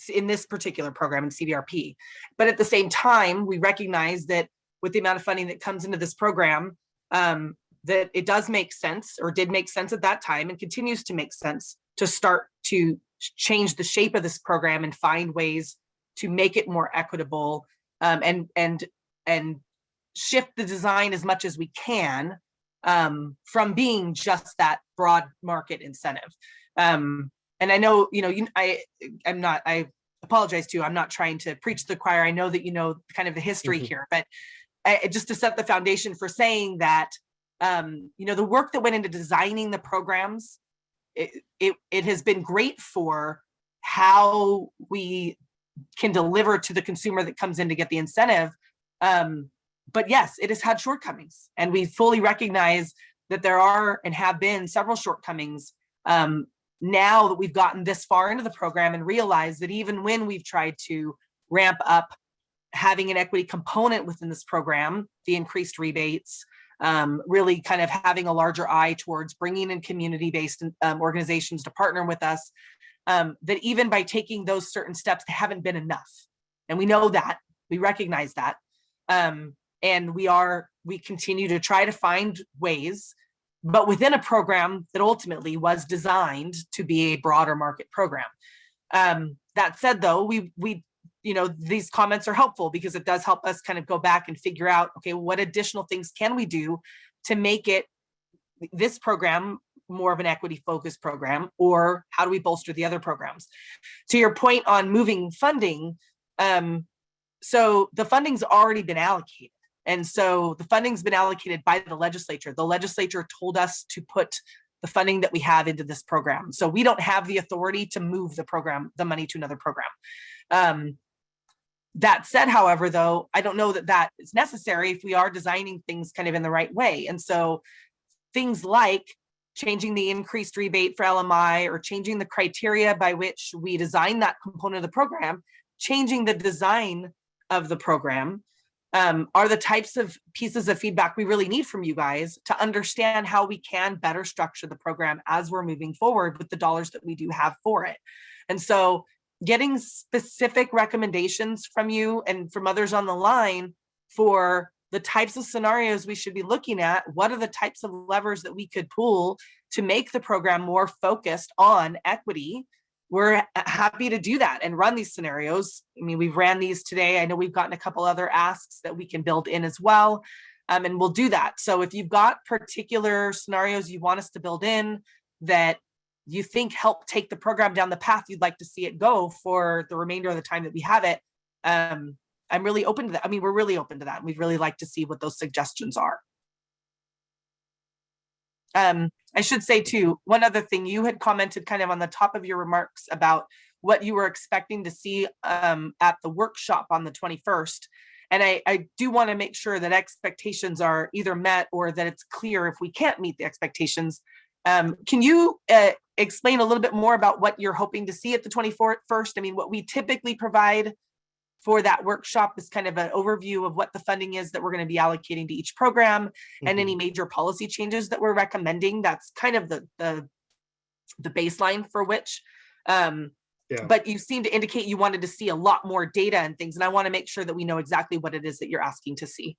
this particular program in Cvrp. But at the same time, we recognize that with the amount of funding that comes into this program, that it does make sense, or did make sense at that time and continues to make sense, to start to change the shape of this program and find ways to make it more equitable, and shift the design as much as we can from being just that broad market incentive. And I know, I apologize too. I'm not trying to preach to the choir. I know that kind of the history here, but just to set the foundation for saying that, the work that went into designing the programs, it has been great for how we can deliver to the consumer that comes in to get the incentive. But yes, it has had shortcomings, and we fully recognize that there are and have been several shortcomings now that we've gotten this far into the program, and realize that even when we've tried to ramp up having an equity component within this program, the increased rebates, really kind of having a larger eye towards bringing in community-based organizations to partner with us, that even by taking those certain steps, they haven't been enough. And we know that, we recognize that. And we continue to try to find ways, but within a program that ultimately was designed to be a broader market program. That said, though, we these comments are helpful because it does help us kind of go back and figure out, okay, what additional things can we do to make this program more of an equity focused program, or how do we bolster the other programs? To your point on moving funding, so the funding's already been allocated. And so the funding's been allocated by the legislature. The legislature told us to put the funding that we have into this program. So we don't have the authority to move the money to another program. That said, however, though, I don't know that is necessary if we are designing things kind of in the right way. And so things like changing the increased rebate for LMI, or changing the criteria by which we design that component of the program, changing the design of the program, are the types of pieces of feedback we really need from you guys to understand how we can better structure the program as we're moving forward with the dollars that we do have for it. And so getting specific recommendations from you and from others on the line for the types of scenarios we should be looking at, what are the types of levers that we could pull to make the program more focused on equity, we're happy to do that and run these scenarios. I mean, we've ran these today. I know we've gotten a couple other asks that we can build in as well, and we'll do that. So if you've got particular scenarios you want us to build in that you think help take the program down the path you'd like to see it go for the remainder of the time that we have it. I'm really open to that. I mean, we're really open to that. We'd really like to see what those suggestions are. I should say too, one other thing, you had commented kind of on the top of your remarks about what you were expecting to see at the workshop on the 21st. And I do want to make sure that expectations are either met or that it's clear if we can't meet the expectations. Can you explain a little bit more about what you're hoping to see at the 21st? I mean, what we typically provide for that workshop is kind of an overview of what the funding is that we're going to be allocating to each program and any major policy changes that we're recommending. That's kind of the baseline for which. But you seem to indicate you wanted to see a lot more data and things, and I want to make sure that we know exactly what it is that you're asking to see.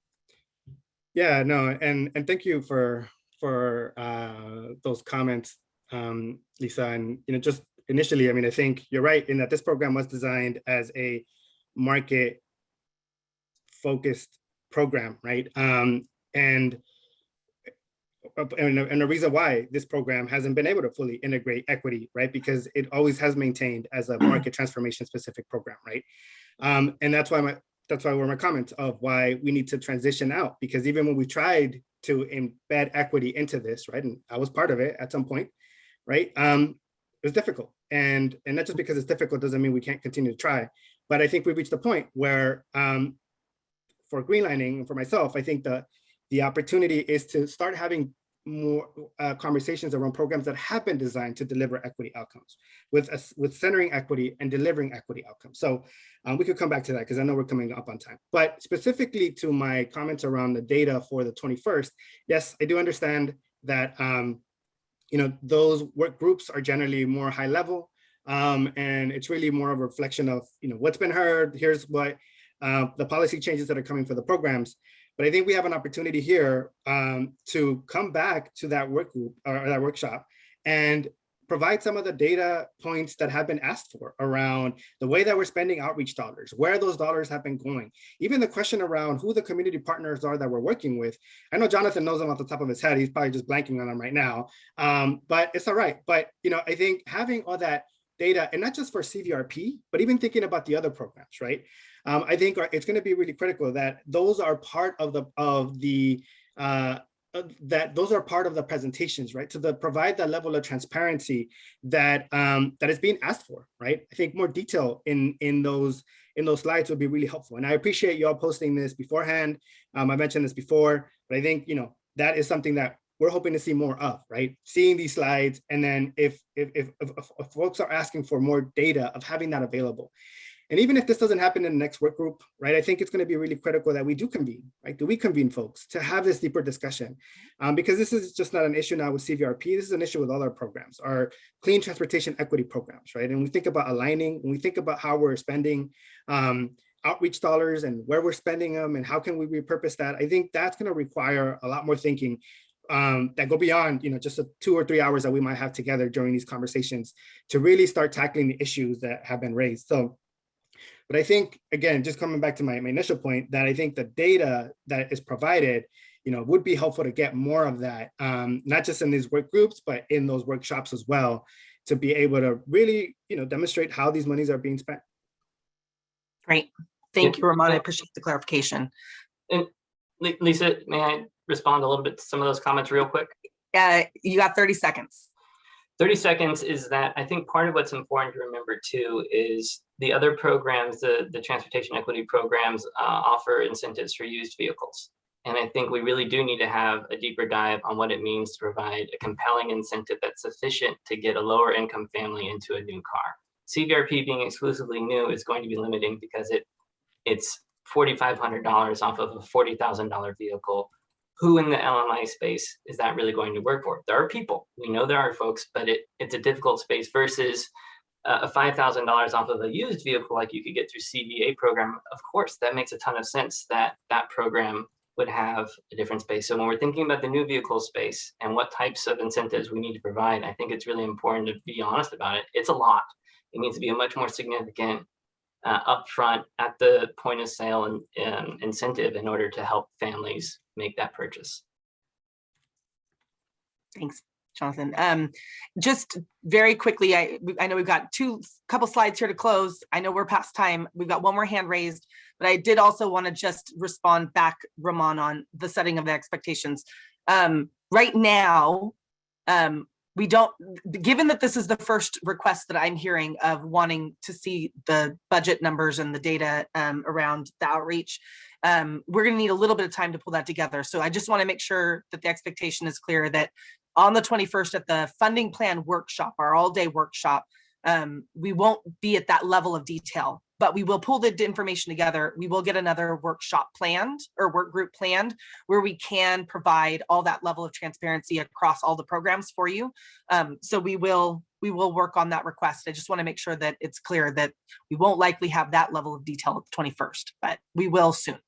Yeah, no, and thank you for those comments, Lisa. And just initially, I mean, I think you're right in that this program was designed as a market focused program, right? And the reason why this program hasn't been able to fully integrate equity, right? Because it always has maintained as a market transformation specific program, right? And that's why were my comments of why we need to transition out, because even when we tried to embed equity into this, right? And I was part of it at some point, right? It was difficult. And not just because it's difficult doesn't mean we can't continue to try. But I think we reached a point where for greenlining, for myself, I think the opportunity is to start having more conversations around programs that have been designed to deliver equity outcomes with centering equity and delivering equity outcomes. So we could come back to that because I know we're coming up on time. But specifically to my comments around the data for the 21st, yes, I do understand that those work groups are generally more high level. And it's really more of a reflection of what's been heard. Here's what the policy changes that are coming for the programs. But I think we have an opportunity here to come back to that work group or that workshop and provide some of the data points that have been asked for around the way that we're spending outreach dollars, where those dollars have been going. Even the question around who the community partners are that we're working with. I know Jonathan knows them off the top of his head. He's probably just blanking on them right now, but it's all right. But I think having all that data, and not just for Cvrp, but even thinking about the other programs, right? I think it's going to be really critical that those are part of the presentations, right? To provide that level of transparency that is being asked for, right? I think more detail in those slides would be really helpful. And I appreciate you all posting this beforehand. I mentioned this before, but I think that is something that we're hoping to see more of, right? Seeing these slides, and then if folks are asking for more data, of having that available. And even if this doesn't happen in the next work group, right, I think it's going to be really critical that we do convene, right? Do we convene folks to have this deeper discussion? Because this is just not an issue now with Cvrp, this is an issue with all our programs, our clean transportation equity programs, right? And we think about aligning, when we think about how we're spending outreach dollars and where we're spending them and how can we repurpose that, I think that's going to require a lot more thinking that go beyond just the 2 or 3 hours that we might have together during these conversations to really start tackling the issues that have been raised. So, but I think, again, just coming back to my initial point, that I think the data that is provided, would be helpful to get more of that, not just in these work groups, but in those workshops as well, to be able to really, demonstrate how these monies are being spent. Great. Thank you, Ramon. I appreciate the clarification. And Lisa, may I respond a little bit to some of those comments real quick? You got 30 seconds. 30 seconds is that I think part of what's important to remember too is the other programs, the transportation equity programs offer incentives for used vehicles. And I think we really do need to have a deeper dive on what it means to provide a compelling incentive that's sufficient to get a lower income family into a new car. Cvrp being exclusively new is going to be limiting because it's $4,500 off of a $40,000 vehicle. Who in the LMI space is that really going to work for? There are people, we know there are folks, but it's a difficult space versus a $5,000 off of a used vehicle like you could get through CVA program. Of course, that makes a ton of sense that that program would have a different space. So when we're thinking about the new vehicle space and what types of incentives we need to provide, I think it's really important to be honest about it. It's a lot. It needs to be a much more significant upfront at the point of sale and incentive in order to help families make that purchase. Thanks. Jonathan. Just very quickly, I know we've got couple slides here to close. I know we're past time. We've got one more hand raised, but I did also want to just respond back, Ramon, on the setting of the expectations. Right now, we don't, given that this is the first request that I'm hearing of wanting to see the budget numbers and the data around the outreach, we're going to need a little bit of time to pull that together. So I just want to make sure that the expectation is clear that on the 21st at the funding plan workshop, our all-day workshop, we won't be at that level of detail, but we will pull the information together. We will get another workshop planned or work group planned where we can provide all that level of transparency across all the programs for you. So we will work on that request. I just want to make sure that it's clear that we won't likely have that level of detail at the 21st, but we will soon.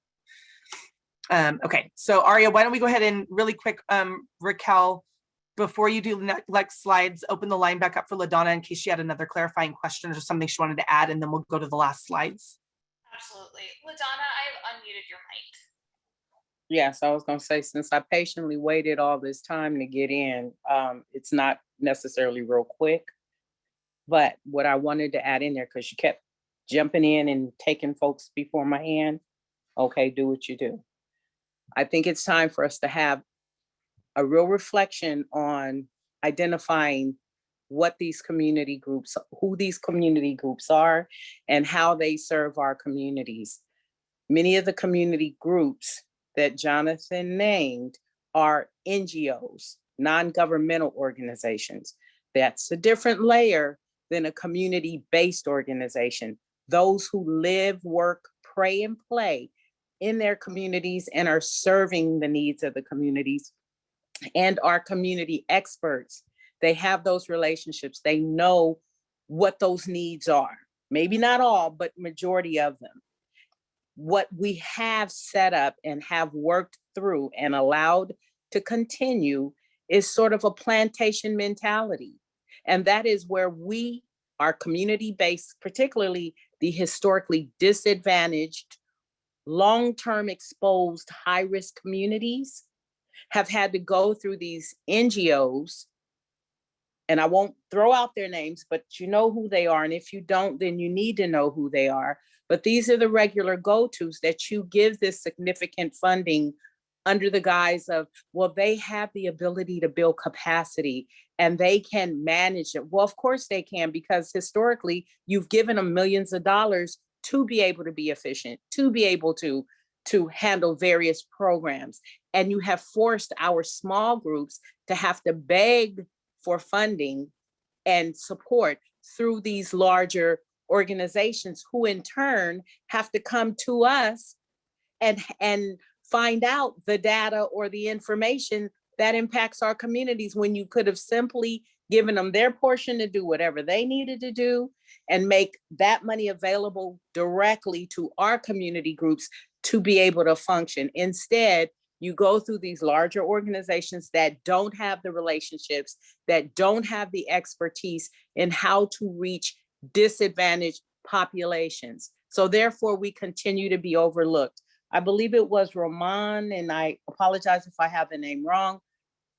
Okay, so Aria, why don't we go ahead and really quick, Raquel, before you do the next slides, open the line back up for LaDonna in case she had another clarifying question or something she wanted to add, and then we'll go to the last slides. Absolutely. LaDonna, I have unmuted your mic. Yes, I was going to say, since I patiently waited all this time to get in, it's not necessarily real quick, but what I wanted to add in there, because you kept jumping in and taking folks before my hand, okay, do what you do. I think it's time for us to have a real reflection on identifying what these community groups, who these community groups are, and how they serve our communities. Many of the community groups that Jonathan named are NGOs, non-governmental organizations. That's a different layer than a community-based organization. Those who live, work, pray, and play in their communities and are serving the needs of the communities and are community experts. They have those relationships. They know what those needs are. Maybe not all, but majority of them. What we have set up and have worked through and allowed to continue is sort of a plantation mentality. And that is where we are community-based, particularly the historically disadvantaged, long-term exposed, high-risk communities have had to go through these NGOs, and I won't throw out their names, but you know who they are. And if you don't, then you need to know who they are. But these are the regular go-tos that you give this significant funding under the guise of, well, they have the ability to build capacity and they can manage it. Well, of course they can, because historically you've given them millions of dollars to be able to be efficient, to be able to handle various programs. And you have forced our small groups to have to beg for funding and support through these larger organizations, who in turn have to come to us and find out the data or the information that impacts our communities, when you could have simply given them their portion to do whatever they needed to do and make that money available directly to our community groups to be able to function. Instead, you go through these larger organizations that don't have the relationships, that don't have the expertise in how to reach disadvantaged populations. So therefore, we continue to be overlooked. I believe it was Roman, and I apologize if I have the name wrong.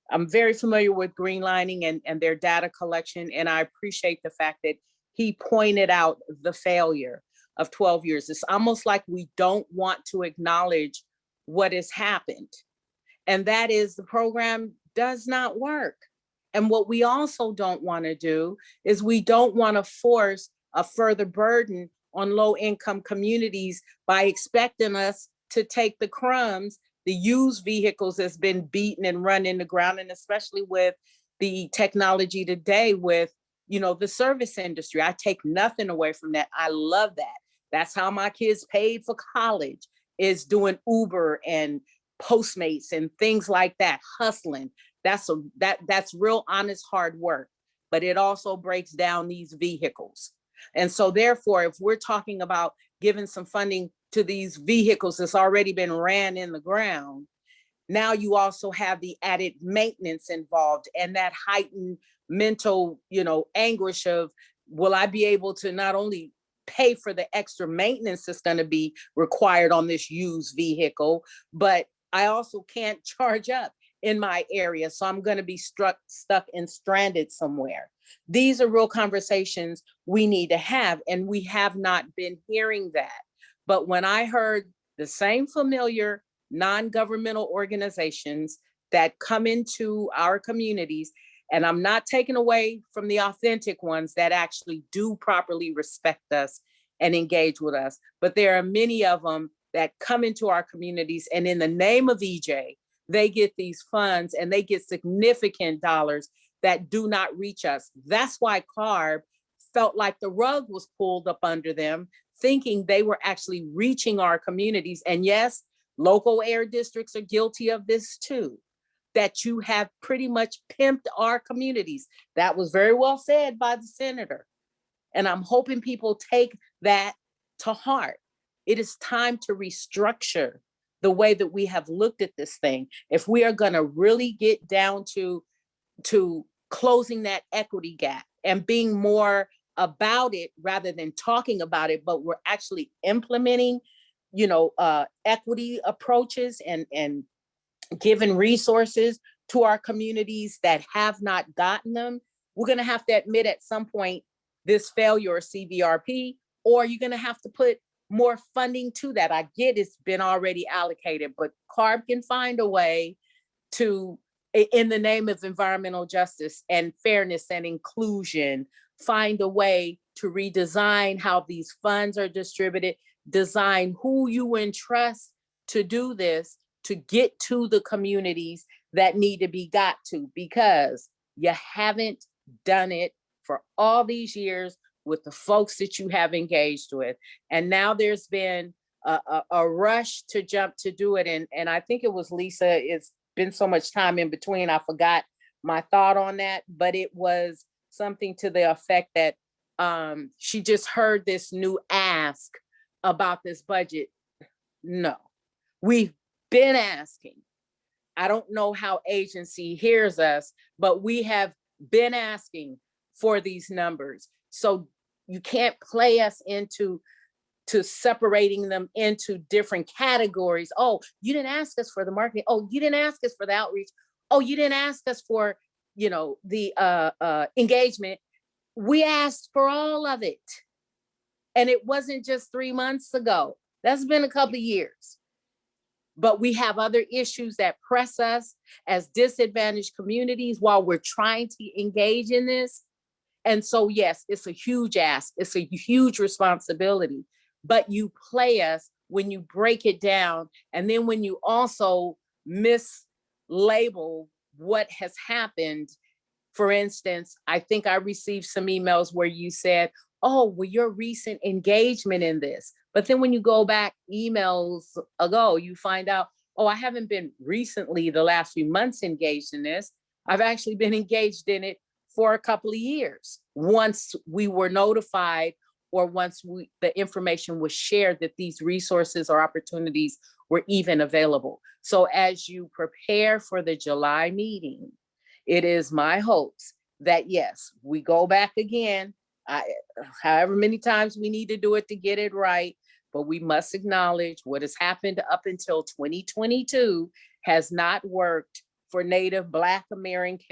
I'm very familiar with greenlining and their data collection, and I appreciate the fact that he pointed out the failure of 12 years. It's almost like we don't want to acknowledge what has happened. And that is, the program does not work. And what we also don't want to do is we don't want to force a further burden on low-income communities by expecting us to take the crumbs, the used vehicles that's been beaten and run in the ground, and especially with the technology today with, you know, the service industry. I take nothing away from that. I love that. That's how my kids paid for college, is doing Uber and Postmates and things like that, hustling. That's real honest hard work, but it also breaks down these vehicles. And so therefore, if we're talking about giving some funding to these vehicles that's already been ran in the ground, now you also have the added maintenance involved and that heightened mental, anguish of, will I be able to not only pay for the extra maintenance that's going to be required on this used vehicle, but I also can't charge up in my area, so I'm going to be stuck and stranded somewhere. These are real conversations we need to have, and we have not been hearing that. But when I heard the same familiar non-governmental organizations that come into our communities, and I'm not taking away from the authentic ones that actually do properly respect us and engage with us, but there are many of them that come into our communities, and in the name of EJ, they get these funds and they get significant dollars that do not reach us. That's why Carb felt like the rug was pulled up under them, thinking they were actually reaching our communities. And yes, local air districts are guilty of this too, that you have pretty much pimped our communities. That was very well said by the senator. And I'm hoping people take that to heart. It is time to restructure the way that we have looked at this thing. If we are going to really get down to closing that equity gap and being more about it rather than talking about it, but we're actually implementing, equity approaches and giving resources to our communities that have not gotten them, we're going to have to admit at some point this failure of Cvrp, or you're going to have to put more funding to that. I get it's been already allocated, but Carb can find a way to, in the name of environmental justice and fairness and inclusion, find a way to redesign how these funds are distributed, design who you entrust to do this, to get to the communities that need to be got to, because you haven't done it for all these years with the folks that you have engaged with. And now there's been a rush to jump to do it. And I think it was Lisa, it's been so much time in between, I forgot my thought on that, but it was something to the effect that she just heard this new ask about this budget. No, we've been asking. I don't know how agency hears us, but we have been asking for these numbers. So you can't play us into separating them into different categories. Oh, you didn't ask us for the marketing. Oh, you didn't ask us for the outreach. Oh, you didn't ask us for, the engagement. We asked for all of it. And it wasn't just 3 months ago. That's been a couple of years. But we have other issues that press us as disadvantaged communities while we're trying to engage in this. And so, yes, it's a huge ask. It's a huge responsibility, but you play us when you break it down. And then when you also mislabel what has happened. For instance, I think I received some emails where you said, oh, well, your recent engagement in this. But then when you go back emails ago, you find out, oh, I haven't been recently the last few months engaged in this. I've actually been engaged in it for a couple of years. Once we were notified or once the information was shared that these resources or opportunities were even available. So as you prepare for the July meeting, it is my hopes that, yes, we go back again, however many times we need to do it to get it right, but we must acknowledge what has happened up until 2022 has not worked for Native Black American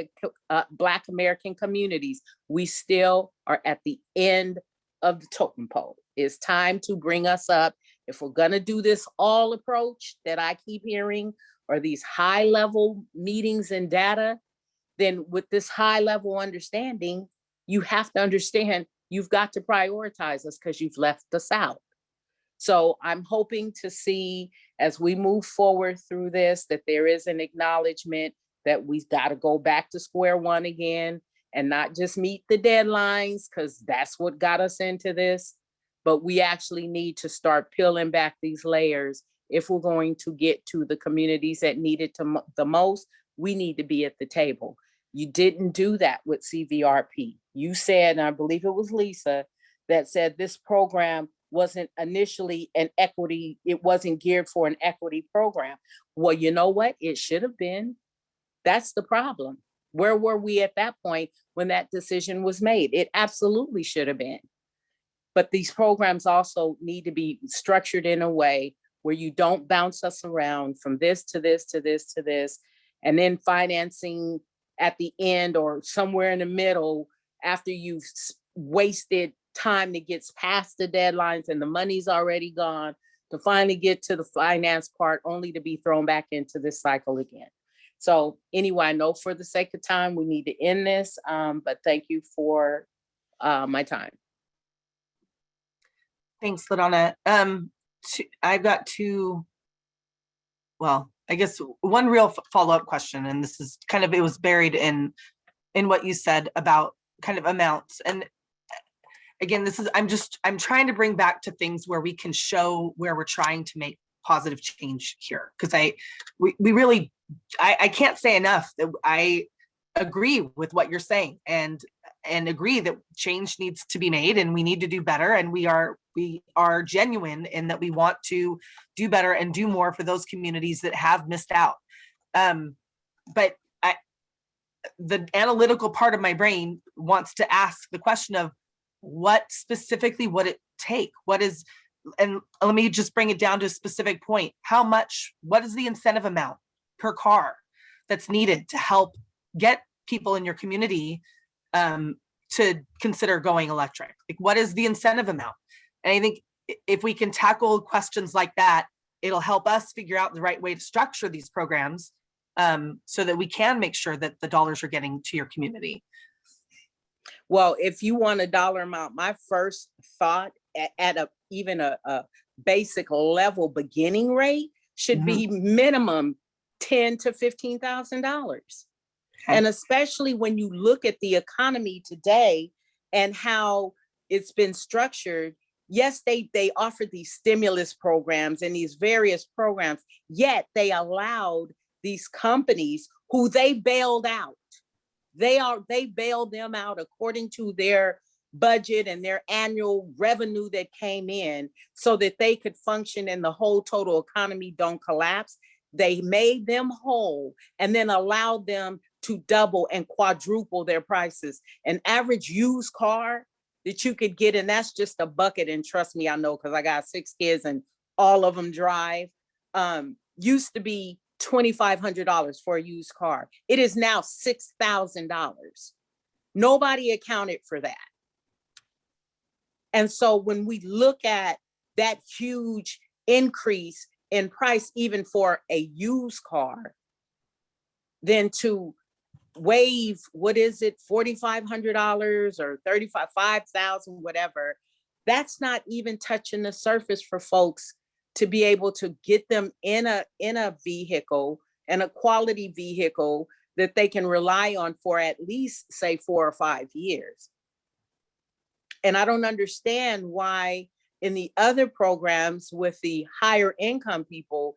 communities. We still are at the end of the totem pole. It's time to bring us up. If we're gonna do this all approach that I keep hearing, or these high level meetings and data, then with this high level understanding, you have to understand you've got to prioritize us because you've left us out. So I'm hoping to see as we move forward through this, that there is an acknowledgement that we've got to go back to square one again and not just meet the deadlines, because that's what got us into this, but we actually need to start peeling back these layers. If we're going to get to the communities that need it the most, we need to be at the table. You didn't do that with Cvrp. You said, and I believe it was Lisa, that said this program wasn't initially an equity, it wasn't geared for an equity program. Well, you know what? It should have been. That's the problem. Where were we at that point when that decision was made? It absolutely should have been. But these programs also need to be structured in a way where you don't bounce us around from this to this to this to this, and then financing at the end or somewhere in the middle after you've wasted time that gets past the deadlines and the money's already gone to finally get to the finance part, only to be thrown back into this cycle again. So anyway, I know for the sake of time, we need to end this, but thank you for my time. Thanks, LaDonna. I've got two, well, I guess one real follow-up question, and this is kind of, it was buried in what you said about kind of amounts. And again, this is, I'm trying to bring back to things where we can show where we're trying to make positive change here. Because we really, I can't say enough that I agree with what you're saying and agree that change needs to be made and we need to do better. And we are genuine in that we want to do better and do more for those communities that have missed out. But the analytical part of my brain wants to ask the question of what specifically would it take? And let me just bring it down to a specific point. What is the incentive amount per car that's needed to help get people in your community to consider going electric? Like, what is the incentive amount? And I think if we can tackle questions like that, it'll help us figure out the right way to structure these programs so that we can make sure that the dollars are getting to your community. Well, if you want a dollar amount, my first thought at even a basic level beginning rate should be minimum $10,000 to $15,000. And especially when you look at the economy today and how it's been structured, yes, they offered these stimulus programs and these various programs, yet they allowed these companies who they bailed out. They bailed them out according to their budget and their annual revenue that came in so that they could function and the whole total economy don't collapse. They made them whole and then allowed them to double and quadruple their prices. An average used car that you could get, and that's just a bucket, and trust me, I know because I got 6 kids and all of them drive, used to be $2,500 for a used car. It is now $6,000. Nobody accounted for that. And so when we look at that huge increase in price, even for a used car, then to waive, what is it, $4,500 or $5,000, whatever, that's not even touching the surface for folks to be able to get them in a vehicle, and a quality vehicle that they can rely on for at least, say, 4 or 5 years. And I don't understand why in the other programs with the higher income people,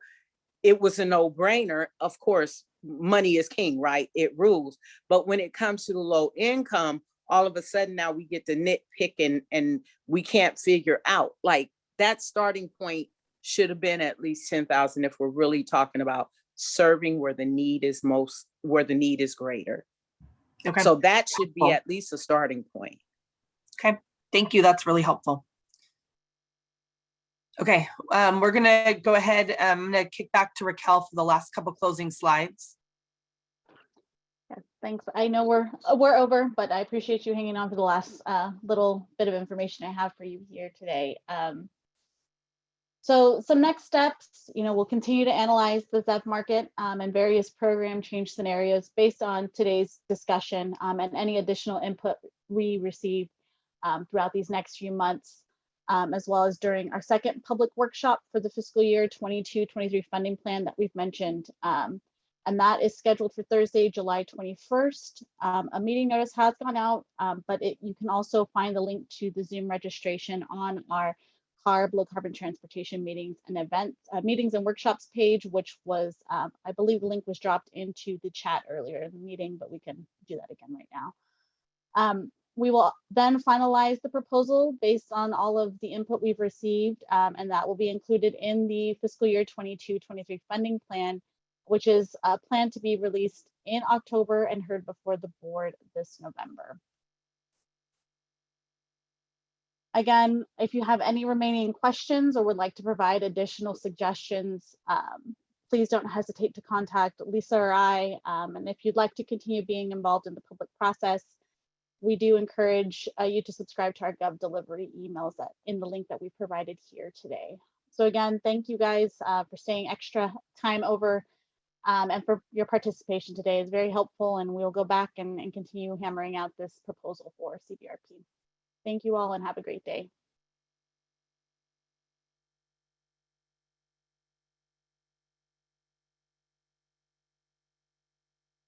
it was a no-brainer. Of course, money is king, right? It rules. But when it comes to the low income, all of a sudden now we get to nitpick and we can't figure out. Like, that starting point should have been at least 10,000 if we're really talking about serving where the need is greater. Okay. So that should be at least a starting point. Okay, thank you. That's really helpful. Okay, we're gonna go ahead. I'm gonna kick back to Raquel for the last couple closing slides. Yes, thanks. I know we're over, but I appreciate you hanging on for the last little bit of information I have for you here today. So some next steps, we'll continue to analyze the ZEV market and various program change scenarios based on today's discussion and any additional input we receive throughout these next few months, as well as during our second public workshop for the fiscal year 22-23 funding plan that we've mentioned. And that is scheduled for Thursday, July 21st. A meeting notice has gone out, but you can also find the link to the Zoom registration on our Carb, low carbon transportation meetings and events, meetings and workshops page, which was, I believe the link was dropped into the chat earlier in the meeting, but we can do that again right now. We will then finalize the proposal based on all of the input we've received, and that will be included in the fiscal year 22-23 funding plan, which is planned to be released in October and heard before the board this November. Again, if you have any remaining questions or would like to provide additional suggestions please don't hesitate to contact Lisa or I. And if you'd like to continue being involved in the public process, we do encourage you to subscribe to our Gov Delivery emails in the link that we provided here today. So again, thank you guys for staying extra time over and for your participation today. Is very helpful, and we'll go back and continue hammering out this proposal for CBRP. Thank you all and have a great day.